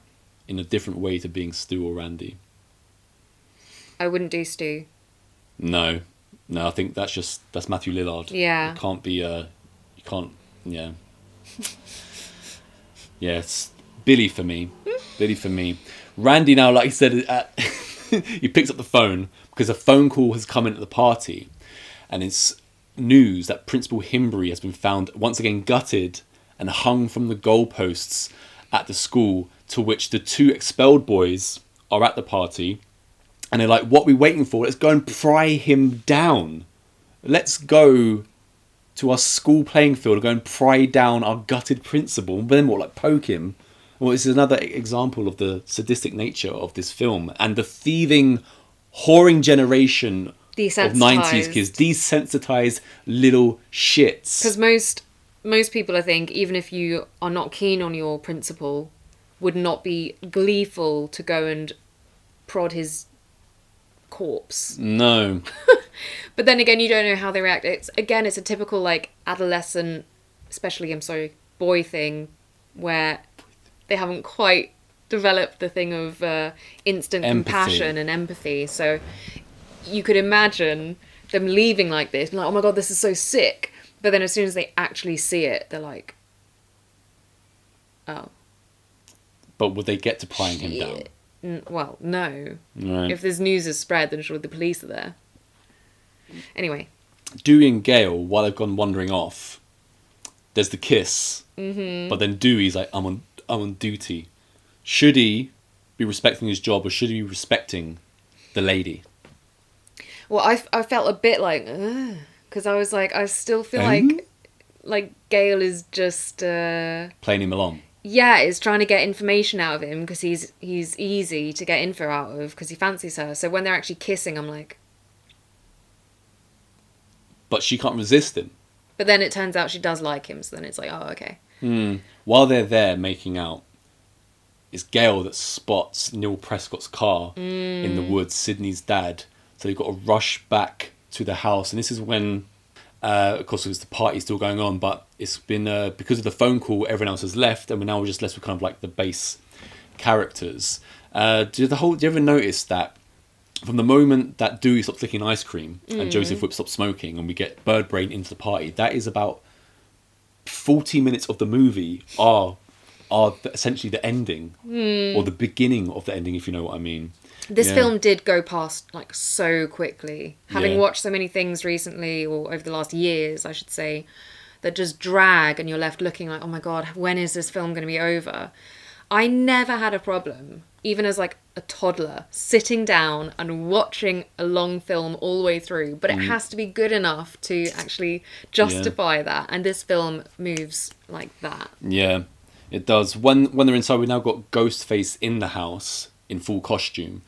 A: In a different way to being Stu or Randy.
B: I wouldn't do Stu.
A: No, I think that's Matthew Lillard.
B: Yeah.
A: It can't be, you can't, yeah. Yeah, it's Billy for me. Randy now, like I said, he picks up the phone because a phone call has come in at the party, and it's news that Principal Himbury has been found once again gutted and hung from the goalposts at the school, to which the two expelled boys are at the party, and they're like, what are we waiting for? Let's go and pry him down. Let's go to our school playing field and go and pry down our gutted principal, but then what, like poke him? Well, this is another example of the sadistic nature of this film and the thieving, whoring generation of 90s kids. Desensitized little shits.
B: Because most people, I think, even if you are not keen on your principal, would not be gleeful to go and prod his corpse.
A: No.
B: But then again, you don't know how they react. It's a typical like adolescent, especially boy thing, where they haven't quite developed the thing of instant compassion and empathy. So you could imagine them leaving like this, like, oh my god, this is so sick. But then as soon as they actually see it, they're like, oh.
A: But would they get to prying him down?
B: Well, no.
A: Right.
B: If this news is spread, then surely the police are there. Anyway.
A: Dewey and Gail, while they've gone wandering off, there's the kiss, but then Dewey's like, I'm on duty. Should he be respecting his job, or should he be respecting the lady?
B: Well, I felt a bit like, because I was like, I still feel like Gale is just
A: playing him along.
B: Yeah, is trying to get information out of him because he's easy to get info out of because he fancies her. So when they're actually kissing, I'm like...
A: But she can't resist him.
B: But then it turns out she does like him, so then it's like, oh, okay.
A: While they're there making out, it's Gale that spots Neil Prescott's car in the woods, Sydney's dad. So they've got to rush back to the house. And this is when, of course, it was the party still going on, but it's been, because of the phone call, everyone else has left, and we're now just left with kind of like the base characters. Do you ever notice that from the moment that Dewey stops licking ice cream and Joseph Whip stops smoking and we get Birdbrain into the party, that is about 40 minutes of the movie are essentially the ending or the beginning of the ending, if you know what I mean.
B: This film did go past like so quickly. Having watched so many things recently, or over the last years, I should say, that just drag and you're left looking like, oh my God, when is this film going to be over? I never had a problem, even as like a toddler, sitting down and watching a long film all the way through. But it has to be good enough to actually justify that. And this film moves like that. Yeah,
A: it does. When they're inside, we've now got Ghostface in the house in full costume.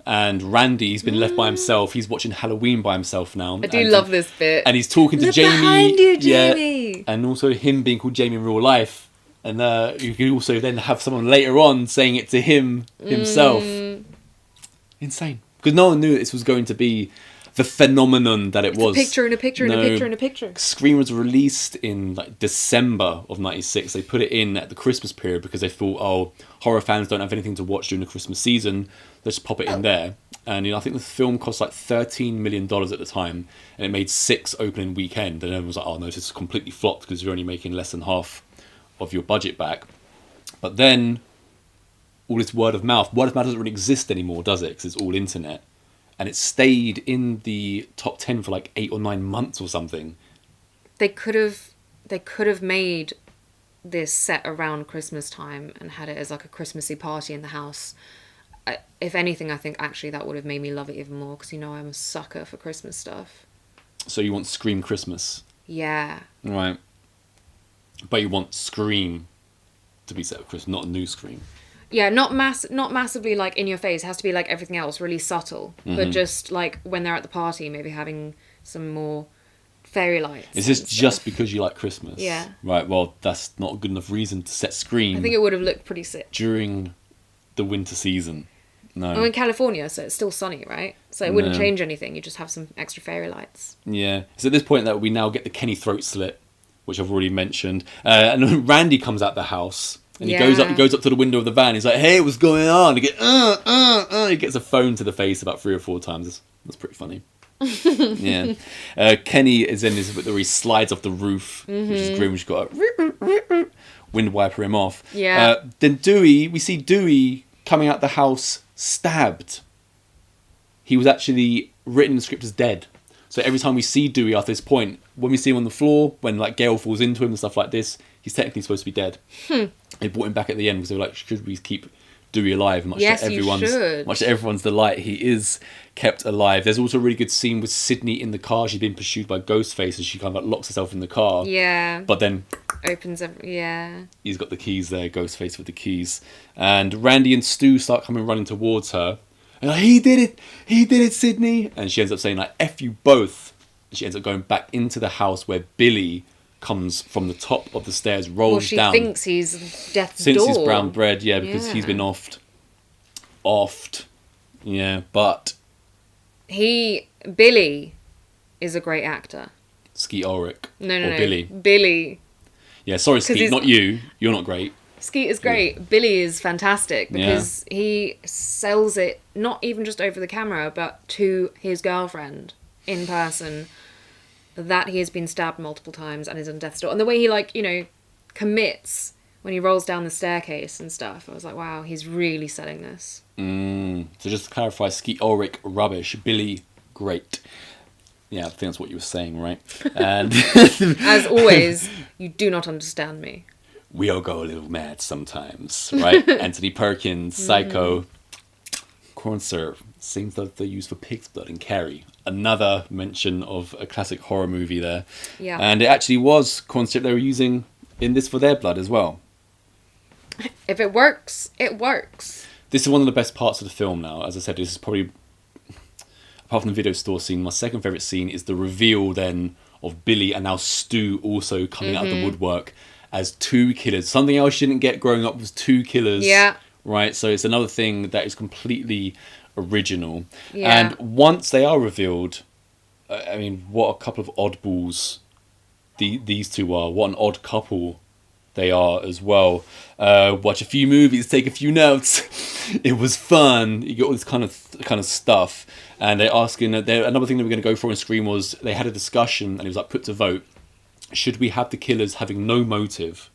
A: And Randy's been left by himself. He's watching Halloween by himself now.
B: I do love this bit.
A: And he's talking to
B: Look
A: Jamie.
B: Behind you, Jamie.
A: Yeah, and also him being called Jamie in real life. And you can also then have someone later on saying it to him himself. Insane. Because no one knew this was going to be the phenomenon that it was.
B: A picture and a picture and a picture and a picture.
A: Scream was released in like December of '96. They put it in at the Christmas period because they thought, oh, horror fans don't have anything to watch during the Christmas season. Let's pop it in there. And I think the film cost like $13 million at the time, and it made 6 opening weekend. And everyone was like, oh no, this is completely flopped because you're only making less than half of your budget back. But then all this word of mouth doesn't really exist anymore, does it? Because it's all internet. And it stayed in the top 10 for like 8 or 9 months or something.
B: They could have made this set around Christmas time and had it as like a Christmassy party in the house. If anything, I think actually that would have made me love it even more because, you know, I'm a sucker for Christmas stuff.
A: So you want Scream Christmas?
B: Yeah.
A: Right. But you want Scream to be set with Christmas, not a new Scream. Yeah,
B: not massively like in your face. It has to be like everything else, really subtle. But just like when they're at the party, maybe having some more fairy lights.
A: Is this just because you like Christmas?
B: Yeah.
A: Right, well, that's not a good enough reason to set Scream.
B: I think it would have looked pretty sick.
A: During the winter season. No.
B: I'm in California, so it's still sunny, right? So it wouldn't change anything. You just have some extra fairy lights.
A: Yeah. It's at this point that we now get the Kenny throat slit, which I've already mentioned. And Randy comes out the house. And he goes up to the window of the van. He's like, "Hey, what's going on?" He gets a phone to the face about 3 or 4 times. That's pretty funny. Yeah. Kenny is in this bit where he slides off the roof, which is grim. He's got a wind wiper him off.
B: Yeah.
A: Then we see Dewey coming out the house stabbed. He was actually written in the script as dead. So every time we see Dewey after this point, when we see him on the floor, when like Gale falls into him and stuff like this, he's technically supposed to be dead. They brought him back at the end because they were like, should we keep Dewey alive? Much to everyone's delight, he is kept alive. There's also a really good scene with Sydney in the car. She's been pursued by Ghostface and she kind of like locks herself in the car.
B: Yeah.
A: But then
B: he's
A: got the keys there, Ghostface with the keys. And Randy and Stu start running towards her. And like, he did it, Sydney. And she ends up saying like, F you both. And she ends up going back into the house where Billy comes from the top of the stairs, rolls down.
B: She thinks he's death's
A: since
B: door.
A: He's brown bread, because he's been offed. Yeah, but
B: Billy is a great actor.
A: Skeet Ulrich.
B: No,
A: Billy. Yeah, sorry, Skeet, not you. You're not great.
B: Skeet is great. Yeah. Billy is fantastic because he sells it not even just over the camera, but to his girlfriend in person that he has been stabbed multiple times and is on death's door. And the way he commits when he rolls down the staircase and stuff, I was like, wow, he's really selling this.
A: So just to clarify, Skeet Ulrich, rubbish. Billy, great. Yeah, I think that's what you were saying, right? And
B: As always, you do not understand me.
A: we all go a little mad sometimes, right? Anthony Perkins, Psycho, corn syrup, same stuff they use for pig's blood in Carrie. Another mention of a classic horror movie there.
B: Yeah.
A: And it actually was corn syrup they were using in this for their blood as well.
B: If it works, it works.
A: This is one of the best parts of the film now. As I said, this is probably, apart from the video store scene, my second favourite scene is the reveal then of Billy and now Stu also coming out of the woodwork as two killers. Something else you didn't get growing up was two killers.
B: Yeah.
A: Right, so it's another thing that is completely original.
B: Yeah.
A: And once they are revealed, I mean, what a couple of oddballs these two are. What an odd couple they are as well. Watch a few movies, take a few notes. It was fun. You get all this kind of stuff. And they're asking, another thing they were going to go for on screen was they had a discussion and it was like put to vote. Should we have the killers having no motive,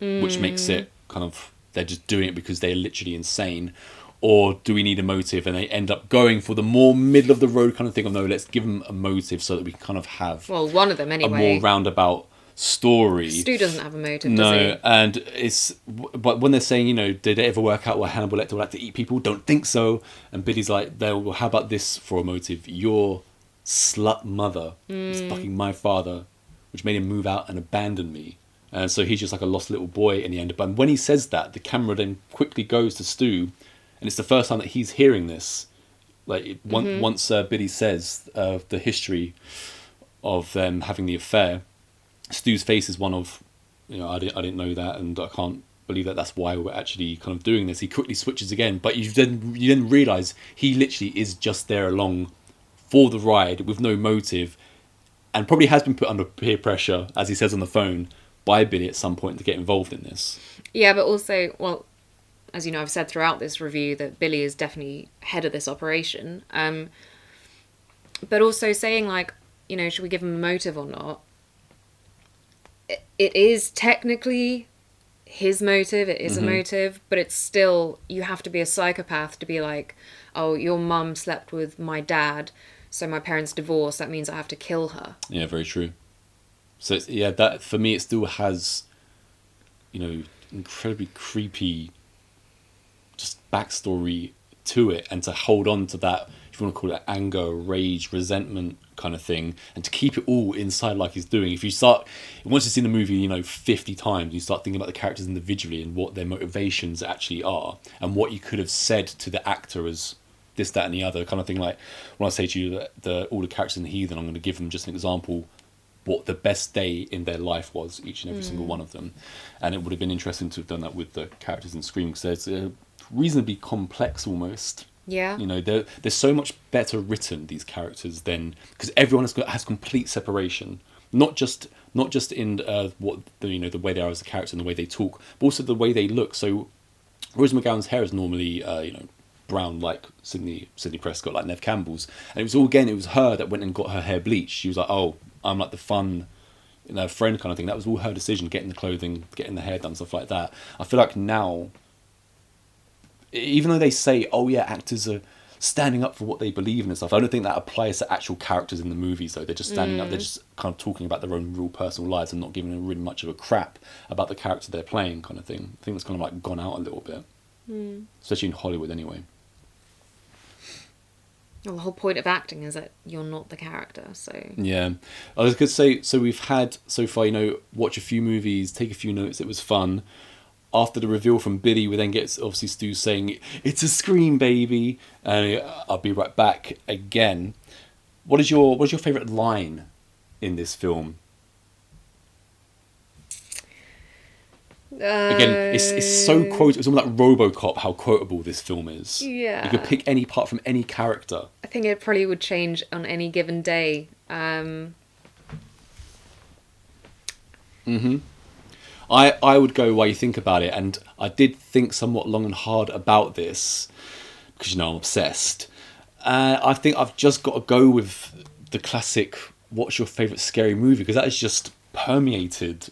A: which makes it kind of, they're just doing it because they're literally insane, or do we need a motive? And they end up going for the more middle of the road kind of thing of, no, let's give them a motive so that we can kind of have
B: Well, one of them
A: a
B: anyway.
A: more roundabout story.
B: Stu doesn't have a motive,
A: No,
B: does he?
A: and it's, but when they're saying, you know, did it ever work out where Hannibal Lecter would like to eat people? Don't think so. And Billy's like, well, how about this for a motive? Your slut mother is fucking my father, which made him move out and abandon me. And so he's just like a lost little boy in the end. But when he says that, the camera then quickly goes to Stu, and it's the first time that he's hearing this. Like once Billy says the history of them having the affair, Stu's face is one of, you know, I didn't know that, and I can't believe that that's why we're actually kind of doing this. He quickly switches again, but you then realise he literally is just there along for the ride with no motive, and probably has been put under peer pressure, as he says on the phone, by Billy at some point to get involved in this.
B: Yeah, but also, well, as you know, I've said throughout this review that Billy is definitely head of this operation. But also saying, like, you know, should we give him a motive or not? It is technically his motive. It is a motive, but it's still, you have to be a psychopath to be like, oh, your mum slept with my dad, so my parents divorced, that means I have to kill her.
A: Yeah, very true. So it's, yeah, that for me it still has, you know, incredibly creepy just backstory to it, and to hold on to that, if you want to call it anger, rage, resentment kind of thing, and to keep it all inside like he's doing. If you start, once you've seen the movie, you know, 50 times, you start thinking about the characters individually and what their motivations actually are, and what you could have said to the actor as this, that, and the other kind of thing. Like when I say to you that all the characters in Heathen, I'm going to give them just an example what the best day in their life was, each and every single one of them. And it would have been interesting to have done that with the characters in Scream, because they're reasonably complex almost.
B: Yeah.
A: You know, they're so much better written, these characters, than, because everyone has complete separation. Not just in what the, you know, the way they are as a character and the way they talk, but also the way they look. So Rose McGowan's hair is normally you know, brown like Sydney Prescott, like Nev Campbell's, and it was her that went and got her hair bleached. She was like, oh, I'm like the fun, you know, friend kind of thing. That was all her decision, getting the clothing, getting the hair done, stuff like that. I feel like now, even though they say, oh yeah, actors are standing up for what they believe in and stuff, I don't think that applies to actual characters in the movies though. They're just standing up, they're just kind of talking about their own real personal lives and not giving them really much of a crap about the character they're playing kind of thing. I think that's kind of like gone out a little bit. Especially in Hollywood anyway.
B: Well, the whole point of acting is that you're not the character, so...
A: Yeah. I was going to say, so we've had, so far, you know, watch a few movies, take a few notes, it was fun. After the reveal from Billy, we then get, obviously, Stu saying, it's a Scream, baby. And I'll be right back again. What is your favourite line in this film? Again, it's so quote. It's almost like RoboCop how quotable this film is.
B: Yeah.
A: You could pick any part from any character.
B: I think it probably would change on any given day.
A: I would go while you think about it, and I did think somewhat long and hard about this because, you know, I'm obsessed. I think I've just got to go with the classic what's your favourite scary movie, because that has just permeated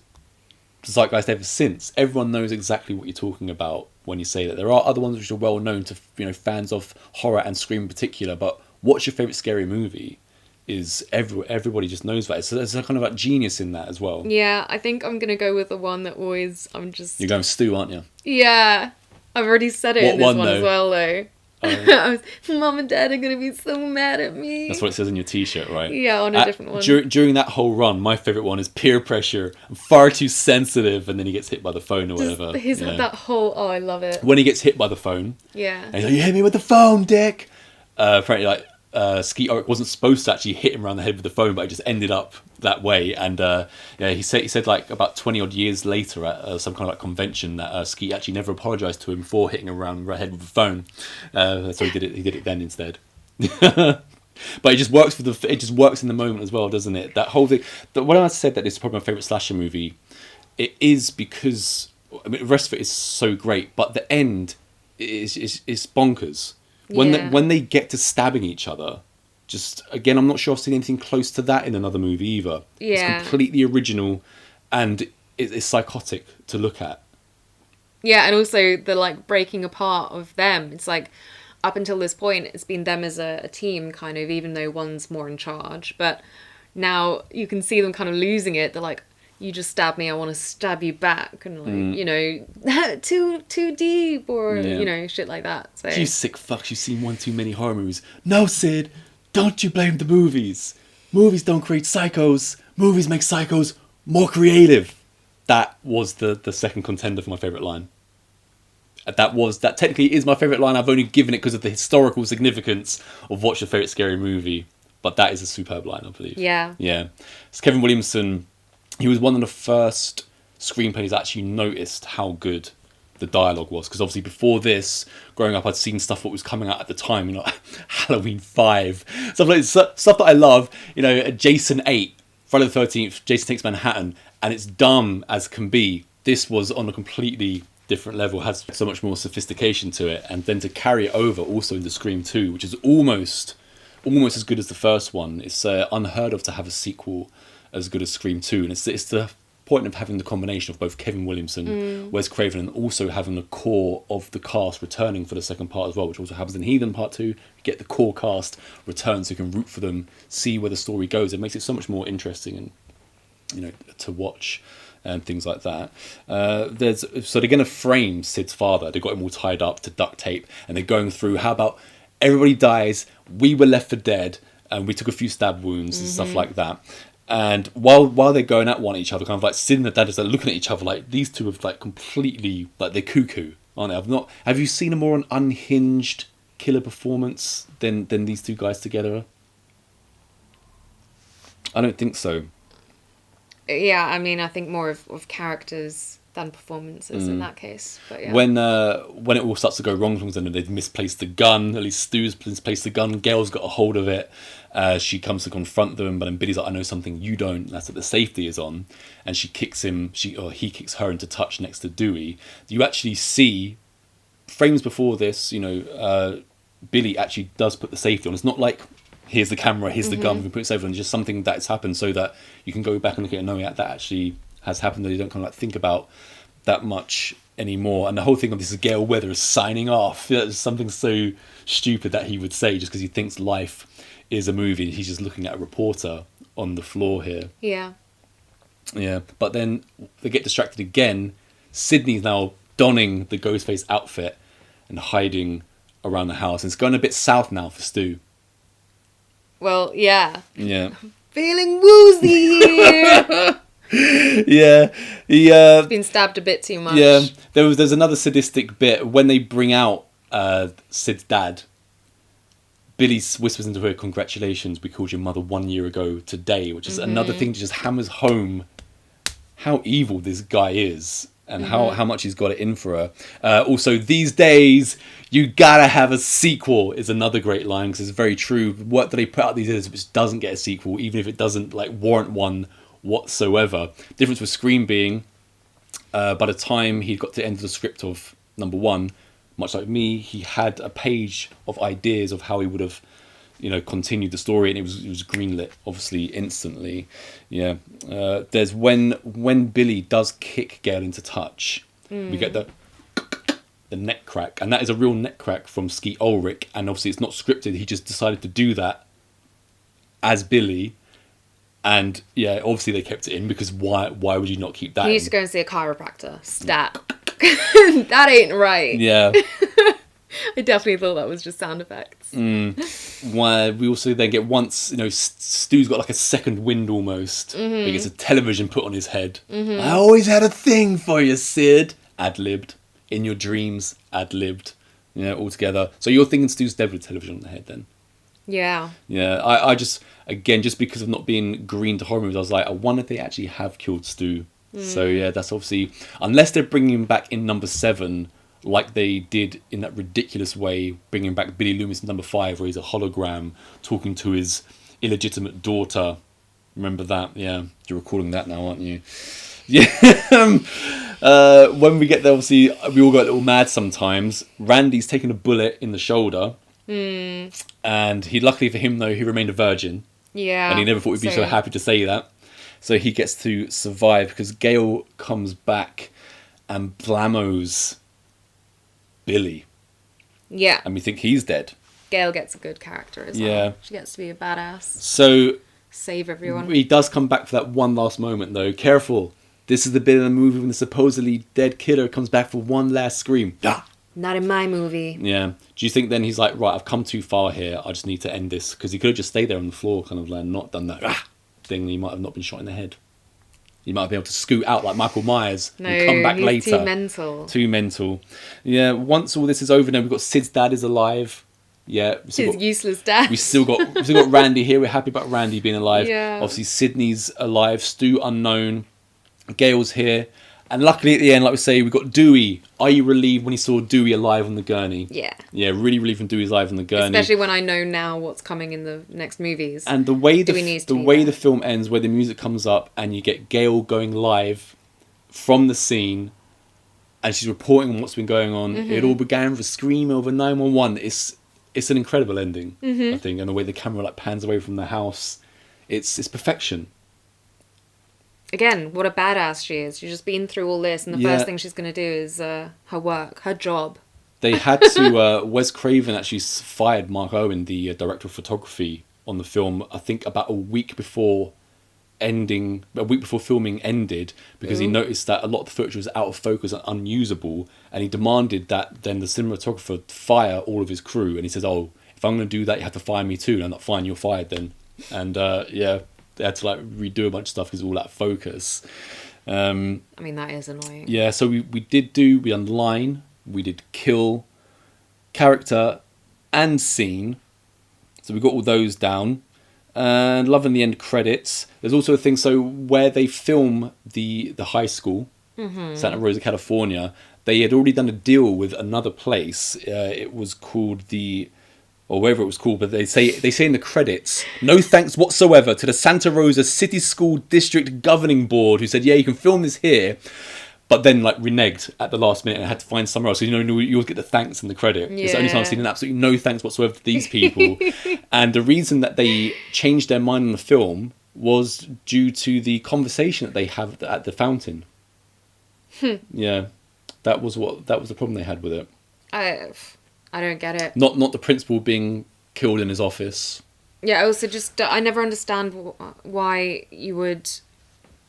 A: the zeitgeist ever since. Everyone knows exactly what you're talking about when you say that. There are other ones which are well known to, you know, fans of horror and Scream in particular, but what's your favourite scary movie is everybody just knows that. So there's a kind of like genius in that as well.
B: Yeah, I think I'm gonna go with the one that always I'm just.
A: You're going Stu, aren't you?
B: Yeah, I've already said it
A: What
B: in this
A: one,
B: one as
A: though?
B: well, though.
A: Oh.
B: Mom and Dad are gonna be so mad at me.
A: That's what it says in your T-shirt, right?
B: Yeah, on a different one.
A: During that whole run, my favourite one is peer pressure. I'm far too sensitive, and then he gets hit by the phone or whatever.
B: His that whole I love it.
A: When he gets hit by the phone,
B: Yeah.
A: and he's like, "You hit me with the phone, dick." Apparently, like Skeet Ulrich wasn't supposed to actually hit him around the head with the phone, but it just ended up that way. And he said like about 20 odd years later at some kind of like convention that Skeet actually never apologized to him for hitting him around the head with the phone. So he did it then instead. But it just works it just works in the moment as well, doesn't it? That whole thing. When I said that this is probably my favorite slasher movie, it is because the rest of it is so great, but the end is bonkers. When they get to stabbing each other, just again, I'm not sure I've seen anything close to that in another movie either.
B: Yeah.
A: It's completely original, and it's psychotic to look at.
B: Yeah, and also the like breaking apart of them. It's like up until this point, it's been them as a team, kind of, even though one's more in charge. But now you can see them kind of losing it. They're like, "You just stabbed me, I want to stab you back," and like, you know, too deep, or you know, shit like that. So
A: You sick fucks, you've seen one too many horror movies. No, Sid, don't you blame the movies. Movies don't create psychos. Movies make psychos more creative. That was the second contender for my favourite line. That technically is my favourite line. I've only given it because of the historical significance of what's your favourite scary movie. But that is a superb line, I believe.
B: Yeah.
A: Yeah. It's Kevin Williamson. He was one of the first screenplays that actually noticed how good the dialogue was. Because obviously before this, growing up, I'd seen stuff that was coming out at the time. You know, Halloween 5. Stuff that I love. You know, Jason 8, Friday the 13th, Jason Takes Manhattan. And it's dumb as can be. This was on a completely different level, has so much more sophistication to it. And then to carry it over also into Scream 2, which is almost as good as the first one. It's unheard of to have a sequel as good as Scream 2, and it's the point of having the combination of both Kevin Williamson, Wes Craven, and also having the core of the cast returning for the second part as well, which also happens in Heathen Part 2. You get the core cast return so you can root for them, see where the story goes. It makes it so much more interesting and, you know, to watch and things like that. So they're going to frame Sid's father. They got him all tied up to duct tape, and they're going through, how about everybody dies, we were left for dead, and we took a few stab wounds and stuff like that. And while they're going at each other, kind of like Sid and the dad is like looking at each other like these two have like completely, like, they're cuckoo, aren't they? Have you seen a more unhinged killer performance than these two guys together? I don't think so.
B: Yeah, I mean, I think more of characters than performances in that case. But yeah.
A: When it all starts to go wrong, and they've misplaced the gun, at least Stu's misplaced the gun, Gail's got a hold of it. She comes to confront them, but then Billy's like, I know something you don't. And that's that the safety is on, and she kicks him. He kicks her into touch next to Dewey. You actually see frames before this. You know, Billy actually does put the safety on. It's not like, here's the camera, here's the gun, we can put it safe on. It's just something that's happened so that you can go back and look at it and know that actually has happened, that you don't kind of like think about that much anymore. And the whole thing of this is Gail Weathers signing off. It's something so stupid that he would say just because he thinks life is a movie. He's just looking at a reporter on the floor here.
B: Yeah.
A: Yeah, but then they get distracted again. Sydney's now donning the Ghostface outfit and hiding around the house. And it's going a bit south now for Stu.
B: Well, yeah.
A: Yeah.
B: Feeling woozy here.
A: Yeah,
B: He's been stabbed a bit too much.
A: Yeah, there's another sadistic bit when they bring out Sid's dad. Billy whispers into her, "Congratulations, we called your mother 1 year ago today," which is another thing that just hammers home how evil this guy is and how much he's got it in for her. Also, these days, you gotta have a sequel is another great line, because it's very true. What do they put out these days which doesn't get a sequel, even if it doesn't like warrant one whatsoever? Difference with Scream being, by the time he got to the end of the script of number 1, much like me, he had a page of ideas of how he would have, you know, continued the story, and it was greenlit obviously instantly. Yeah, there's when Billy does kick Gail into touch, we get the neck crack, and that is a real neck crack from Skeet Ulrich, and obviously it's not scripted. He just decided to do that as Billy. And yeah, obviously they kept it in because why would you not keep that
B: He used
A: in?
B: to go and see a chiropractor. Stat. That ain't right.
A: Yeah.
B: I definitely thought that was just sound effects.
A: Why we also then get once, Stu's got like a second wind almost. He gets a television put on his head. I always had a thing for you, Sid. Ad-libbed. In your dreams, ad-libbed. All together. So you're thinking Stu's dead with a television on the head then?
B: Yeah.
A: Yeah, I just, again, just because of not being green to horror movies, I was like, I wonder if they actually have killed Stu. So yeah, that's obviously, unless they're bringing him back in number 7, like they did in that ridiculous way, bringing back Billy Loomis in number 5, where he's a hologram talking to his illegitimate daughter. Remember that? Yeah, you're recording that now, aren't you? Yeah. When we get there, obviously, we all got a little mad sometimes. Randy's taken a bullet in the shoulder. And luckily for him, though, he remained a virgin.
B: Yeah.
A: And he never thought he'd be so happy to say that. So he gets to survive because Gail comes back and blamos Billy.
B: Yeah.
A: And we think he's dead.
B: Gail gets a good character as well. She gets to be a badass.
A: So
B: save everyone.
A: He does come back for that one last moment, though. Careful. This is the bit of the movie when the supposedly dead killer comes back for one last scream. Ah!
B: Not in my movie.
A: Yeah. Do you think then he's like, right, I've come too far here. I just need to end this. Because he could have just stayed there on the floor, kind of like not done that thing. He might have not been shot in the head. He might be able to scoot out like Michael Myers and come back later.
B: Too mental.
A: Too mental. Yeah. Once all this is over, now we've got Sid's dad is alive. Yeah.
B: His useless dad.
A: We've still got Randy here. We're happy about Randy being alive.
B: Yeah.
A: Obviously, Sydney's alive. Stu unknown. Gail's here. And luckily at the end, like we say, we've got Dewey. Are you relieved when you saw Dewey alive on the gurney?
B: Yeah.
A: Yeah, really relieved when Dewey's alive on the gurney.
B: Especially when I know now what's coming in the next movies.
A: And the way the film ends, where the music comes up and you get Gail going live from the scene and she's reporting on what's been going on. It all began with a scream over 911. It's an incredible ending, I think, and the way the camera like pans away from the house. It's perfection.
B: Again, what a badass she is. She's just been through all this, and the first thing she's going to do is her work, her job.
A: They had to, Wes Craven actually fired Mark Owen, the director of photography on the film, I think about a week before filming ended, because he noticed that a lot of the footage was out of focus and unusable, and he demanded that then the cinematographer fire all of his crew, and he says, oh, if I'm going to do that, you have to fire me too, and I'm not fine, you're fired then. And they had to like redo a bunch of stuff because all that focus. I
B: mean, that is annoying. Yeah,
A: so we done line, we did kill, character, and scene. So we got all those down. And loving the end credits. There's also a thing, so where they film the high school, Santa Rosa, California, they had already done a deal with another place. It was called or whatever it was called, but they say in the credits, no thanks whatsoever to the Santa Rosa City School District Governing Board, who said, yeah, you can film this here, but then like reneged at the last minute and had to find somewhere else. So you always get the thanks in the credit. It's the only time I've seen an absolutely no thanks whatsoever to these people. And the reason that they changed their mind on the film was due to the conversation that they have at the fountain. Yeah, that was the problem they had with it.
B: I don't get it.
A: Not the principal being killed in his office.
B: Yeah, also just, I never understand why you would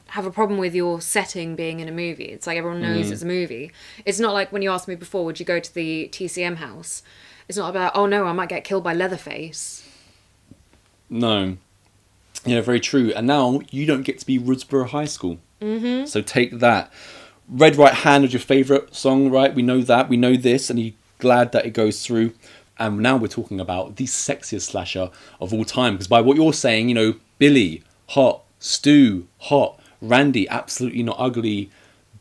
B: have a problem with your setting being in a movie. It's like everyone knows it's a movie. It's not like when you asked me before, would you go to the TCM house? It's not about, oh no, I might get killed by Leatherface. No.
A: Yeah, very true. And now you don't get to be Woodsboro High School. So take that. Red Right Hand is your favourite song, right? We know that. We know this. And you're glad that it goes through. And now we're talking about the sexiest slasher of all time. Because by what you're saying, Billy, hot. Stu, hot. Randy, absolutely not ugly.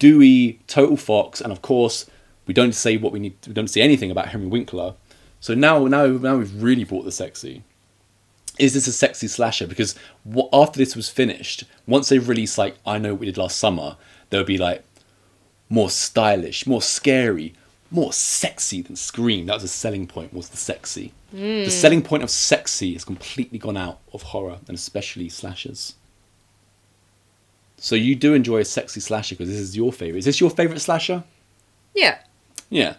A: Dewey, total fox. And of course, we don't say what we need. We don't say anything about Henry Winkler. So now we've really brought the sexy. Is this a sexy slasher? Because after this was finished, once they released like I Know What We Did Last Summer, there would be like more stylish, more scary, more sexy than Scream. That was a selling point, was the sexy. The selling point of sexy has completely gone out of horror, and especially slashers. So you do enjoy a sexy slasher because this is your favourite. Is this your favourite slasher?
B: Yeah.
A: Yeah.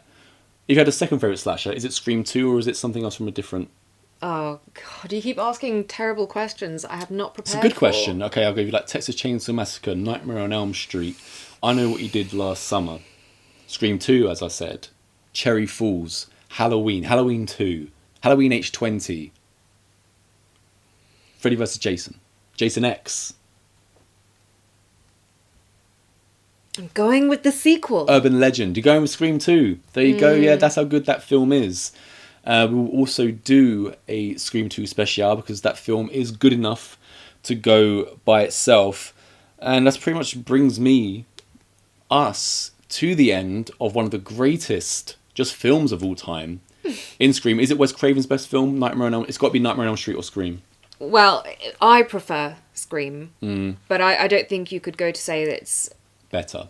A: If you had a second favourite slasher, is it Scream 2 or is it something else from a different
B: Oh, God, you keep asking terrible questions I have not
A: It's
B: prepared
A: a good
B: for.
A: question. Okay, I'll give you like Texas Chainsaw Massacre, Nightmare on Elm Street, I Know What You Did Last Summer, Scream 2, as I said, Cherry Falls, Halloween, Halloween 2, Halloween H20, Freddy vs. Jason, Jason X,
B: I'm going with the sequel.
A: Urban Legend. You're going with Scream 2. There you go. Yeah, that's how good that film is. We will also do a Scream 2 special because that film is good enough to go by itself. And that's pretty much brings us, to the end of one of the greatest just films of all time in Scream. Is it Wes Craven's best film? Nightmare on Elm? It's got to be Nightmare on Elm Street or Scream.
B: Well, I prefer Scream,
A: Mm.
B: but I don't think you could go to say that it's
A: Better.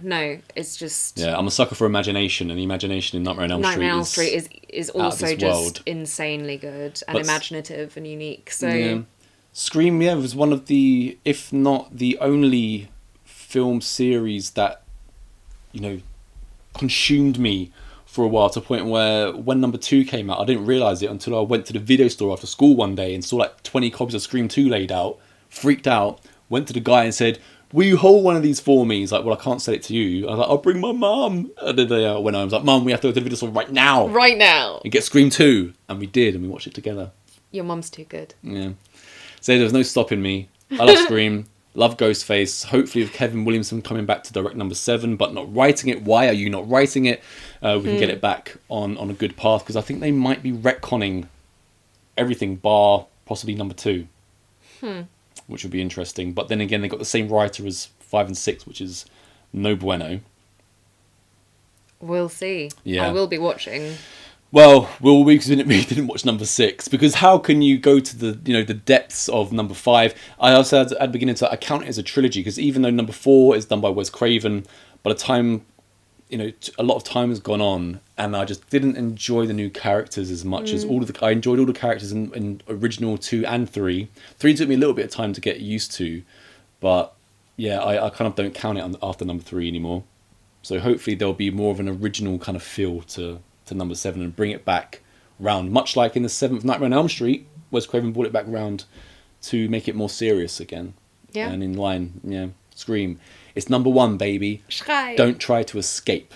B: No, it's just...
A: Yeah, I'm a sucker for imagination, and the imagination in Nightmare on Elm
B: Nightmare on Elm
A: Street
B: Street is
A: out of
B: also
A: this
B: just
A: world.
B: insanely good and
A: But
B: imaginative and unique. So
A: Yeah. Scream, was one of the, if not the only film series that, consumed me for a while, to a point where when number 2 came out, I didn't realise it until I went to the video store after school one day and saw like 20 copies of Scream 2 laid out, freaked out, went to the guy and said, will you hold one of these for me? He's like, well, I can't sell it to you. I was like, I'll bring my mum. And then they went home. I was like, Mum, we have to go to the video store right now.
B: right now,
A: And get Scream 2. And we did, and we watched it together.
B: your mum's too good.
A: Yeah. So there was no stopping me. I love Scream. Love Ghostface. Hopefully with Kevin Williamson coming back to direct number 7, but not writing it. Why are you not writing it? We can get it back on a good path, because I think they might be retconning everything bar possibly number 2. Which would be interesting. But then again, they got the same writer as 5 and 6, which is no bueno.
B: We'll see.
A: Yeah.
B: I will be watching.
A: Well, will we? Because we didn't watch number 6. Because how can you go to the depths of number 5? I also had at the beginning I count it as a trilogy, because even though number 4 is done by Wes Craven, by the time a lot of time has gone on, and I just didn't enjoy the new characters as much as I enjoyed all the characters in original 2 and 3. 3 took me a little bit of time to get used to, but yeah, I kind of don't count it after number 3 anymore. So hopefully there'll be more of an original kind of feel to number 7 and bring it back round, much like in the 7th Nightmare on Elm Street, Wes Craven brought it back round to make it more serious again.
B: Yeah.
A: And in line, Scream. It's number 1, baby.
B: Schrei.
A: Don't try to escape.